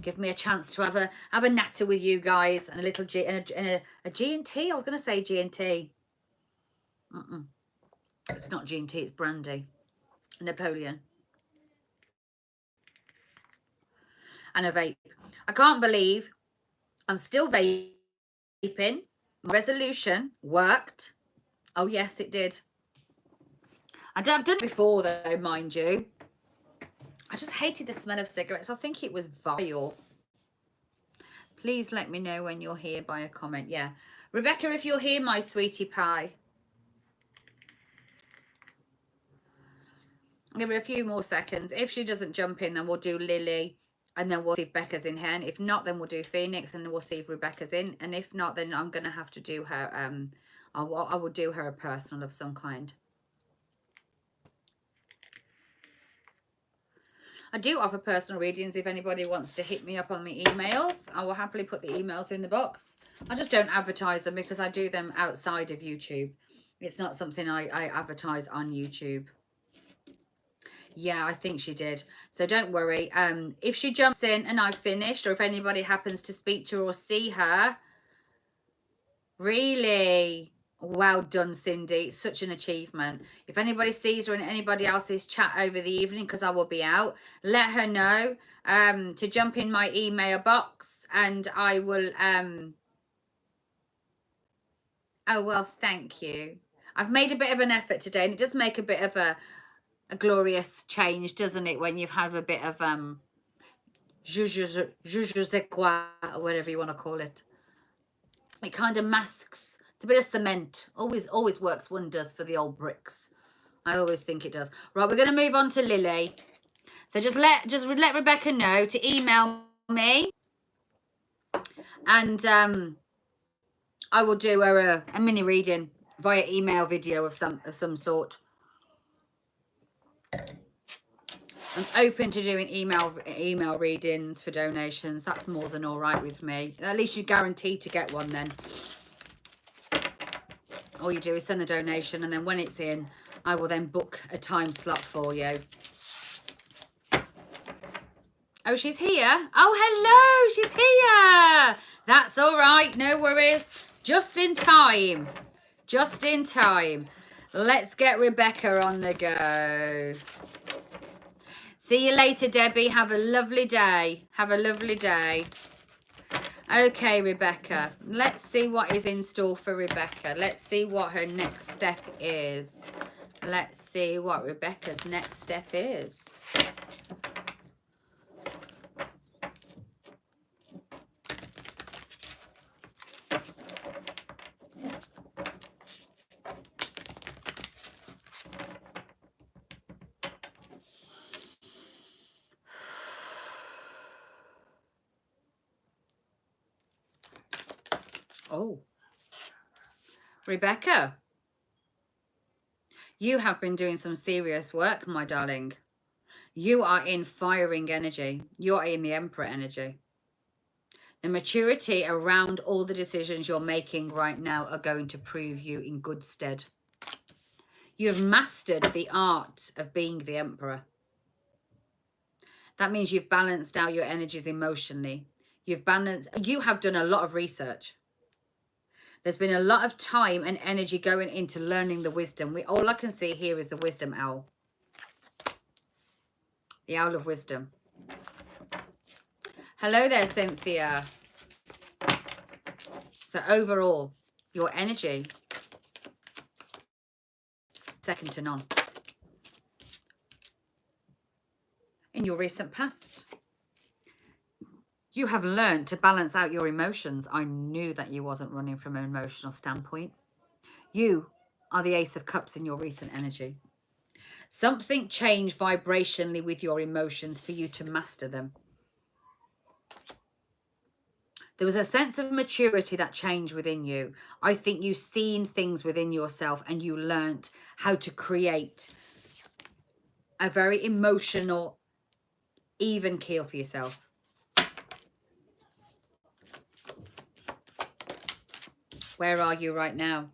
Give me a chance to have a natter with you guys and a little a G&T. I was going to say G&T. It's not G&T, it's brandy. Napoleon. And a vape. I can't believe I'm still vaping. My resolution worked. Oh, yes, it did. I've done it before, though, mind you. I just hated the smell of cigarettes. I think it was vile. Please let me know when you're here by a comment. Yeah. Rebecca, if you're here, my sweetie pie. I'll give her a few more seconds. If she doesn't jump in, then we'll do Lily. And then we'll see if Becca's in here. And if not, then we'll do Phoenix. And we'll see if Rebecca's in. And if not, then I'm going to have to do her. I will do her a personal of some kind. I do offer personal readings if anybody wants to hit me up on the emails. I will happily put the emails in the box. I just don't advertise them because I do them outside of YouTube. It's not something I advertise on YouTube. Yeah, I think she did. So don't worry. If she jumps in and I've finished, or if anybody happens to speak to her or see her, really... Well done, Cindy. It's such an achievement. If anybody sees her in anybody else's chat over the evening, because I will be out, let her know to jump in my email box and I will... Oh, well, thank you. I've made a bit of an effort today, and it does make a bit of a glorious change, doesn't it, when you've had a bit of je sais quoi, or whatever you want to call it. It kind of masks. It's a bit of cement. Always works wonders for the old bricks. I always think it does. Right, we're going to move on to Lily. So just let Rebecca know to email me, and I will do a mini reading via email video of some sort. I'm open to doing email readings for donations. That's more than all right with me. At least you're guaranteed to get one then. All you do is send the donation, and then when it's in, I will then book a time slot for you. Oh, she's here. Oh, hello. She's here. That's all right. No worries. Just in time. Just in time. Let's get Rebecca on the go. See you later, Debbie. Have a lovely day. Have a lovely day. Okay, Rebecca. Let's see what is in store for Rebecca. Let's see what her next step is. Let's see what Rebecca's next step is. Oh, Rebecca, you have been doing some serious work, my darling. You are in firing energy. You're in the Emperor energy. The maturity around all the decisions you're making right now are going to prove you in good stead. You have mastered the art of being the Emperor. That means you've balanced out your energies emotionally. You have done a lot of research. There's been a lot of time and energy going into learning the wisdom. All I can see here is the wisdom owl. The owl of wisdom. Hello there, Cynthia. So overall, your energy, second to none. In your recent past, you have learned to balance out your emotions. I knew that you wasn't running from an emotional standpoint. You are the Ace of Cups in your recent energy. Something changed vibrationally with your emotions for you to master them. There was a sense of maturity that changed within you. I think you've seen things within yourself and you learned how to create a very emotional, even keel for yourself. Where are you right now?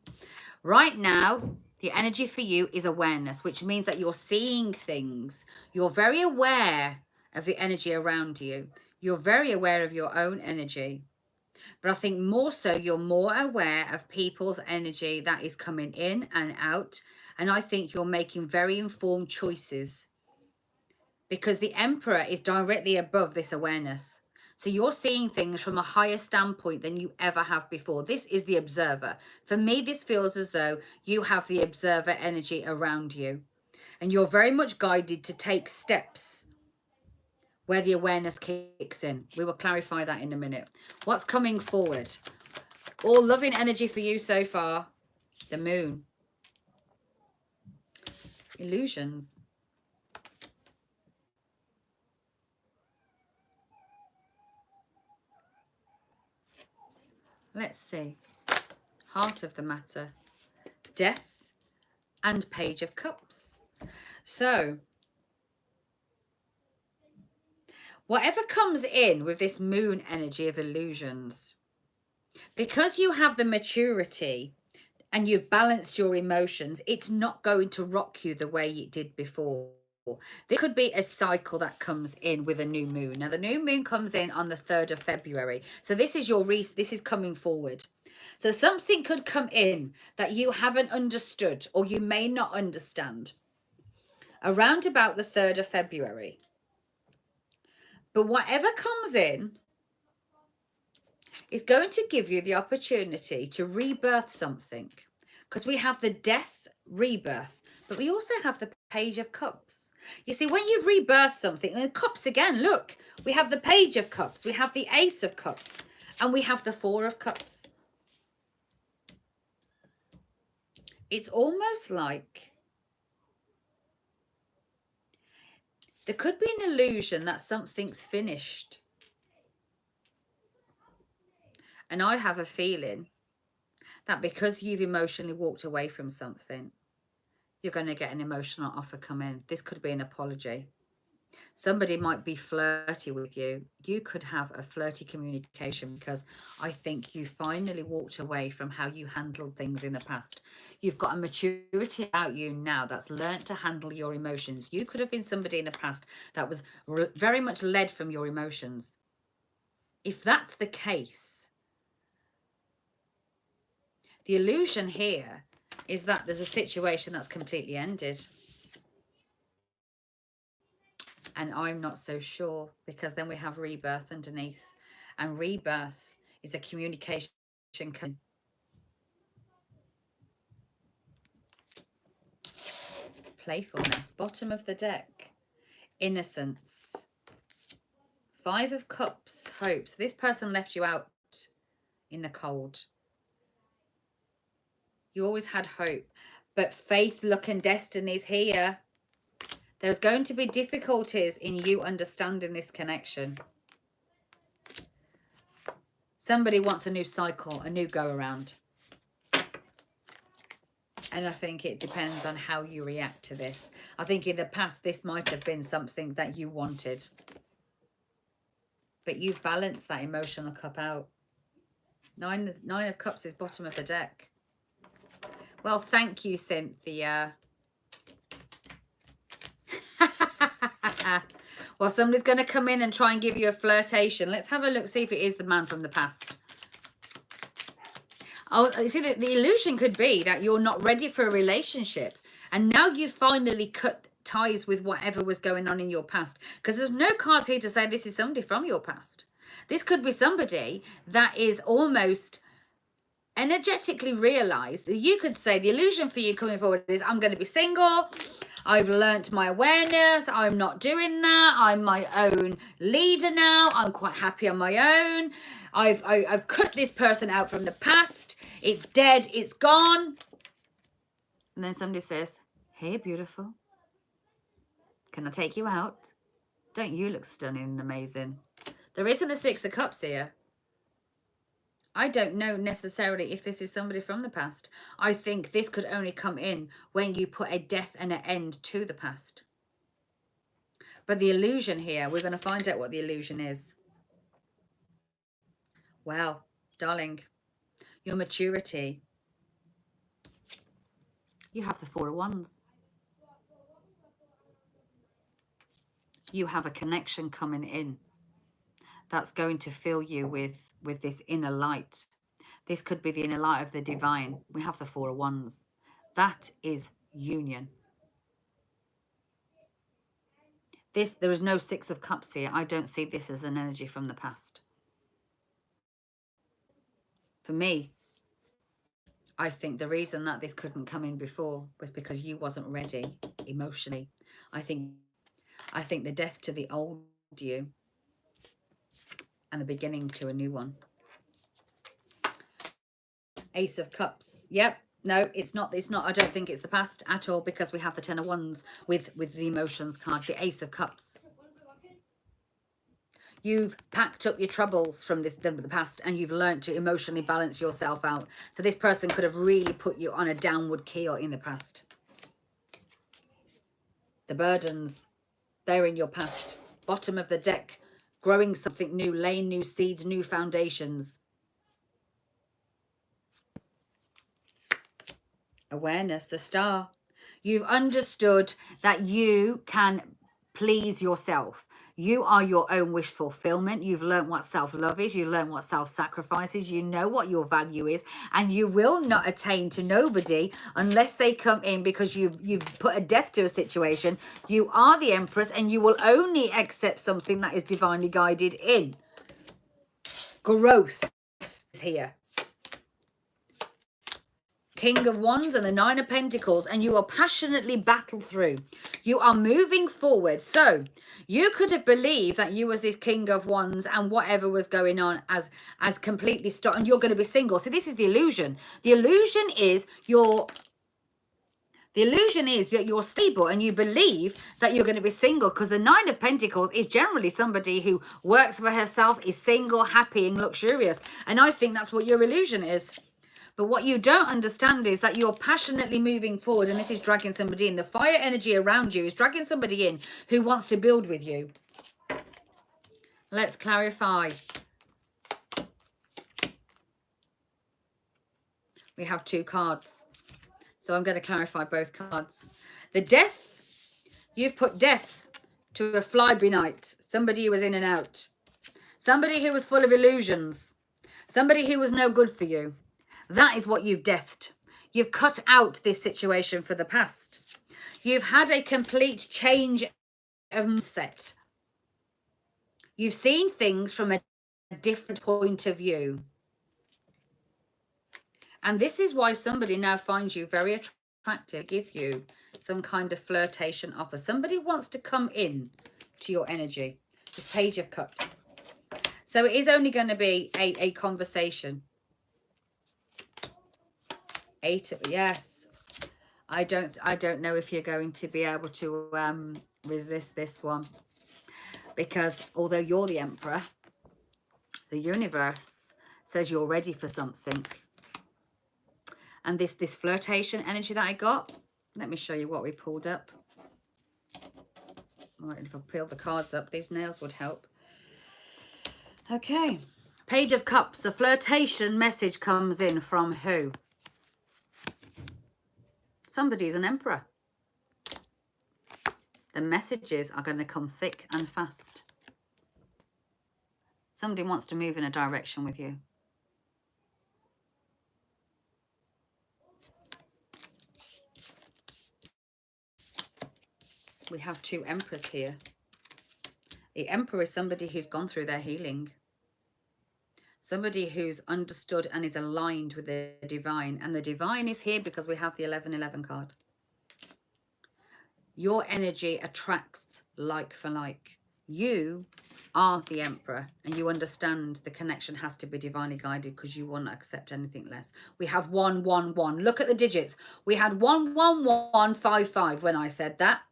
Right now, the energy for you is awareness, which means that you're seeing things. You're very aware of the energy around you. You're very aware of your own energy. But I think more so, you're more aware of people's energy that is coming in and out. And I think you're making very informed choices because the Emperor is directly above this awareness. So you're seeing things from a higher standpoint than you ever have before. This is the observer. For me, this feels as though you have the observer energy around you. And you're very much guided to take steps where the awareness kicks in. We will clarify that in a minute. What's coming forward? All loving energy for you so far. The moon. Illusions. Let's see. Heart of the matter. Death and Page of Cups. So, whatever comes in with this moon energy of illusions, because you have the maturity and you've balanced your emotions, it's not going to rock you the way it did before. There could be a cycle that comes in with a new moon. Now, the new moon comes in on the 3rd of February. So this is this is coming forward. So something could come in that you haven't understood or you may not understand around about the 3rd of February. But whatever comes in is going to give you the opportunity to rebirth something, because we have the death rebirth, but we also have the Page of Cups. You see, when you've rebirthed something, and the cups again, look, we have the Page of Cups, we have the Ace of Cups, and we have the Four of Cups. It's almost like There could be an illusion that something's finished. And I have a feeling that because you've emotionally walked away from something, you're going to get an emotional offer come in. This could be an apology. Somebody might be flirty with you. You could have a flirty communication because I think you finally walked away from how you handled things in the past. You've got a maturity about you now that's learned to handle your emotions. You could have been somebody in the past that was very much led from your emotions. If that's the case, the illusion here is that there's a situation that's completely ended. And I'm not so sure, because then we have rebirth underneath. And rebirth is a communication. Playfulness. Bottom of the deck. Innocence. 5 of Cups. Hopes. This person left you out in the cold. You always had hope. But faith, luck and destiny's here. There's going to be difficulties in you understanding this connection. Somebody wants a new cycle, a new go-around. And I think it depends on how you react to this. I think in the past, this might have been something that you wanted. But you've balanced that emotional cup out. Nine of Cups is bottom of the deck. Well, thank you, Cynthia. Well, somebody's going to come in and try and give you a flirtation. Let's have a look, see if it is the man from the past. Oh, you see, the illusion could be that you're not ready for a relationship. And now you've finally cut ties with whatever was going on in your past. Because there's no cards here to say this is somebody from your past. This could be somebody that is almost energetically realized. You could say the illusion for you coming forward is, I'm going to be single. I've learnt my awareness. I'm not doing that. I'm my own leader now. I'm quite happy on my own. I've cut this person out from the past. It's dead. It's gone. And then somebody says, hey, beautiful. Can I take you out? Don't you look stunning and amazing? There isn't a 6 of Cups here. I don't know necessarily if this is somebody from the past. I think this could only come in when you put a death and an end to the past. But the illusion here, we're going to find out what the illusion is. Well, darling, your maturity. You have the 4 of Wands. You have a connection coming in that's going to fill you with this inner light. This could be the inner light of the divine. We have the 4 of Wands. That is union. There is no 6 of Cups here. I don't see this as an energy from the past. For me, I think the reason that this couldn't come in before was because you wasn't ready emotionally. I think the death to the old you and the beginning to a new one. Ace of Cups. Yep. No, it's not. I don't think it's the past at all, because we have the 10 of Wands with the emotions card, the Ace of Cups. You've packed up your troubles from the past, and you've learned to emotionally balance yourself out. So this person could have really put you on a downward keel in the past. The burdens, they're in your past. Bottom of the deck, growing something new, laying new seeds, new foundations. Awareness, the Star. You've understood that you can please yourself. You are your own wish fulfillment. You've learned what self-love is. You've learned what self-sacrifice is. You know what your value is. And you will not attain to nobody unless they come in, because you've put a death to a situation. You are the Empress, and you will only accept something that is divinely guided in. Growth is here. King of Wands and the 9 of Pentacles, and you are passionately battle through. You are moving forward. So you could have believed that you was this King of Wands and whatever was going on as completely stopped, and you're going to be single. So this is the illusion. The illusion is The illusion is that you're stable and you believe that you're going to be single, because the Nine of Pentacles is generally somebody who works for herself, is single, happy and luxurious. And I think that's what your illusion is. But what you don't understand is that you're passionately moving forward, and this is dragging somebody in. The fire energy around you is dragging somebody in who wants to build with you. Let's clarify. We have 2 cards. So I'm going to clarify both cards. The death, you've put death to a fly-by-night. Somebody who was in and out. Somebody who was full of illusions. Somebody who was no good for you. That is what you've deathed. You've cut out this situation for the past. You've had a complete change of mindset. You've seen things from a different point of view. And this is why somebody now finds you very attractive, give you some kind of flirtation offer. Somebody wants to come in to your energy. This Page of Cups. So it is only going to be a conversation. 8, yes. I don't know if you're going to be able to resist this one. Because although you're the Emperor, the universe says you're ready for something. And this flirtation energy that I got, let me show you what we pulled up. All right, if I peel the cards up, these nails would help. Okay. Page of Cups. The flirtation message comes in from who? Somebody's an Emperor. The messages are going to come thick and fast. Somebody wants to move in a direction with you. We have 2 Emperors here. The Emperor is somebody who's gone through their healing. Somebody who's understood and is aligned with the divine. And the divine is here because we have the 1111 card. Your energy attracts like for like. You are the Emperor and you understand the connection has to be divinely guided because you won't accept anything less. We have 111. Look at the digits. We had 11155 when I said that.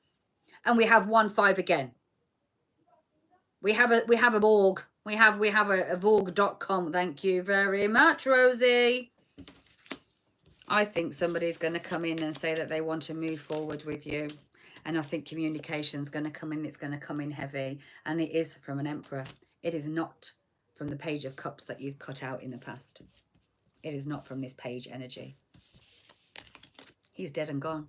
And we have 15 again. We have a Borg. We have a Vorg.com. Thank you very much, Rosie. I think somebody's going to come in and say that they want to move forward with you. And I think communication's going to come in. It's going to come in heavy. And it is from an Emperor. It is not from the Page of Cups that you've cut out in the past. It is not from this page energy. He's dead and gone.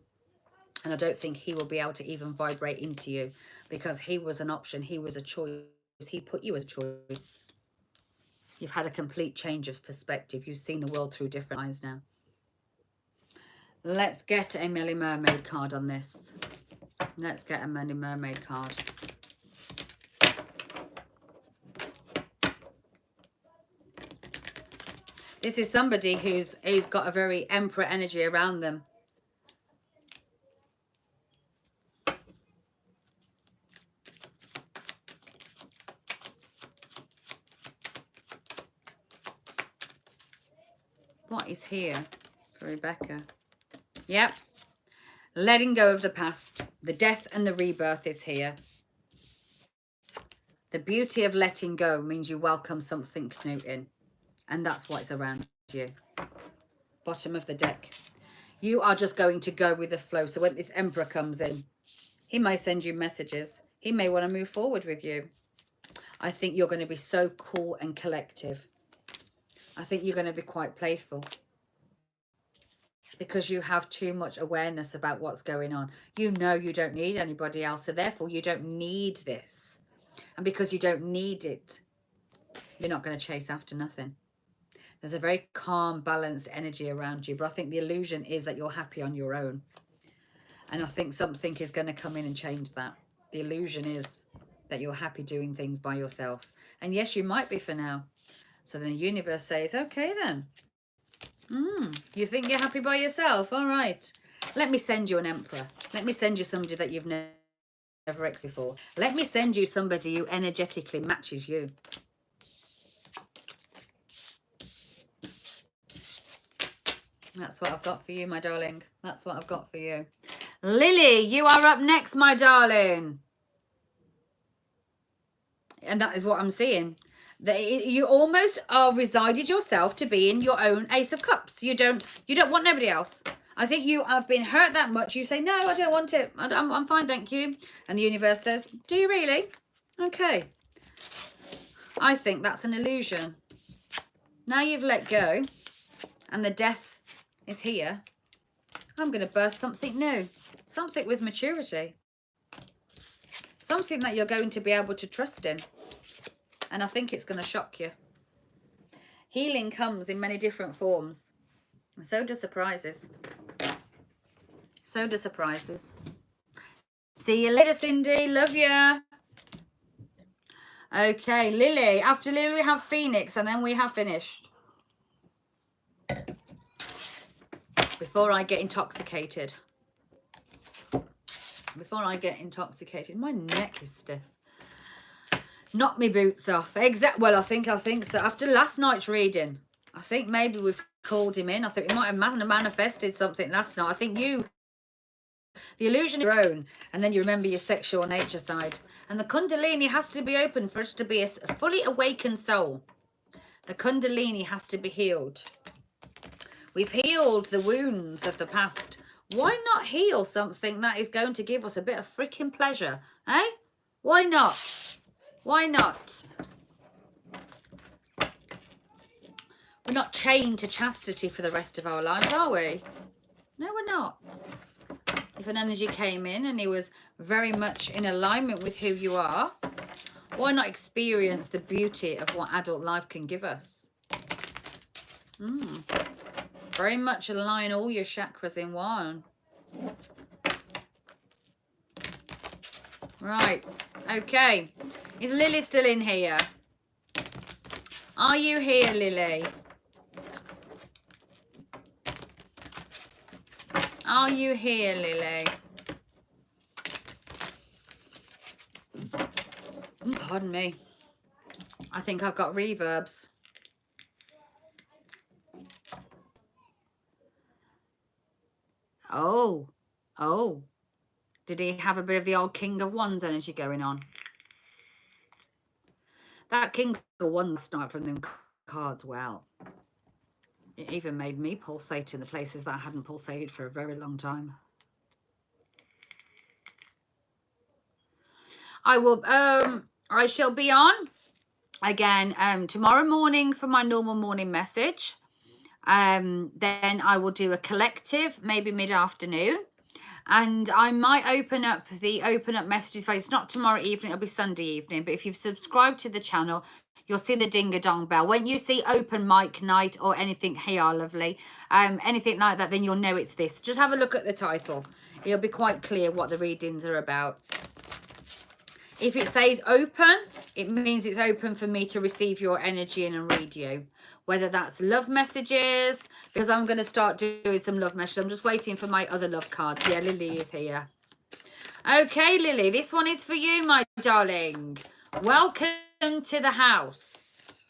And I don't think he will be able to even vibrate into you because he was an option. He was a choice. He put you as a choice. You've had a complete change of perspective. You've seen the world through different eyes now. Let's get a Melly Mermaid card on this. Let's get a Melly Mermaid card. This is somebody who's got a very Emperor energy around them. What is here for Rebecca? Yep. Letting go of the past. The death and the rebirth is here. The beauty of letting go means you welcome something new in. And that's what's around you. Bottom of the deck. You are just going to go with the flow. So when this Emperor comes in, he may send you messages. He may want to move forward with you. I think you're going to be so cool and collective. I think you're going to be quite playful. Because you have too much awareness about what's going on. You know you don't need anybody else. So therefore you don't need this. And because you don't need it, you're not going to chase after nothing. There's a very calm, balanced energy around you. But I think the illusion is that you're happy on your own. And I think something is going to come in and change that. The illusion is that you're happy doing things by yourself. And yes, you might be for now. So then the universe says, okay then. You think you're happy by yourself? All right. Let me send you an Emperor. Let me send you somebody that you've never experienced before. Let me send you somebody who energetically matches you. That's what I've got for you, my darling. That's what I've got for you. Lily, you are up next, my darling. And that is what I'm seeing. You almost are resided yourself to be in your own Ace of Cups. You don't want nobody else. I think you have been hurt that much. You say, no, I don't want it. I'm fine, thank you. And the universe says, do you really? Okay. I think that's an illusion. Now you've let go and the death is here. I'm going to birth something new. Something with maturity. Something that you're going to be able to trust in. And I think it's going to shock you. Healing comes in many different forms. And so do surprises. So do surprises. See you later, Cindy. Love ya. Okay, Lily. After Lily, we have Phoenix, and then we have finished. Before I get intoxicated. Before I get intoxicated. My neck is stiff. Knock me boots off. Well, I think so. After last night's reading, I think maybe we've called him in. I think we might have manifested something last night. I think the illusion is your own, and then you remember your sexual nature side. And the Kundalini has to be open for us to be a fully awakened soul. The Kundalini has to be healed. We've healed the wounds of the past. Why not heal something that is going to give us a bit of freaking pleasure? Eh? Why not? Why not? We're not chained to chastity for the rest of our lives, are we? No, we're not. If an energy came in and it was very much in alignment with who you are, why not experience the beauty of what adult life can give us? Very much align all your chakras in one. Right. Okay. Is Lily still in here? Are you here, Lily? Are you here, Lily? Pardon me. I think I've got reverbs. Oh. Oh. Did he have a bit of the old King of Wands energy going on? That King of Wands start from them cards, well. It even made me pulsate in the places that I hadn't pulsated for a very long time. I shall be on again tomorrow morning for my normal morning message. Then I will do a collective, maybe mid-afternoon. And I might open up messages phase. It's not tomorrow evening, it'll be Sunday evening. But if you've subscribed to the channel, you'll see the ding-a-dong bell. When you see open mic night or anything, hey, lovely, anything like that, then you'll know it's this. Just have a look at the title. It'll be quite clear what the readings are about. If it says open, it means it's open for me to receive your energy and read you. Whether that's love messages, because I'm going to start doing some love messages. I'm just waiting for my other love cards. Yeah, Lily is here. Okay, Lily, this one is for you, my darling. Welcome to the house.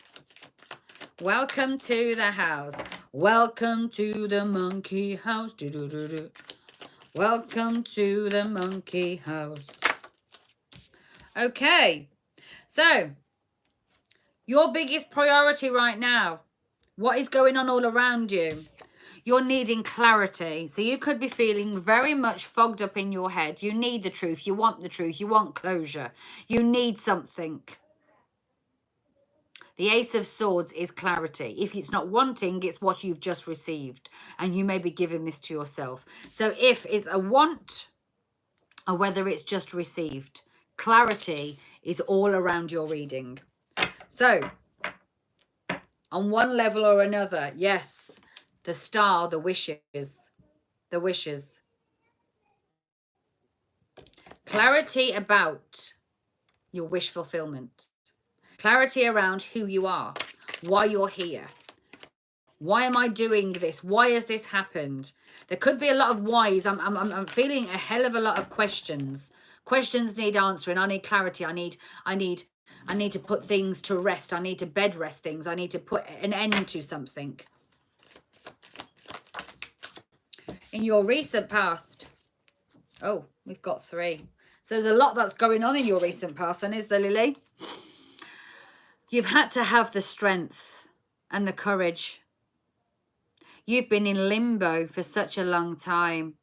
Welcome to the house. Welcome to the monkey house. Do-do-do-do. Welcome to the monkey house. Okay, so your biggest priority right now, what is going on all around you? You're needing clarity. So you could be feeling very much fogged up in your head. You need the truth. You want the truth. You want closure. You need something. The Ace of Swords is clarity. If it's not wanting, it's what you've just received. And you may be giving this to yourself. So if it's a want or whether it's just received, clarity is all around your reading. So, on one level or another, yes, the star, the wishes, the wishes. Clarity about your wish fulfillment. Clarity around who you are, why you're here. Why am I doing this? Why has this happened? There could be a lot of whys. I'm feeling a hell of a lot of questions. Questions need answering. I need clarity. I need to put things to rest. I need to bed rest things. I need to put an end to something. In your recent past, Oh, we've got 3. So there's a lot that's going on in your recent past, and is there, Lily? You've had to have the strength and the courage. You've been in limbo for such a long time.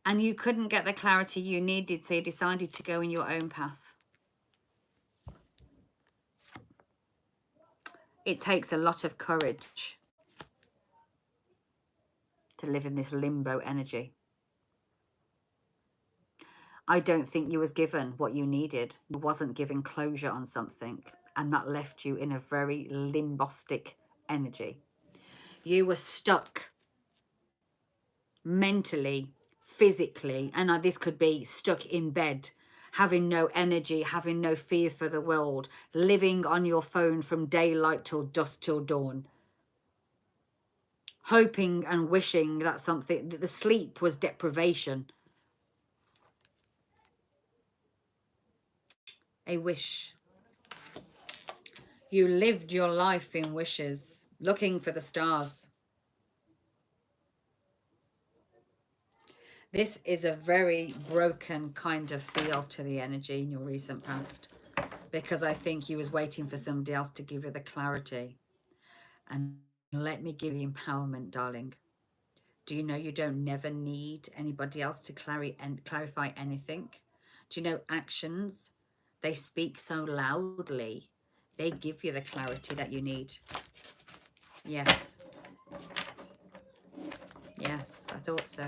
And you couldn't get the clarity you needed, so you decided to go in your own path. It takes a lot of courage to live in this limbo energy. I don't think you was given what you needed. You wasn't given closure on something, and that left you in a very limbostic energy. You were stuck mentally, physically, and this could be stuck in bed, having no energy, having no fear for the world, living on your phone from daylight till dusk till dawn, hoping and wishing that the sleep was deprivation. A wish. You lived your life in wishes, looking for the stars. This is a very broken kind of feel to the energy in your recent past, because I think you was waiting for somebody else to give you the clarity. And let me give you the empowerment, darling. Do you know you don't never need anybody else to clarify anything? Do you know actions? They speak so loudly. They give you the clarity that you need. Yes. Yes, I thought so.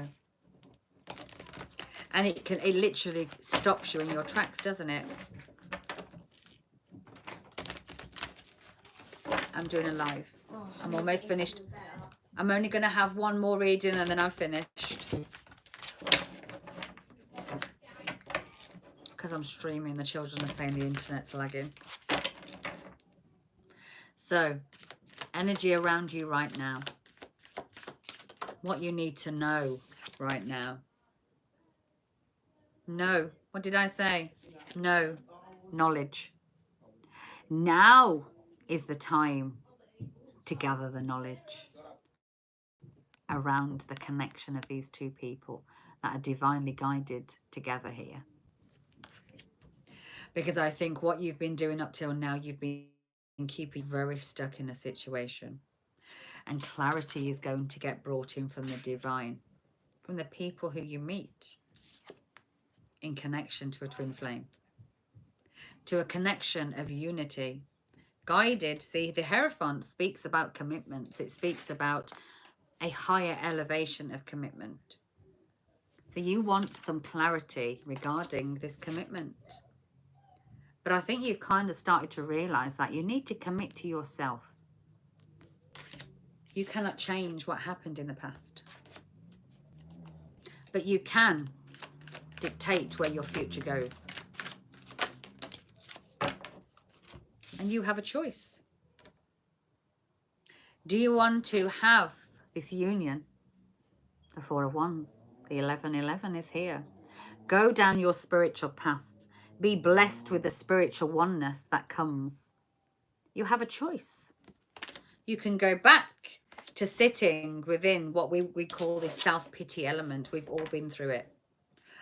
And it literally stops you in your tracks, doesn't it? I'm doing a live. I'm almost finished. I'm only going to have one more reading and then I'm finished. Because I'm streaming, the children are saying the internet's lagging. So, energy around you right now. What you need to know right now. No. What did I say? No. Knowledge. Now is the time to gather the knowledge around the connection of these two people that are divinely guided together here. Because I think what you've been doing up till now, you've been keeping very stuck in a situation. And clarity is going to get brought in from the divine, from the people who you meet in connection to a twin flame, to a connection of unity. Guided, see, the Hierophant speaks about commitments. It speaks about a higher elevation of commitment. So you want some clarity regarding this commitment. But I think you've kind of started to realize that you need to commit to yourself. You cannot change what happened in the past. But you can dictate where your future goes. And you have a choice. Do you want to have this union? The Four of Wands, the 1111 is here. Go down your spiritual path. Be blessed with the spiritual oneness that comes. You have a choice. You can go back to sitting within what we call this self-pity element. We've all been through it.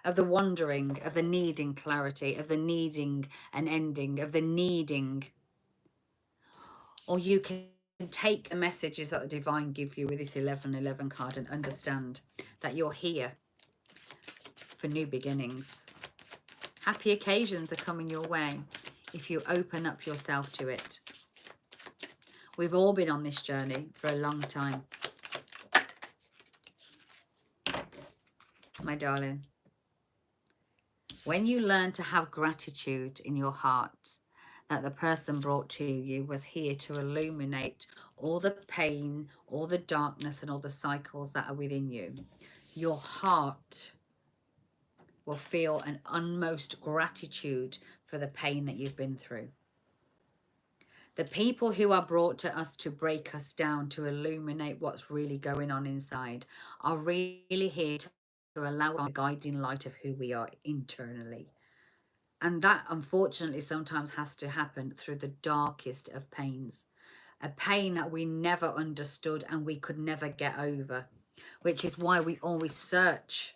Of the wandering, of the needing clarity, of the needing an ending, of the needing. Or you can take the messages that the divine give you with this 1111 card and understand that you're here for new beginnings. Happy occasions are coming your way if you open up yourself to it. We've all been on this journey for a long time. My darling, when you learn to have gratitude in your heart that the person brought to you was here to illuminate all the pain, all the darkness and all the cycles that are within you, your heart will feel an utmost gratitude for the pain that you've been through. The people who are brought to us to break us down, to illuminate what's really going on inside, are really here to allow our guiding light of who we are internally. And that, unfortunately, sometimes has to happen through the darkest of pains. A pain that we never understood and we could never get over. which is why we always search,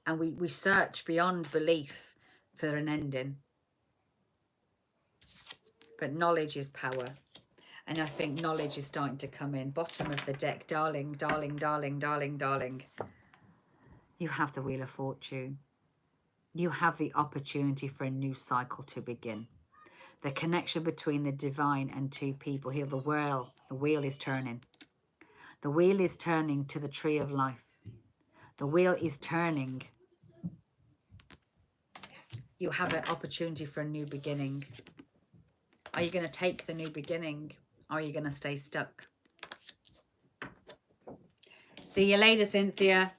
and we search beyond belief for an ending. But knowledge is power. And I think knowledge is starting to come in. Bottom of the deck, darling, darling, darling, darling, darling. You have the Wheel of Fortune. You have the opportunity for a new cycle to begin. The connection between the divine and two people here. The wheel is turning. The wheel is turning to the tree of life. The wheel is turning. You have an opportunity for a new beginning. Are you going to take the new beginning? Or are you going to stay stuck? See you later, Cynthia.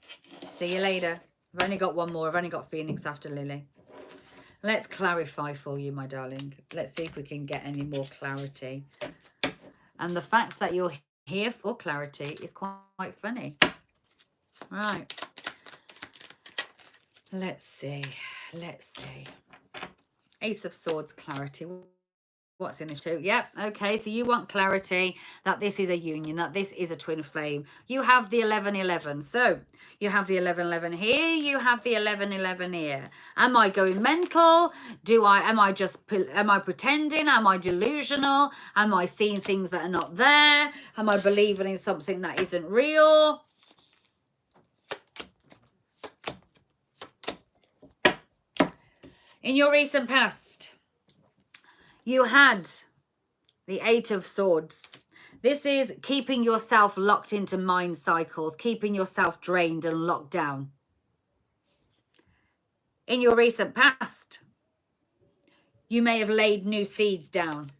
See you later. I've only got one more. I've only got Phoenix after Lily. Let's clarify for you, my darling. Let's see if we can get any more clarity. And the fact that you're here for clarity is quite funny. Right. Let's see. Let's see. Ace of Swords, clarity. What's in this too? Yep. Okay. So you want clarity that this is a union, that this is a twin flame. You have the 11-11. So you have the 11-11 here. You have the 11-11 here. Am I going mental? Am I pretending? Am I delusional? Am I seeing things that are not there? Am I believing in something that isn't real? In your recent past, you had the 8 of Swords. This is keeping yourself locked into mind cycles, keeping yourself drained and locked down. In your recent past, you may have laid new seeds down.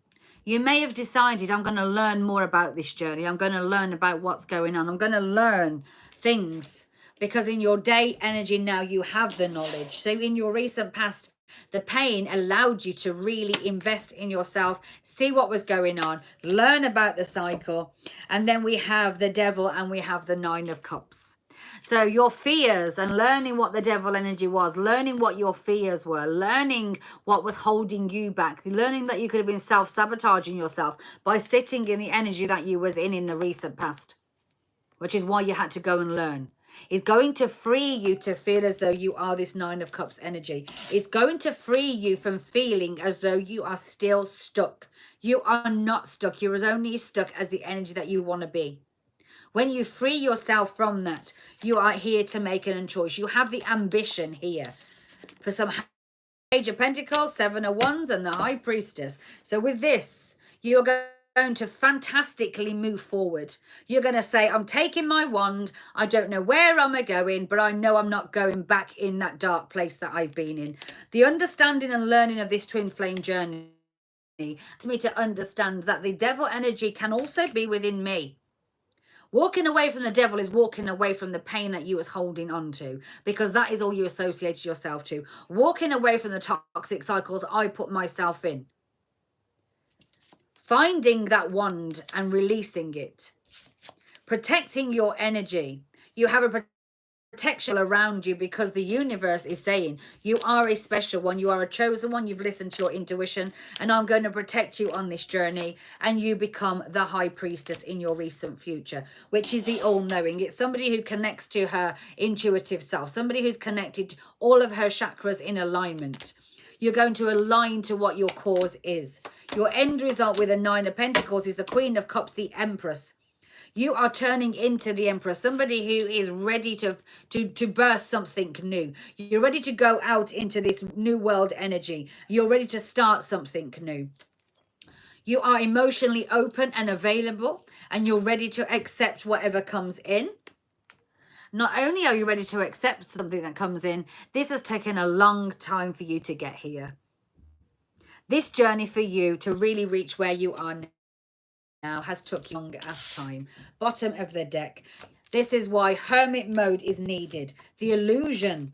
You may have decided, I'm going to learn more about this journey. I'm going to learn about what's going on. I'm going to learn things. Because in your day energy now, you have the knowledge. So in your recent past, the pain allowed you to really invest in yourself, see what was going on, learn about the cycle. And then we have the Devil and we have the 9 of Cups. So your fears and learning what the devil energy was, learning what your fears were, learning what was holding you back, learning that you could have been self-sabotaging yourself by sitting in the energy that you was in the recent past, which is why you had to go and learn. It's going to free you to feel as though you are this 9 of Cups energy. It's going to free you from feeling as though you are still stuck. You are not stuck. You're as only stuck as the energy that you want to be. When you free yourself from that, you are here to make an choice. You have the ambition here for some Page of Pentacles, 7 of Wands, and the High Priestess. So with this, you're going to fantastically move forward. You're going to say, I'm taking my wand. I don't know where I'm going, but I know I'm not going back in that dark place that I've been in. The understanding and learning of this twin flame journey to me to understand that the devil energy can also be within me. Walking away from the devil is walking away from the pain that you was holding on to, because that is all you associated yourself to. Walking away from the toxic cycles I put myself in. Finding that wand and releasing it. Protecting your energy. You have a protection around you because the universe is saying you are a special one. You are a chosen one. You've listened to your intuition, and I'm going to protect you on this journey, and you become the High Priestess in your recent future, which is the all-knowing. It's somebody who connects to her intuitive self, somebody who's connected all of her chakras in alignment. You're going to align to what your cause is. Your end result with a 9 of Pentacles is the Queen of Cups, the Empress. You are turning into the Emperor, somebody who is ready to birth something new. You're ready to go out into this new world energy. You're ready to start something new. You are emotionally open and available, and you're ready to accept whatever comes in. Not only are you ready to accept something that comes in, this has taken a long time for you to get here. This journey for you to really reach where you are now has took long as time. Bottom of the deck. This is why hermit mode is needed. The illusion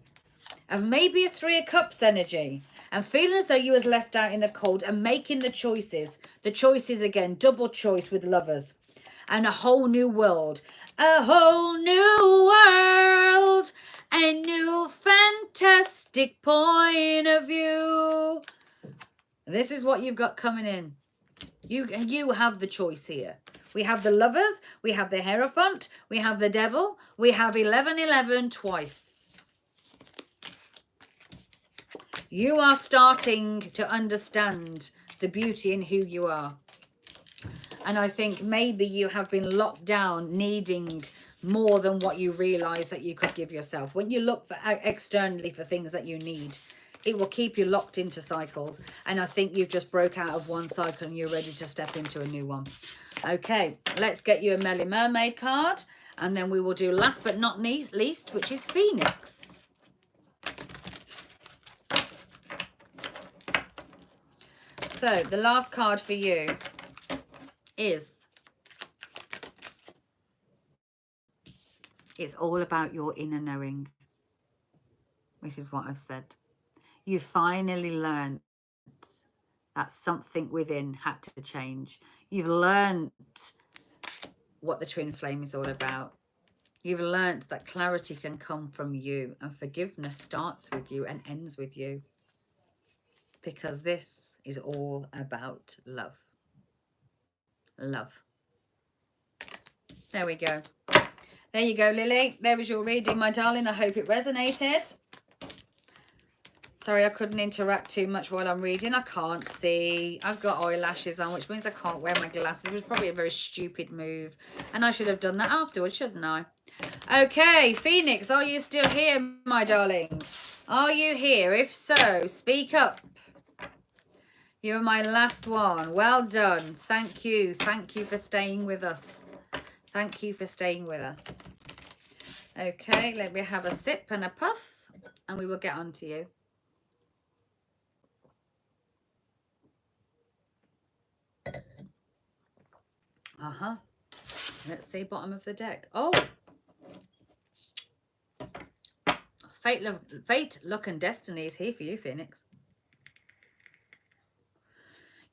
of maybe a 3 of Cups energy and feeling as though you was left out in the cold and making the choices. The choices again, double choice with lovers. And a whole new world. A whole new world. A new fantastic point of view. This is what you've got coming in. You have the choice here. We have the Lovers, we have the Hierophant, we have the Devil, we have 1111 twice. You are starting to understand the beauty in who you are. And I think maybe you have been locked down needing more than what you realize that you could give yourself. When you look for externally for things that you need, it will keep you locked into cycles. And I think you've just broke out of one cycle and you're ready to step into a new one. Okay, let's get you a Melly Mermaid card. And then we will do last but not least, which is Phoenix. So the last card for you is, it's all about your inner knowing, which is what I've said. You finally learned that something within had to change. You've learned what the twin flame is all about. You've learned that clarity can come from you, and forgiveness starts with you and ends with you, because this is all about love. Love. There we go. There you go, Lily. There was your reading, my darling. I hope it resonated. Sorry, I couldn't interact too much while I'm reading. I can't see. I've got eyelashes on, which means I can't wear my glasses. It was probably a very stupid move. And I should have done that afterwards, shouldn't I? Okay, Phoenix, are you still here, my darling? Are you here? If so, speak up. You're my last one. Well done. Thank you. Thank you for staying with us. Thank you for staying with us. Okay, let me have a sip and a puff, and we will get on to you. Let's see, bottom of the deck. Oh, fate, luck, and destiny is here for you, Phoenix.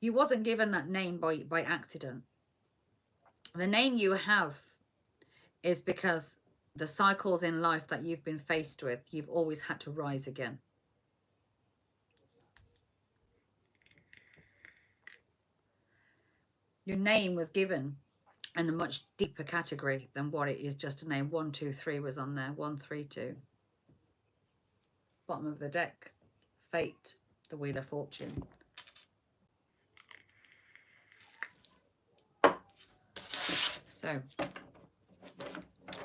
You wasn't given that name by accident. The name you have is because the cycles in life that you've been faced with, you've always had to rise again. Your name was given in a much deeper category than what it is just a name. 1, 2, 3 was on there. 1, 3, 2. Bottom of the deck. Fate, the Wheel of Fortune. So,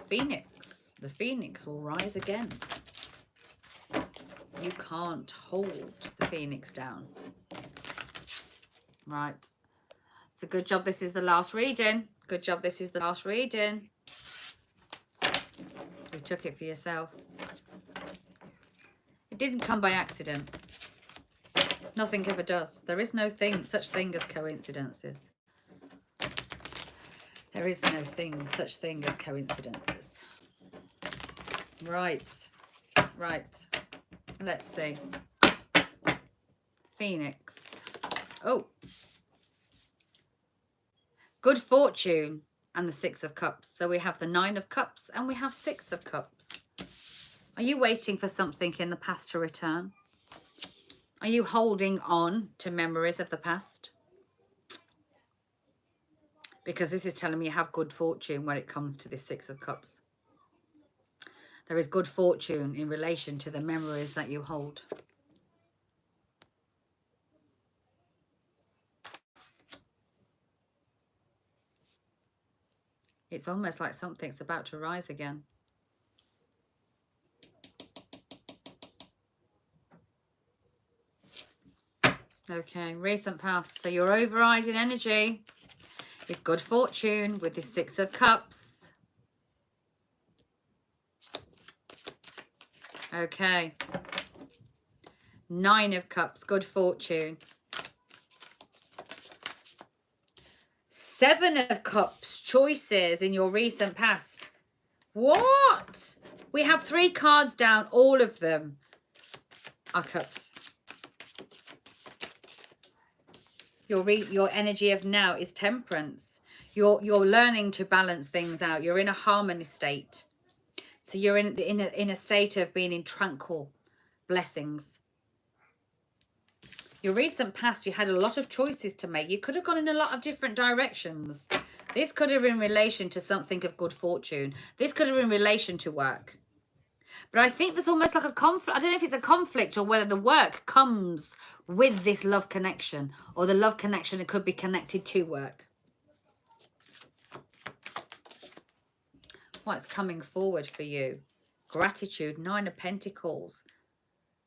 Phoenix. The Phoenix will rise again. You can't hold the Phoenix down. Right. It's a good job this is the last reading. Good job this is the last reading. You took it for yourself. It didn't come by accident. Nothing ever does. There is no such thing as coincidences. There is no such thing as coincidences. Right. Right. Let's see. Phoenix. Oh. Good fortune and the 6 of Cups. So we have the 9 of Cups and we have 6 of Cups. Are you waiting for something in the past to return? Are you holding on to memories of the past? Because this is telling me you have good fortune when it comes to this 6 of Cups. There is good fortune in relation to the memories that you hold. It's almost like something's about to rise again. Okay, recent past. So your overriding energy is good fortune with the 6 of Cups. Okay. 9 of Cups, good fortune. 7 of Cups, choices in your recent past. What? We have 3 cards down, all of them are Cups. Your energy of now is Temperance. You're learning to balance things out. You're in a harmony state. So you're in a state of being in tranquil blessings. Your recent past, you had a lot of choices to make. You could have gone in a lot of different directions. This could have been in relation to something of good fortune. This could have been in relation to work. But I think there's almost like a conflict. I don't know if it's a conflict or whether the work comes with this love connection, or the love connection, it could be connected to work. What's coming forward for you? Gratitude, 9 of Pentacles.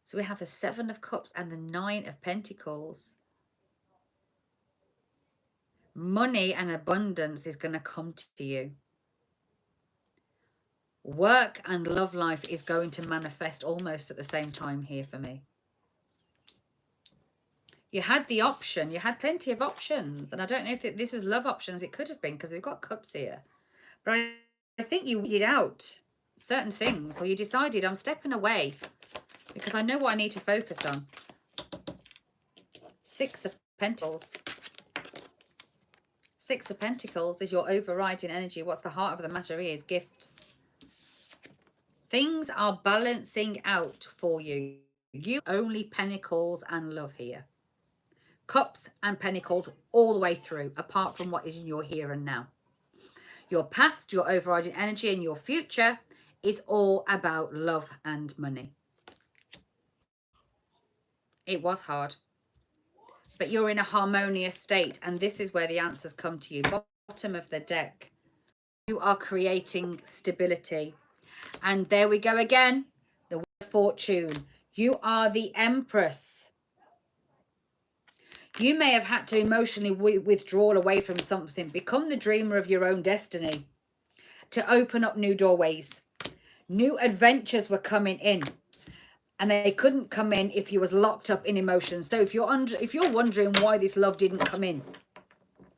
So we have the 7 of Cups and the 9 of Pentacles. Money and abundance is going to come to you. Work and love life is going to manifest almost at the same time here for me. You had the option. You had plenty of options. And I don't know if this was love options. It could have been, because we've got Cups here. But I think you weeded out certain things, or you decided, I'm stepping away because I know what I need to focus on. 6 of Pentacles. 6 of Pentacles is your overriding energy. What's the heart of the matter is gifts. Things are balancing out for you. You only Pentacles and love here. Cups and Pentacles all the way through, apart from what is in your here and now. Your past, your overriding energy, and your future is all about love and money. It was hard, but you're in a harmonious state, and this is where the answers come to you. Bottom of the deck. You are creating stability. And there we go again. The Wheel of Fortune. You are the Empress. You may have had to emotionally withdraw away from something. Become the dreamer of your own destiny. To open up new doorways. New adventures were coming in. And they couldn't come in if you was locked up in emotions. So if you're wondering why this love didn't come in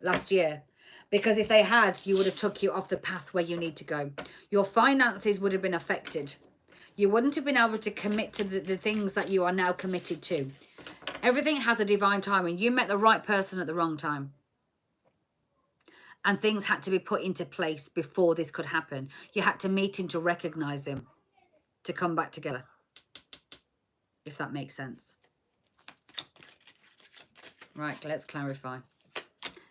last year, because if they had, you would have took you off the path where you need to go. Your finances would have been affected. You wouldn't have been able to commit to the things that you are now committed to. Everything has a divine timing. You met the right person at the wrong time. And things had to be put into place before this could happen. You had to meet him to recognize him, to come back together. If that makes sense. Right, let's clarify.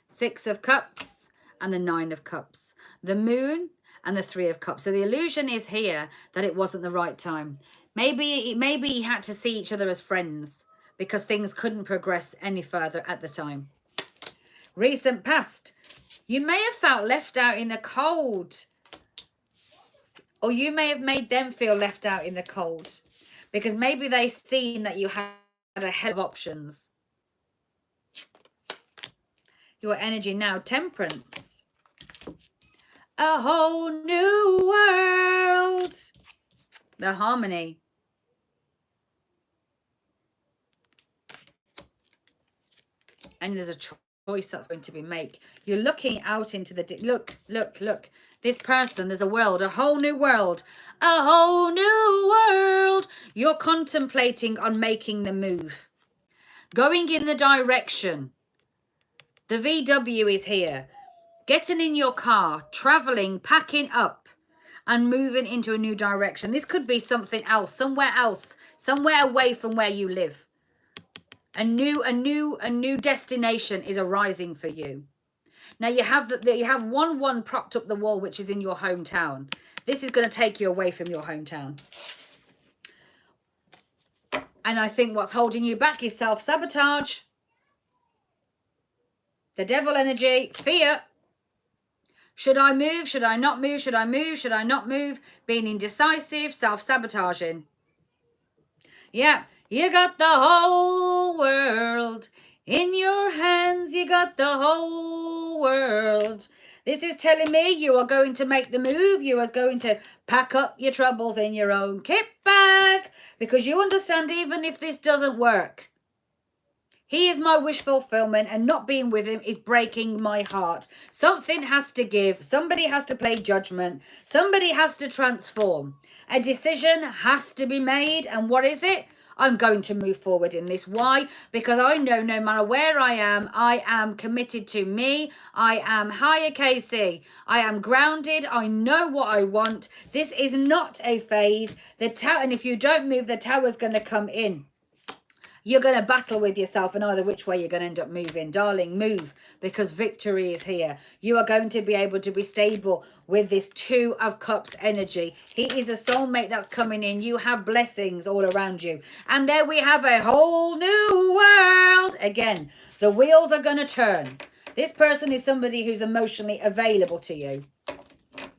6 of Cups and the 9 of Cups. The Moon and the 3 of Cups. So the illusion is here that it wasn't the right time. Maybe he had to see each other as friends because things couldn't progress any further at the time. Recent past. You may have felt left out in the cold. Or you may have made them feel left out in the cold. Because maybe they've seen that you had a hell of options. Your energy now, Temperance. A whole new world. The Harmony. And there's a choice that's going to be made. You're looking out into the... Look, look, look. This person, there's a world, a whole new world. A whole new world. You're contemplating on making the move. Going in the direction. The VW is here. Getting in your car, traveling, packing up, and moving into a new direction. This could be something else, somewhere away from where you live. A new destination is arising for you. Now you have 1-1 propped up the wall, which is in your hometown. This is going to take you away from your hometown. And I think what's holding you back is self-sabotage. The devil energy, fear. Should I move? Should I not move? Should I move? Should I not move? Being indecisive, self-sabotaging. Yeah, you got the whole world in your hands. You got the whole world. This is telling me you are going to make the move. You are going to pack up your troubles in your own kit bag. Because you understand, even if this doesn't work, he is my wish fulfillment, and not being with him is breaking my heart. Something has to give. Somebody has to play judgment. Somebody has to transform. A decision has to be made. And what is it? I'm going to move forward in this. Why? Because I know no matter where I am committed to me. I am higher KC. I am grounded. I know what I want. This is not a phase. The tower, and if you don't move, the tower's going to come in. You're going to battle with yourself and either which way you're going to end up moving. Darling, move, because victory is here. You are going to be able to be stable with this Two of Cups energy. He is a soulmate that's coming in. You have blessings all around you. And there we have a whole new world. Again, the wheels are going to turn. This person is somebody who's emotionally available to you.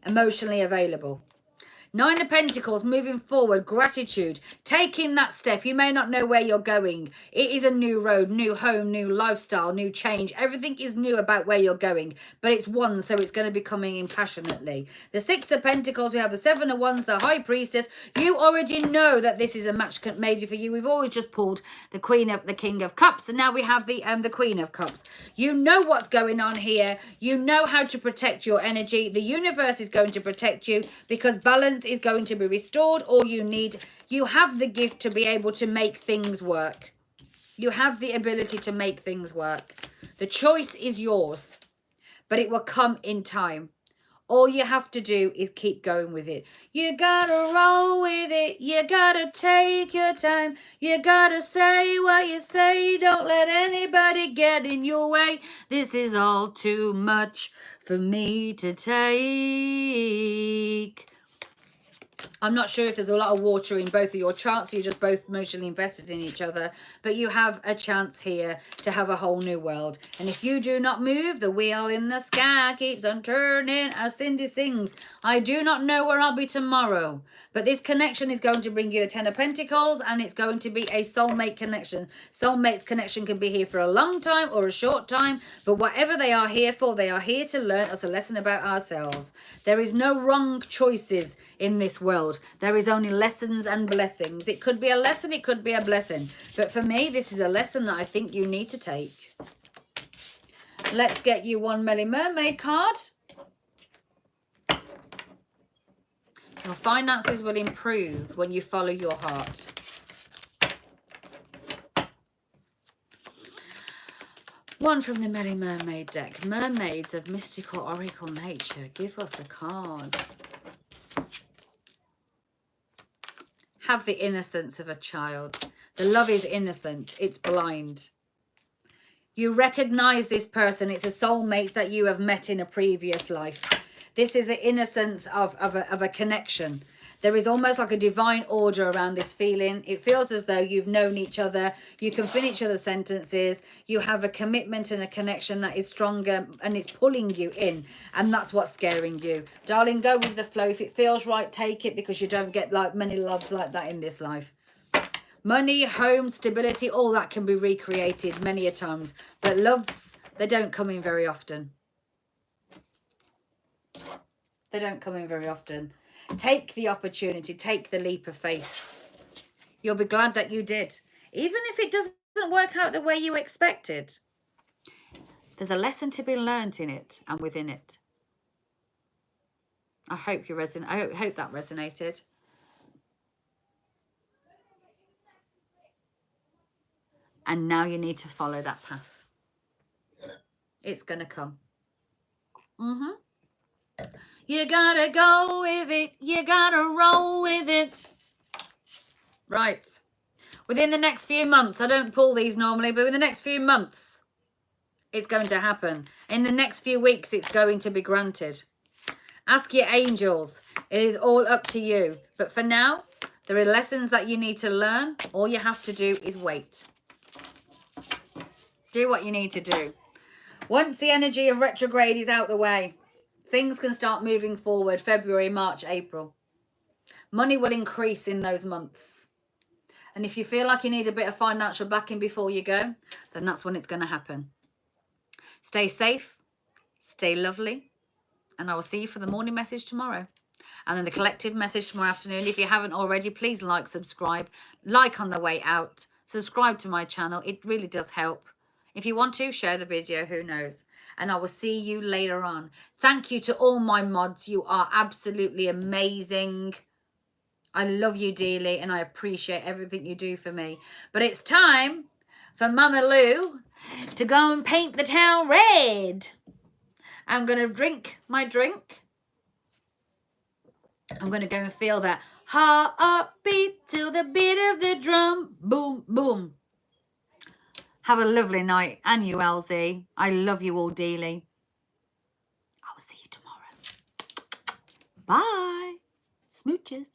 Emotionally available. Nine of Pentacles, moving forward, gratitude, taking that step. You may not know where you're going. It is a new road, new home, new lifestyle, new change. Everything is new about where you're going, but it's one, so it's going to be coming in passionately. The Six of Pentacles, we have the Seven of Wands, the High Priestess. You already know that this is a match made for you. We've always just pulled the King of Cups, and now we have the Queen of Cups. You know what's going on here. You know how to protect your energy. The universe is going to protect you because balance is going to be restored. All you have the gift to be able to make things work. You have the ability to make things work. The choice is yours, but it will come in time. All you have to do is keep going with it. You gotta roll with it. You gotta take your time. You gotta say what you say. Don't let anybody get in your way. This is all too much for me to take. I'm not sure if there's a lot of water in both of your charts. You're just both emotionally invested in each other. But you have a chance here to have a whole new world. And if you do not move, the wheel in the sky keeps on turning. As Cindy sings, I do not know where I'll be tomorrow. But this connection is going to bring you the Ten of Pentacles. And it's going to be a soulmate connection. Soulmates connection can be here for a long time or a short time. But whatever they are here for, they are here to learn us a lesson about ourselves. There is no wrong choices in this world. There is only lessons and blessings. It could be a lesson, it could be a blessing. But for me, this is a lesson that I think you need to take. Let's get you one Melly Mermaid card. Your finances will improve when you follow your heart. One from the Melly Mermaid deck. Mermaids of mystical oracle nature. Give us a card. Have the innocence of a child. The love is innocent. It's blind. You recognize this person. It's a soulmate that you have met in a previous life. This is the innocence of a connection. There is almost like a divine order around this feeling. It feels as though you've known each other. You can finish each other's sentences. You have a commitment and a connection that is stronger and it's pulling you in. And that's what's scaring you. Darling, go with the flow. If it feels right, take it, because you don't get like many loves like that in this life. Money, home, stability, all that can be recreated many a times. But loves, they don't come in very often. They don't come in very often. Take the opportunity. Take the leap of faith. You'll be glad that you did. Even if it doesn't work out the way you expected. There's a lesson to be learned in it and within it. I hope you I hope that resonated. And now you need to follow that path. It's going to come. You gotta go with it. You gotta roll with it. Right. Within the next few months, I don't pull these normally, but in the next few months, it's going to happen. In the next few weeks, it's going to be granted. Ask your angels. It is all up to you. But for now, there are lessons that you need to learn. All you have to do is wait. Do what you need to do. Once the energy of retrograde is out the way, things can start moving forward. February, March, April. Money will increase in those months. And if you feel like you need a bit of financial backing before you go, then that's when it's going to happen. Stay safe. Stay lovely. And I will see you for the morning message tomorrow. And then the collective message tomorrow afternoon. If you haven't already, please like, subscribe. Like on the way out. Subscribe to my channel. It really does help. If you want to, share the video. Who knows? And I will see you later on. Thank you to all my mods. You are absolutely amazing. I love you dearly and I appreciate everything you do for me. But it's time for Mama Lou to go and paint the town red. I'm going to drink my drink. I'm going to go and feel that heartbeat till the beat of the drum. Boom, boom. Have a lovely night. And you, Elsie. I love you all dearly. I will see you tomorrow. Bye. Smooches.